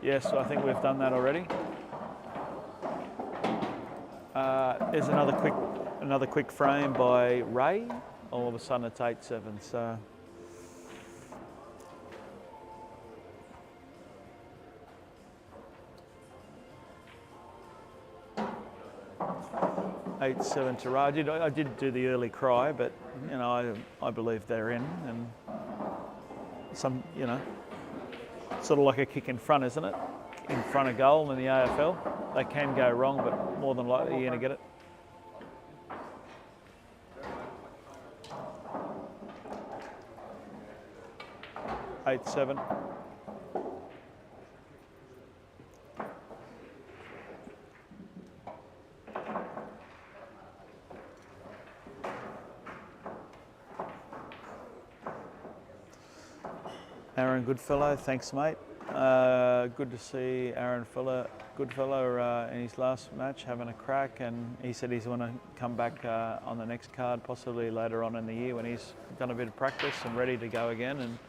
Yes, I think we've done that already. There's another quick frame by Ray. All of a sudden it's 8-7. So 8-7 to Ray. I did do the early cry, but you know I believe they're in, and some sort of like a kick in front, isn't it? In front of goal in the AFL. They can go wrong, but more than likely you're going to get it. Eight, 7. Aaron Goodfellow, thanks mate. Good to see Aaron Goodfellow in his last match having a crack, and he said he's going to come back on the next card, possibly later on in the year when he's done a bit of practice and ready to go again. And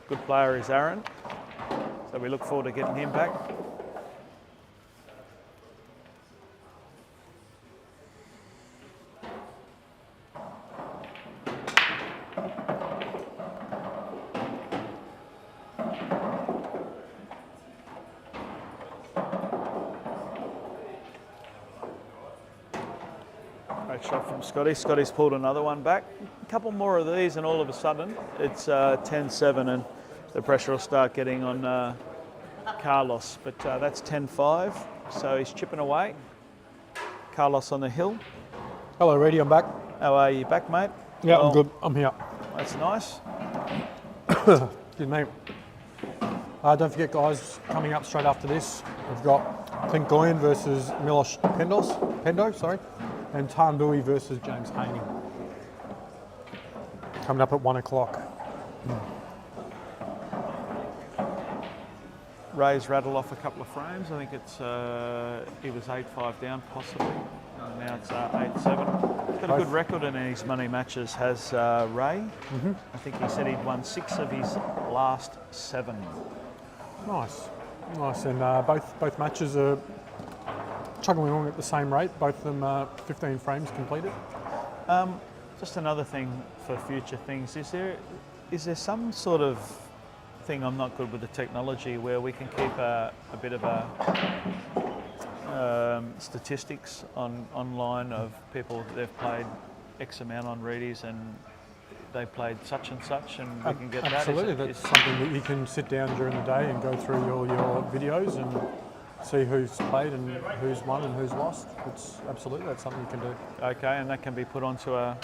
good player is Aaron, so we look forward to getting him back. Great shot from Scotty. Scotty's pulled another one back. A couple more of these and all of a sudden it's 10-7 and the pressure will start getting on Carlos. But that's 10-5, so he's chipping away. Carlos on the hill. Hello, Reedy, I'm back. How are you? Back, mate? Yeah, Well, I'm good. I'm here. That's nice. Excuse me. Don't forget, guys, coming up straight after this, we've got Clint Goyen versus Milich Pendo, and Tarnbury versus James Haney. Coming up at 1 o'clock. Ray's rattled off a couple of frames. I think it's he was 8-5 down possibly in the now it's 8-7. Got a good record in his money matches, has Ray. I think he said he'd won 6 of his last 7. Nice. And both matches are chugging along at the same rate. Both of them 15 frames completed. Just another thing for future things, is there some sort of thing, I'm not good with the technology, where we can keep a bit of a statistics online of people that they've played X amount on Reedies and they played such and such, and we can get that? Absolutely, that's something that you can sit down during the day and go through your videos and see who's played and who's won and who's lost. That's something you can do. Okay, and that can be put onto a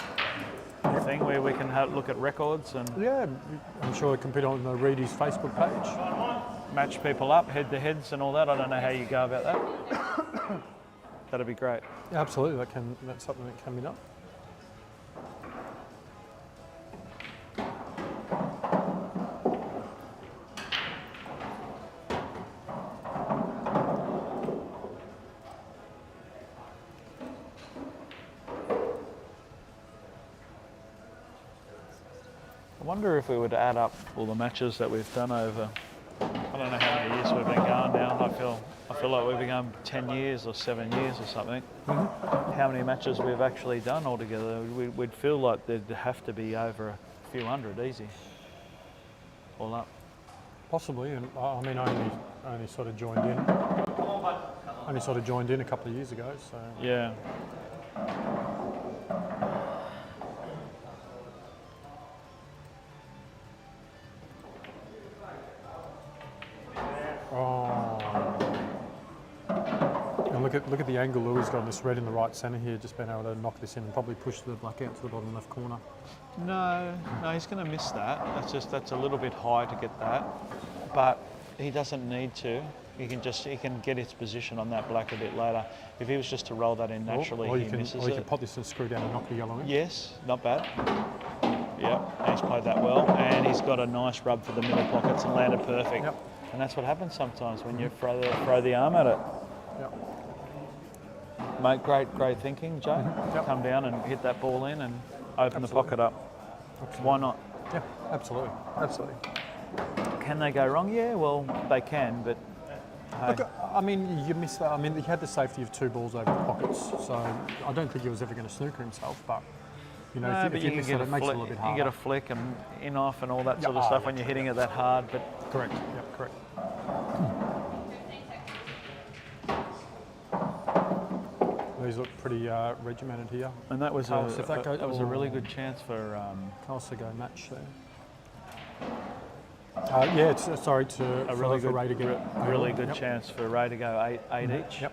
thing where we can look at records and Yeah, I'm sure it can be on the Reedies Facebook page. match people up, head-to-heads and all that. I don't know how you go about that. That'd be great. Yeah, absolutely, that's something that can be done. I wonder if we would add up all the matches that we've done over, I don't know how many years we've been going now. I feel like we've been going 10 years or 7 years or something. How many matches we've actually done altogether? We'd feel like there'd have to be over a few hundred, easy. All up. Possibly, and I mean, I only sort of joined in. Only sort of joined in a couple of years ago, so. Yeah. And look at the angle Louie's got on this red in the right centre here, just being able to knock this in and probably push the black out to the bottom left corner. No, he's going to miss that. That's a little bit high to get that, but he doesn't need to. He can get his position on that black a bit later. If he was just to roll that in naturally, he misses it. Or you can pop this and screw down and knock the yellow in. Yes, not bad. Yep, and he's played that well, and he's got a nice rub for the middle pockets and landed perfect. Yep. And that's what happens sometimes when you throw the arm at it. Yep. Mate, great thinking, Joe. Yep. Come down and hit that ball in and open the pocket up. Why not? Yeah, absolutely. Can they go wrong? Yeah, well, they can, but hey. Look, I mean, you missed that. I mean, he had the safety of 2 balls over the pockets, so I don't think he was ever going to snooker himself, but you know, if you miss it, it makes it a little bit harder. You get a flick and in off and all that sort of stuff when you're hitting it that hard, but Correct, yep, correct. These look pretty regimented here. and that was Carlos, if that goes- a really good chance for Carlsego match there. Yeah, it's a really for good Ray to get really good Yep. chance for Ray to go eight each. Yep.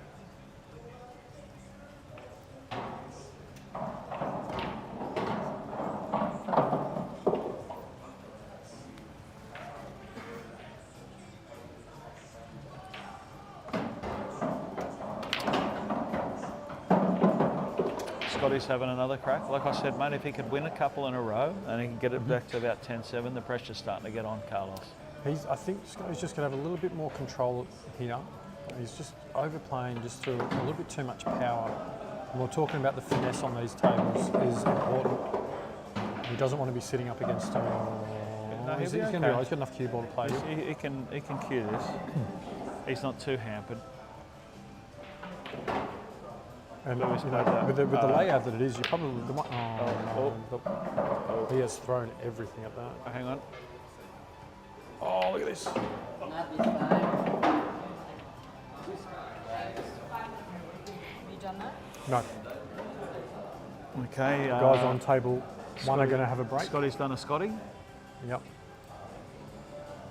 Scotty's having another crack. Like I said, mate, if he could win a couple in a row and he can get it back to about 10-7, the pressure's starting to get on Carlos. I think Scotty's just going to have a little bit more control here. He's just overplaying just to a little bit too much power. And we're talking about the finesse on these tables is important. He doesn't want to be sitting up against him. No, He's he'll be going to be okay. right. He's got enough cue ball to play with. He can cue this. He's not too hampered. And Louie's you know, played that. with the layout that it is, you probably Oh. he has thrown everything at that. Oh, hang on. Oh, look at this! Not this time. You done that? No, Okay. guys on table one are going to have a break. Scotty's done a Scotty. Yep.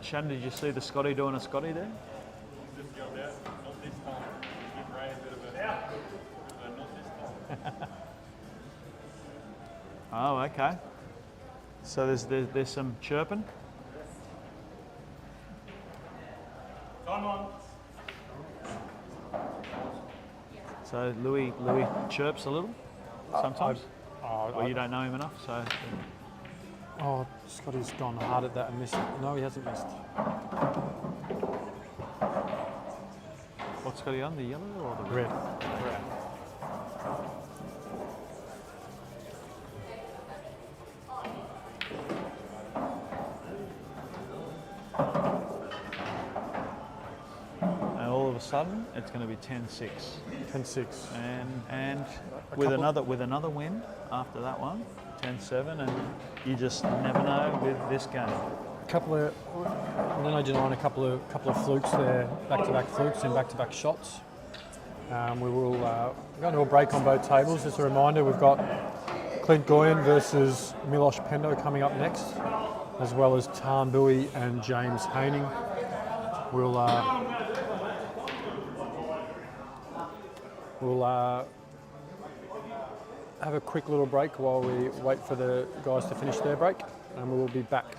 Shannon, did you see the Scotty doing a Scotty there? Didn't go out, not this time. Give Ray a bit of a not this time. Oh, okay. So there's some chirping. Time on. So Louie chirps a little sometimes. Or you don't know him enough, so. Oh, Scotty's gone hard at that and missed. No, he hasn't missed. What's Scotty on? The yellow or the Red. red? sudden it's going to be 10-6. 10-6. And with another win after that one, 10-7, and you just never know with this game. A couple of, then I deny a couple of flukes there, back-to-back flukes and back-to-back shots. We will go into a break on both tables. Just a reminder, we've got Clint Goyen versus Milich Pendo coming up next, as well as Tarn and James Haining. We'll have a quick little break while we wait for the guys to finish their break, and we will be back.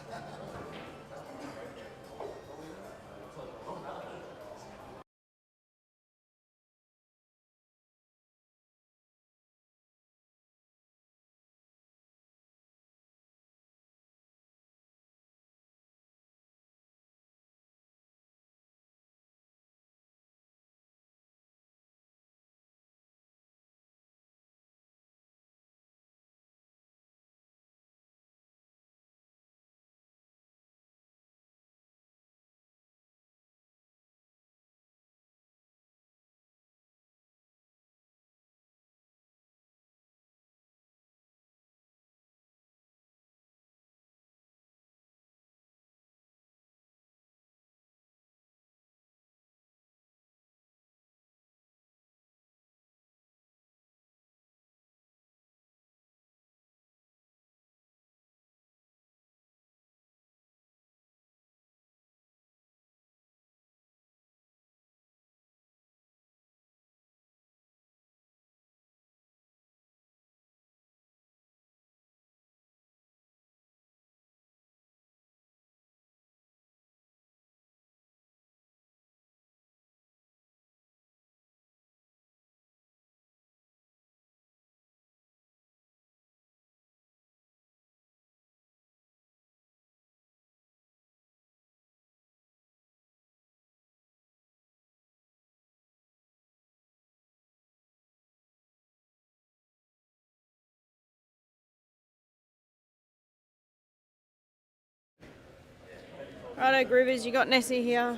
Righto, Groovers, you got Nessie here.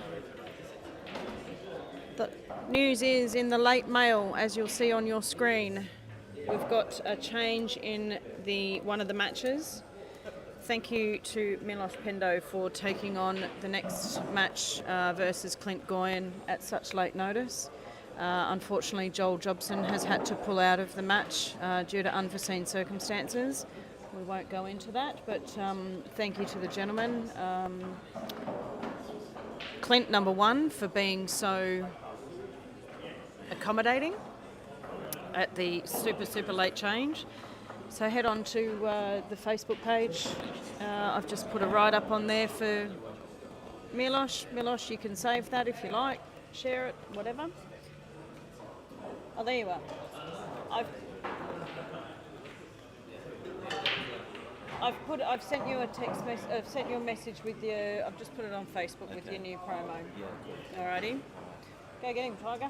The news is in the late mail, as you'll see on your screen. We've got a change in one of the matches. Thank you to Milich Pendo for taking on the next match versus Clint Goyen at such late notice. Unfortunately, Joel Jobson has had to pull out of the match due to unforeseen circumstances. We won't go into that, but thank you to the gentlemen. Clint, number one, for being so accommodating at the super late change. So head on to the Facebook page. I've just put a write-up on there for Milich. Milich, you can save that if you like, share it, whatever. Oh, there you are. I've sent you a text message. I've sent you a message with your. I've just put it on Facebook with your new promo. Yeah. Alrighty. Go get him, Tiger.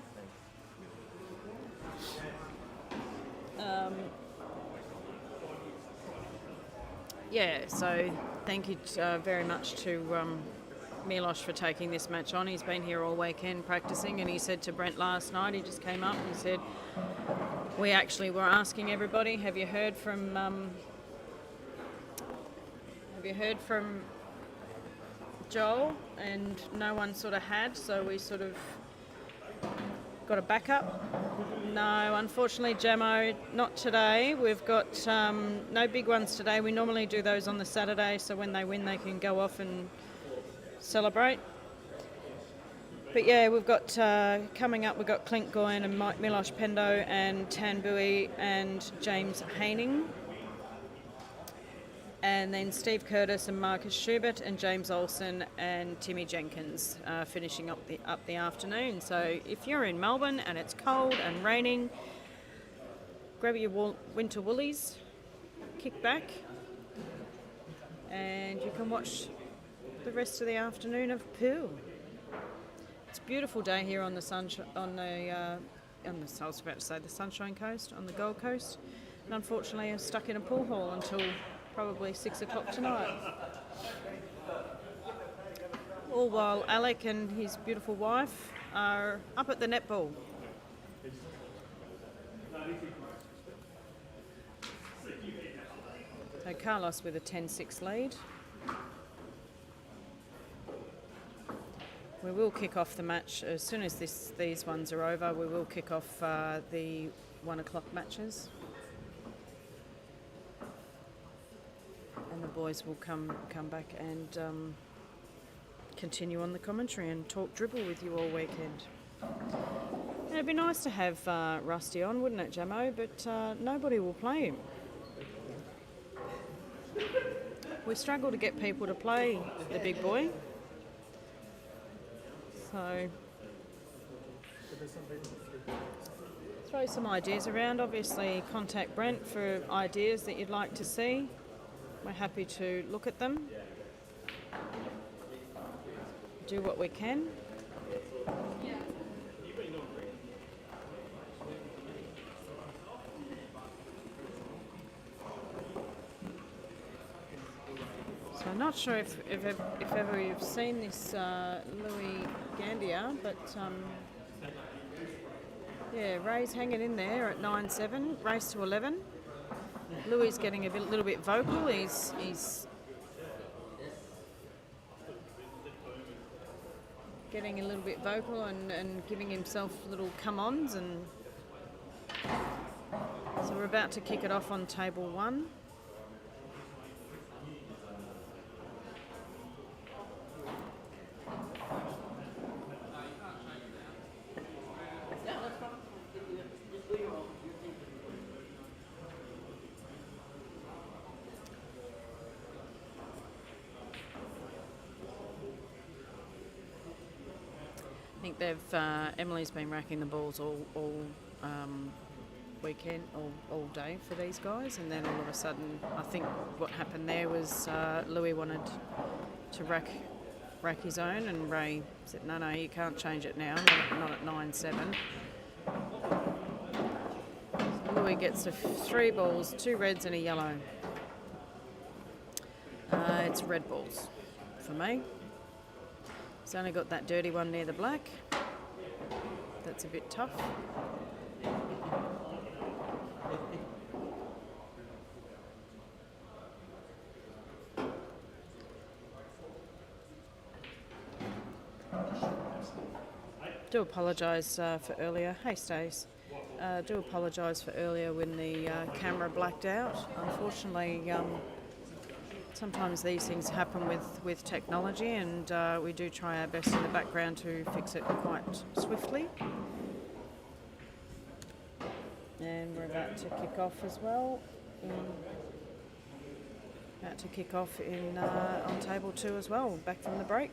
So thank you very much to Milich for taking this match on. He's been here all weekend practicing, and he said to Brent last night, he just came up and he said, we actually were asking everybody, have you heard from Joel? And no one sort of had, so we sort of got a backup. No, unfortunately, Jamo, not today. We've got no big ones today. We normally do those on the Saturday, so when they win, they can go off and celebrate. But yeah, we've got coming up, we've got Clint Goyen and Milich Pendo and Tan Bui and James Haining. And then Steve Curtis and Marcus Schubert and James Olsen and Timmy Jenkins finishing up the afternoon. So if you're in Melbourne and it's cold and raining, grab your winter woolies, kick back, and you can watch the rest of the afternoon of pool. It's a beautiful day here on the Sunshine Coast, on the Gold Coast, and unfortunately I'm stuck in a pool hall until probably 6 o'clock tonight. All while Alec and his beautiful wife are up at the netball. So Carlos with a 10-6 lead. We will kick off the match as soon as these ones are over. We will kick off the 1 o'clock matches, and the boys will come back and continue on the commentary and talk dribble with you all weekend. It'd be nice to have Rusty on, wouldn't it, Jamo? But nobody will play him. We struggle to get people to play the big boy. So throw some ideas around. Obviously contact Brent for ideas that you'd like to see. We're happy to look at them. Do what we can. So I'm not sure if ever you've seen this Louie Gandia, but yeah, Ray's hanging in there at 9-7, race to 11. Louie's getting a little bit vocal. He's getting a little bit vocal and giving himself little come-ons, and so we're about to kick it off on table 1. I think Emily's been racking the balls all weekend, all day for these guys, and then all of a sudden, I think what happened there was Louie wanted to rack his own, and Ray said, no, you can't change it now, not at 9-7. Louie gets 3 balls, 2 reds and a yellow. It's red balls for me. He's only got that dirty one near the black. That's a bit tough. Do apologise for earlier. Hey, Stace. Do apologise for earlier when the camera blacked out. Unfortunately, sometimes these things happen with technology, and we do try our best in the background to fix it quite swiftly. And we're about to kick off as well. About to kick off on table 2 as well, back from the break.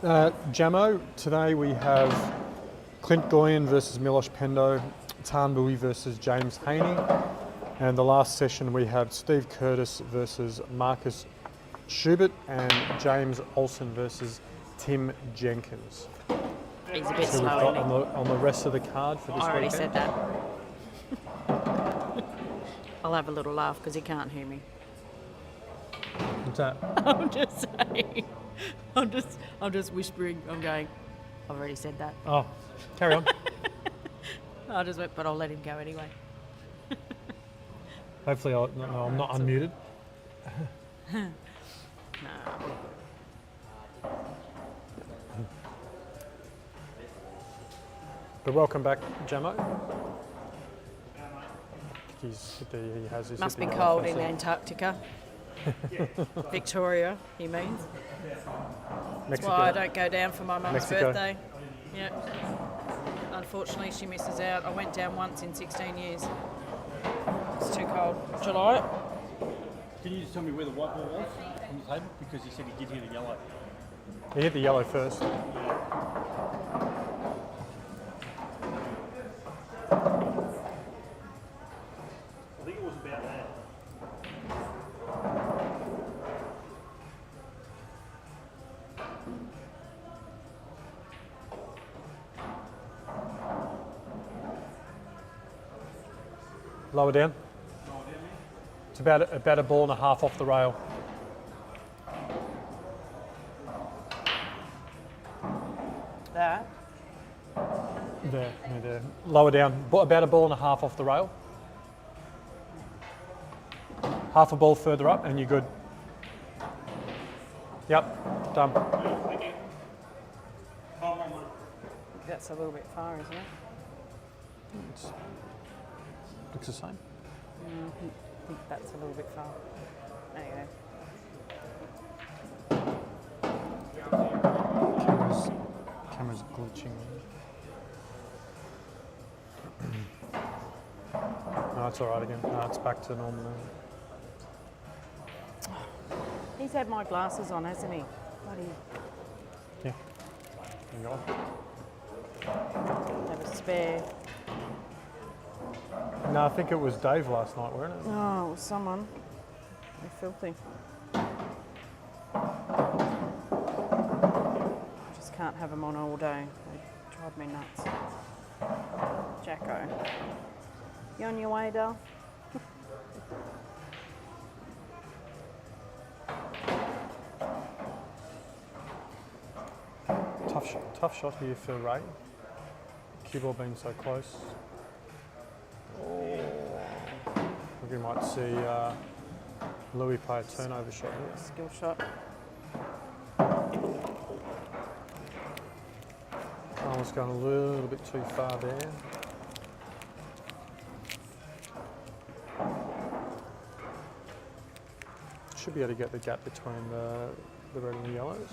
Jamo, today we have Clint Goyen versus Milich Pendo, Louie versus James Haney, and the last session we have Steve Curtis versus Marcus Schubert and James Olsen versus Tim Jenkins. He's a bit So we've slow, got isn't he? on the rest of the card for this I already weekend. said that. I'll have a little laugh because he can't hear me. What's that? I'm just saying. I'm just whispering. I'm going, I've already said that. Oh, carry on. I just went, but I'll let him go anyway. Hopefully I'm not unmuted. No. But welcome back, Jamo. He has his Must be hippie cold face in on. Antarctica. Victoria, he means. That's Mexico. why I don't go down for my mum's Mexico. birthday. Yep. Unfortunately, she misses out. I went down once in 16 years. It's too cold. July. Can you just tell me where the white ball was on the table? Because you said he did hit a yellow. He hit the yellow first. I think it was about that. Lower down. It's about a ball and a half off the rail. There. Lower down, about a ball and a half off the rail. Half a ball further up and you're good. Yep, done. That's a little bit far, isn't it? Looks the same. I think that's a little bit far. There you go. Camera's glitching. No, it's all right again. No, it's back to normal now. He's had my glasses on, hasn't he? Bloody Yeah. Hang on. have a spare. No, I think it was Dave last night, weren't it? Oh, it was someone. They're filthy. Just can't have them on all day. They drive me nuts. Jacko. You on your way, Dal? Tough shot here for Ray. Cue ball being so close. We might see Louie play a turnover shot here. Skill shot. Almost going a little bit too far there. Should be able to get the gap between the red and the yellows.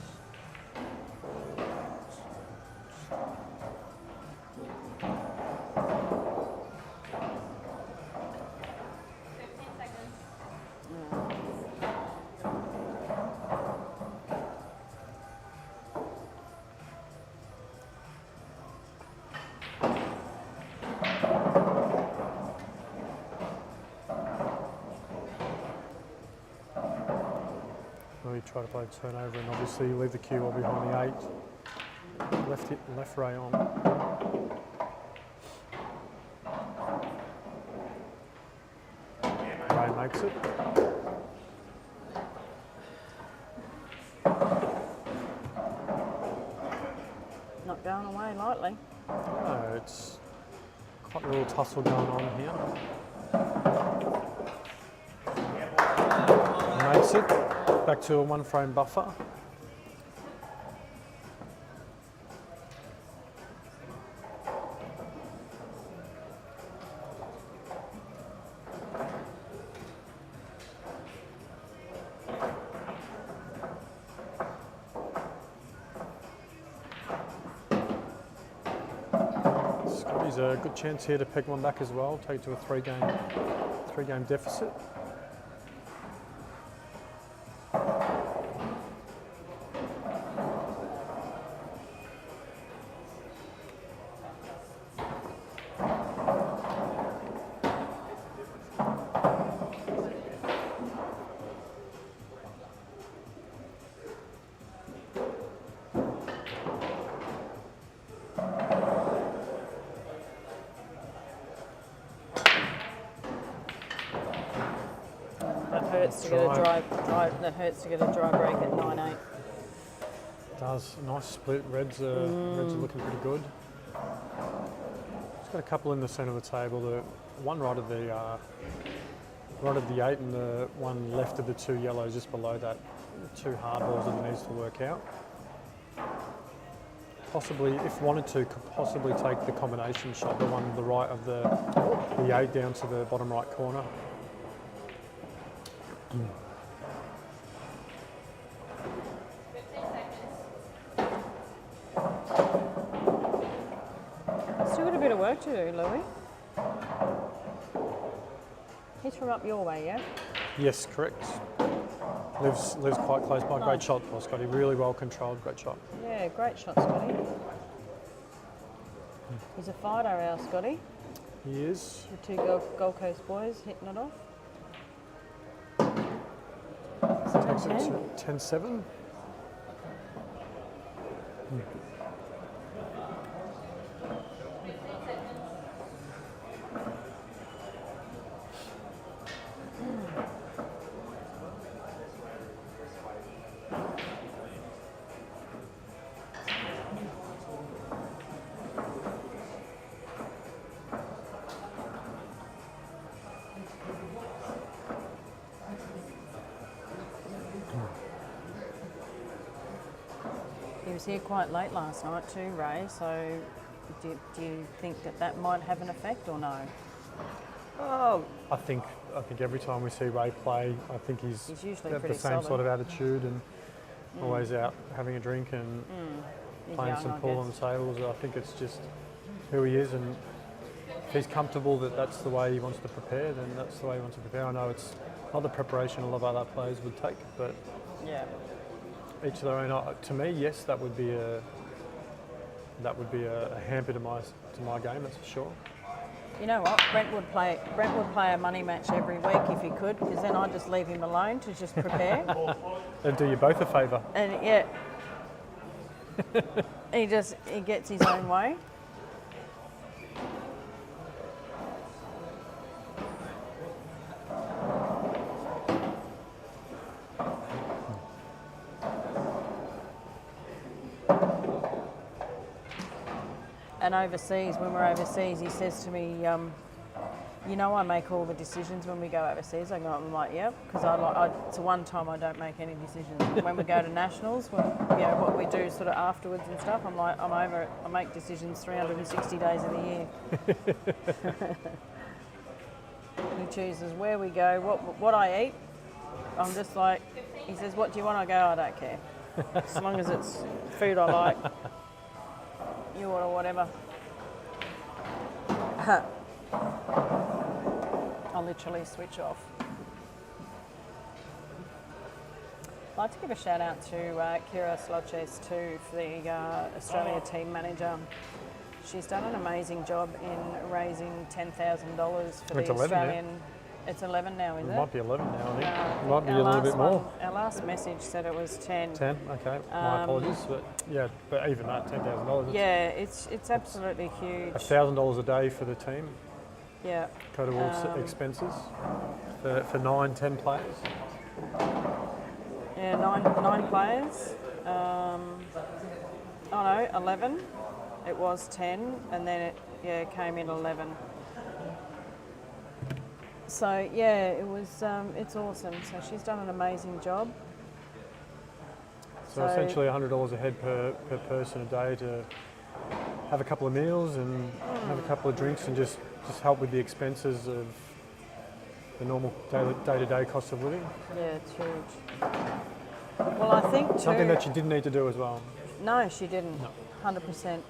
Louie try to play turnover and obviously leave the cue ball behind the 8. Left Ray on. Ray makes it. Not going away lightly. No, it's quite a little tussle going on here. Makes it. Back to a 1 frame buffer. Scotty's a good chance here to pick one back as well, take it to a three game deficit. Hurts to get a dry. That hurts to get a dry break at 9-8. Does. Nice split. Reds are looking pretty good. Just got a couple in the centre of the table. The one right of the 8 and the one left of the 2 yellows just below that. 2 hard balls that he needs to work out. Possibly, if wanted to, could possibly take the combination shot, the one on the right of the 8 down to the bottom right corner. Still got a bit of work to do, Louie. He's from up your way, yeah? Yes, correct. Lives quite close by. Great shot, Paul Scotty. Really well controlled. Great shot. Yeah, great shot, Scotty. He's a fighter, our Scotty. He is. The 2 Gold Coast boys hitting it off. Takes it to 10-7. was here quite late last night too, Ray, so do you think that might have an effect or no? I think every time we see Ray play, I think he's usually got the pretty same solid. sort of attitude and always out having a drink and He's playing young, some I pool on the guess. tables. I think it's just who he is, and if he's comfortable that that's the way he wants to prepare, then that's the way he wants to prepare. I know it's not the preparation a lot of other players would take, but Yeah. each of their own. To me, yes, that would be a hamper to my game. That's for sure. You know what? Brent would play a money match every week if he could, because then I'd just leave him alone to just prepare. They'd do you both a favour. And yeah, he gets his own way. And overseas, when we're overseas, he says to me, you know, I make all the decisions when we go overseas. I'm like, yep, because it's the one time I don't make any decisions. When we go to nationals, what we do sort of afterwards and stuff, I'm like, I'm over it. I make decisions 360 days of the year. He chooses where we go, what I eat. I'm just like, he says, what do you want? I go, I don't care. As long as it's food I like. You order whatever. I'll literally switch off. I'd like to give a shout out to Kira Sloches too, for the Australia team manager. She's done an amazing job in raising $10,000 for It's the 11 Australian. It's 11 now, is It it? might be 11 now, I think. No, It might be a little bit more. Our last message said it was 10. 10, okay. My apologies, but even that, $10,000. Yeah, it's absolutely huge. $1,000 a day for the team, Yeah. go towards expenses for 9, 10 players. Yeah, nine players. 11. It was 10, and then it came in 11. So yeah, it was. It's awesome. So she's done an amazing job. So essentially $100 a head per person a day to have a couple of meals and have a couple of drinks and just help with the expenses of the normal day-to-day cost of living. Yeah, it's huge. Well, I think too. Something that you didn't need to do as well. No, she didn't. No. 100%.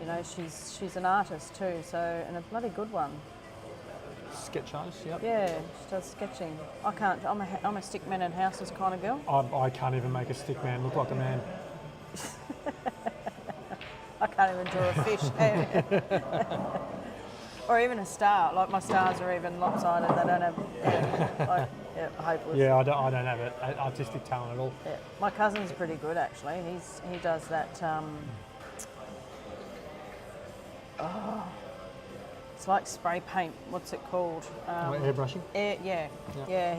You know, she's an artist too, so, and a bloody good one. Sketch artist, yep. Yeah, she does sketching. I can't. I'm a stick men and houses kind of girl. I can't even make a stick man look like a man. I can't even draw a fish. Or even a star. Like my stars are even lopsided. They don't have. Hopeless. Yeah, I don't have artistic talent at all. Yeah. My cousin's pretty good actually. He does that. It's like spray paint. What's it called? Airbrushing? Yeah,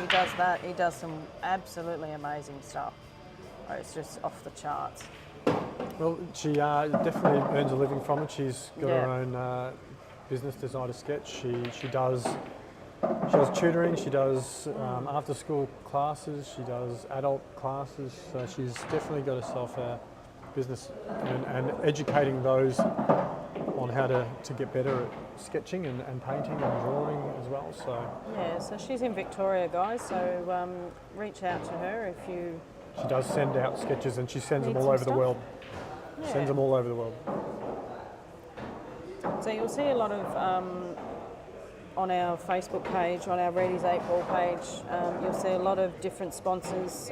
he does that. He does some absolutely amazing stuff. It's just off the charts. Well, she definitely earns a living from it. She's got Yeah. her own business, Designer Sketch. She does tutoring. She does after school classes. She does adult classes. So she's definitely got herself a business and educating those on how to get better at sketching and painting and drawing as well. So Yeah, so she's in Victoria, guys. So reach out to her if you. she does send out sketches and she sends them Need all some over the stuff? world. Yeah. Sends them all over the world. So you'll see a lot of on our Facebook page, on our Ready's 8 Ball page, you'll see a lot of different sponsors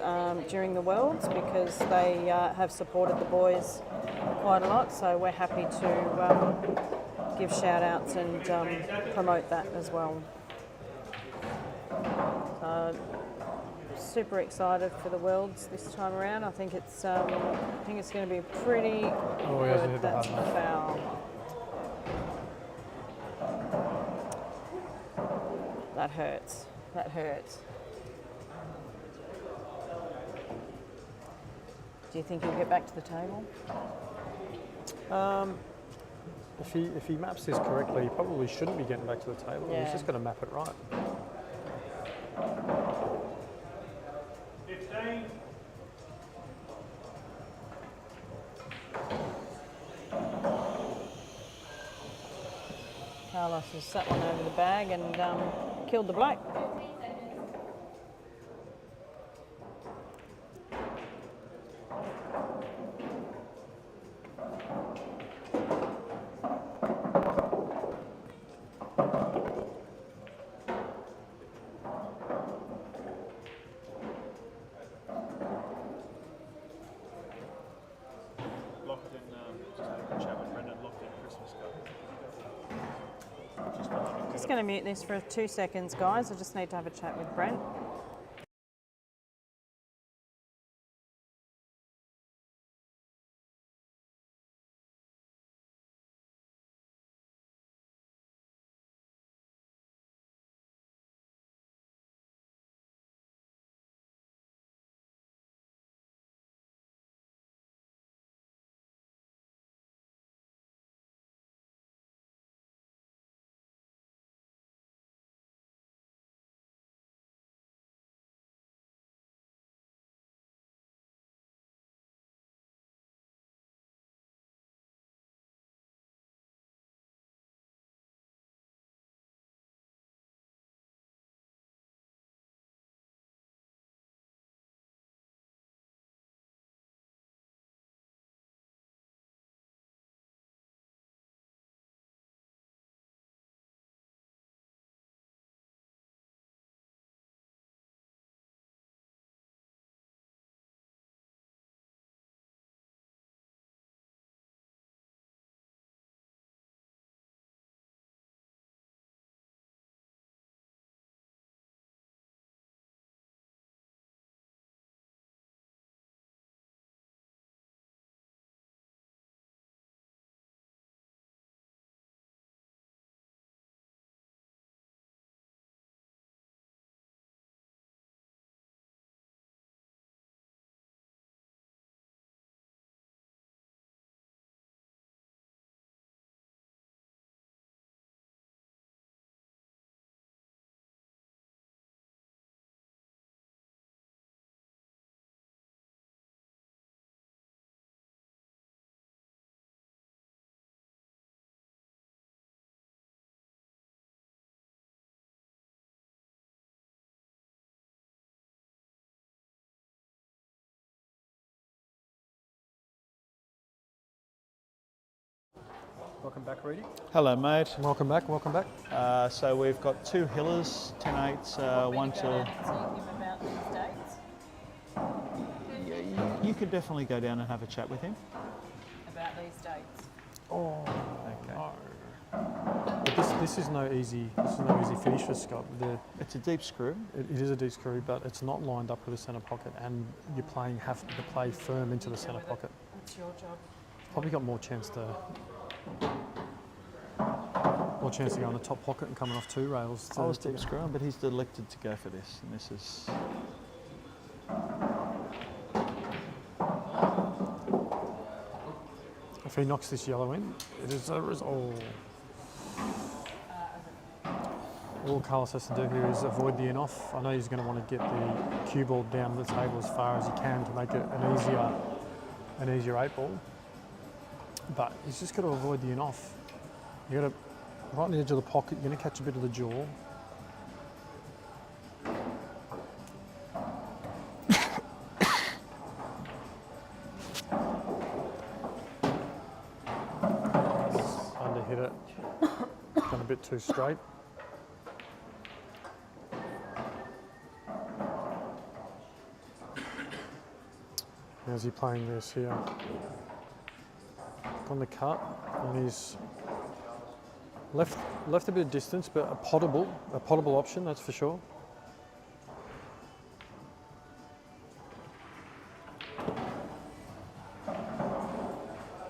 during the Worlds because they have supported the boys quite a lot. So we're happy to give shout outs and promote that as well. Super excited for the Worlds this time around. I think it's going to be pretty he hasn't good. hit the That's hard the mark. foul. That hurts. That hurts. Do you think he'll get back to the table? If he maps this correctly, he probably shouldn't be getting back to the table. Yeah. He's just got to map it right. 15. Carlos has sat one over the bag and killed the bloke. Locked in, just had a good chat with Brendan, locked in Christmas cup. Just behind me. Just going to mute this for 2 seconds, guys. I just need to have a chat with Brent. Welcome back, Reedy. Hello, mate. Welcome back, welcome back. So we've got 2 hillers, 10-8s, one to... Yeah, you could definitely go down and have a chat with him. About these dates. Oh, Okay. no. But this is no easy finish for Scott. It's a deep screw. It is a deep screw, but it's not lined up with the centre pocket, and you're have to play firm into the centre pocket. It's your job. Probably got more chance to go in the top pocket and coming off 2 rails. I was deep screwing, but he's elected to go for this, and this is... If he knocks this yellow in, it is a result. All Carlos has to do here is avoid the in-off. I know he's going to want to get the cue ball down the table as far as he can to make it an easier 8 ball. But he's just got to avoid the in-off. You got to right on the edge of the pocket. You're going to catch a bit of the jaw. Underhit it. Gone a bit too straight. How's he playing this here? On the cut, and he's left a bit of distance, but a potable option, that's for sure.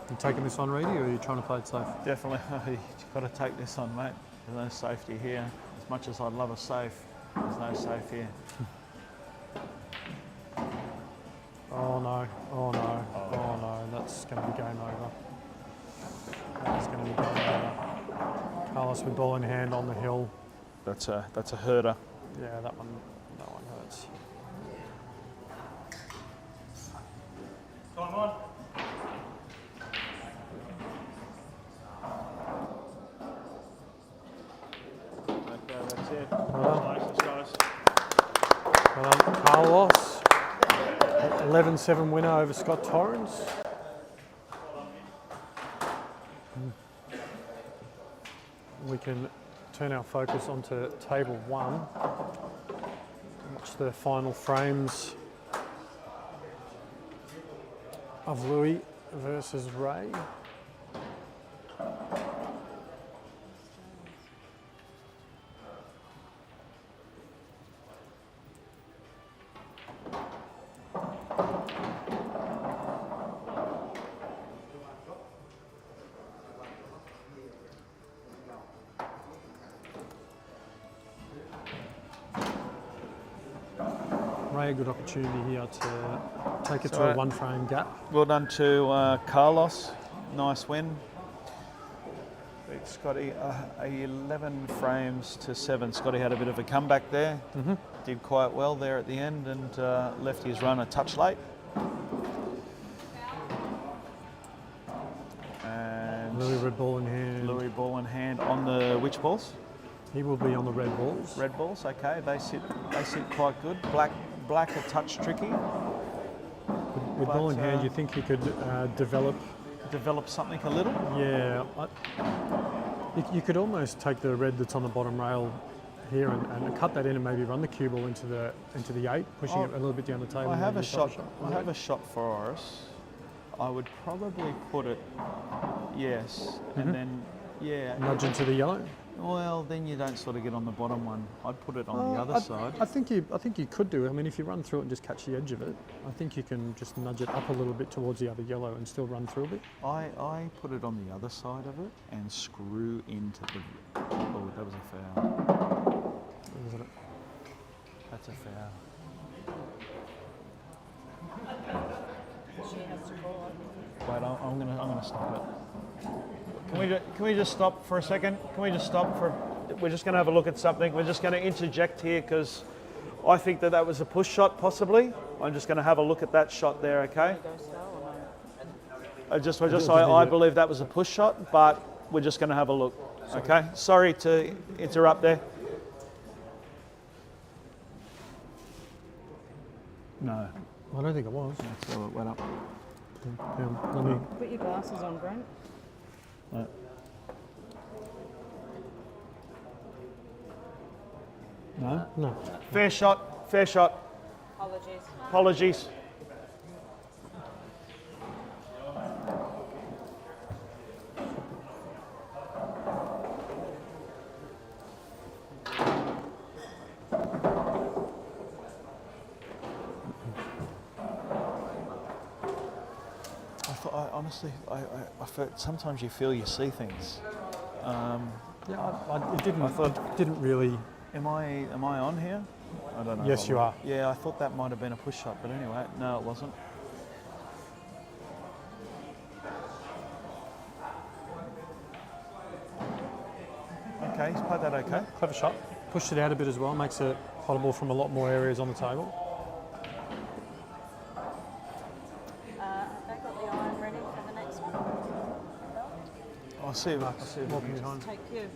You taking this on, Reedy, or are you trying to play it safe? Definitely, you've got to take this on, mate. There's no safety here. As much as I'd love a safe, there's no safe here. Oh no, oh no, oh no, that's going to be game over. That's going to be game over. Carlos with ball in hand on the hill. That's a herder. Yeah, that one hurts. Time on. Congratulations, guys. Well done, Carlos. 11-7 winner over Scot Torrens. We can turn our focus onto table 1. Watch the final frames of Louie versus Ray. Ray, a good opportunity here to take it to a 1 frame gap. Well done to Carlos. Nice win. Beat Scotty 11 frames to 7. Scotty had a bit of a comeback there. Did quite well there at the end and left his run a touch late. And Louie red ball in hand. Louie ball in hand on the which balls? He will be on the red balls. Red balls, okay. They sit quite good. Black a touch tricky. With ball in hand, you think he could develop? Develop something a little. Yeah. You could almost take the red that's on the bottom rail here and cut that in and maybe run the cue ball into the 8, pushing it a little bit down the table. I have maybe a shot. on I the have red. a shot for us. I would probably put it, yes, and then Nudge into the yellow. Well, then you don't sort of get on the bottom one. I'd put it on the other side. I think you could do. I mean, if you run through it and just catch the edge of it, I think you can just nudge it up a little bit towards the other yellow and still run through a bit. I put it on the other side of it and screw into the. Oh, that was a foul. Isn't it? That's a foul. Wait, I'm gonna stop it. Can we just stop for a second? Can we just stop for? We're just going to have a look at something. We're just going to interject here because I think that was a push shot, possibly. I'm just going to have a look at that shot there, okay? I believe that was a push shot, but we're just going to have a look, okay? Sorry to interrupt there. No. I don't think it was. So it went up. Let me. Put your glasses on, Brent. No. No? No. Fair shot, fair shot. Apologies. Honestly, I felt sometimes you feel you see things. It didn't really. Am I on here? I don't know. Yes, you are. Yeah, I thought that might have been a push shot, but anyway, no, it wasn't. Okay, he's played that okay. Clever shot. Pushed it out a bit as well. Makes it potable from a lot more areas on the table. They've got the iron ready for the next one. I'll see if Walking behind. Take you.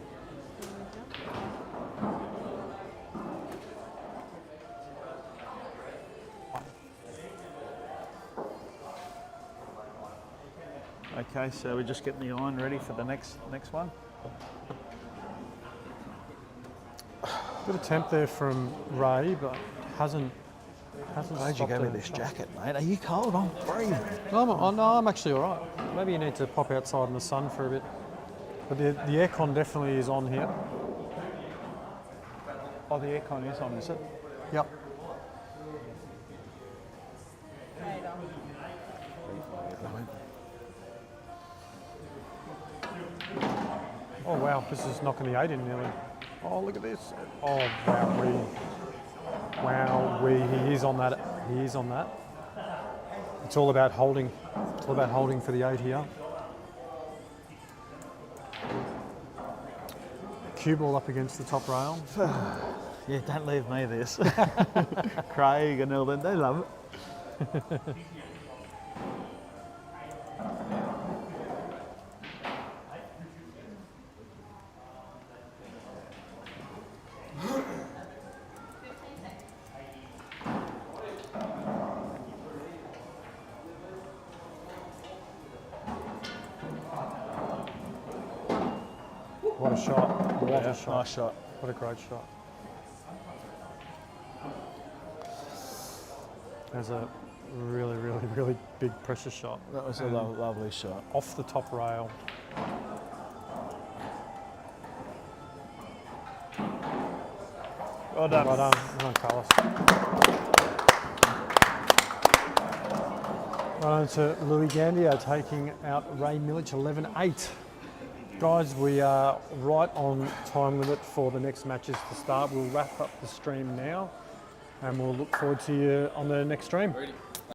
Okay, so we're just getting the iron ready for the next one. Good attempt there from Ray, but hasn't. Glad you gave me this jacket, mate. Are you cold? I'm freezing. No, I'm actually all right. Maybe you need to pop outside in the sun for a bit. But the aircon definitely is on here. Oh, the aircon is on, is it? Yep. Oh wow, this is knocking the 8 in nearly. Oh, look at this. Oh wow, he is on that. He is on that. It's all about holding. It's all about holding for the 8 here. Cue ball up against the top rail. Yeah, don't leave me this. Craig and Eldon, they love it. What a shot. What Yeah, a shot. nice shot. What a great shot. There's a really, really, really big pressure shot. That was a And lovely shot. off the top rail. Well done. Well done, Carlos. Well done to Louie Gandia taking out Ray Milich 11-8. Guys, we are right on time limit for the next matches to start. We'll wrap up the stream now and we'll look forward to you on the next stream.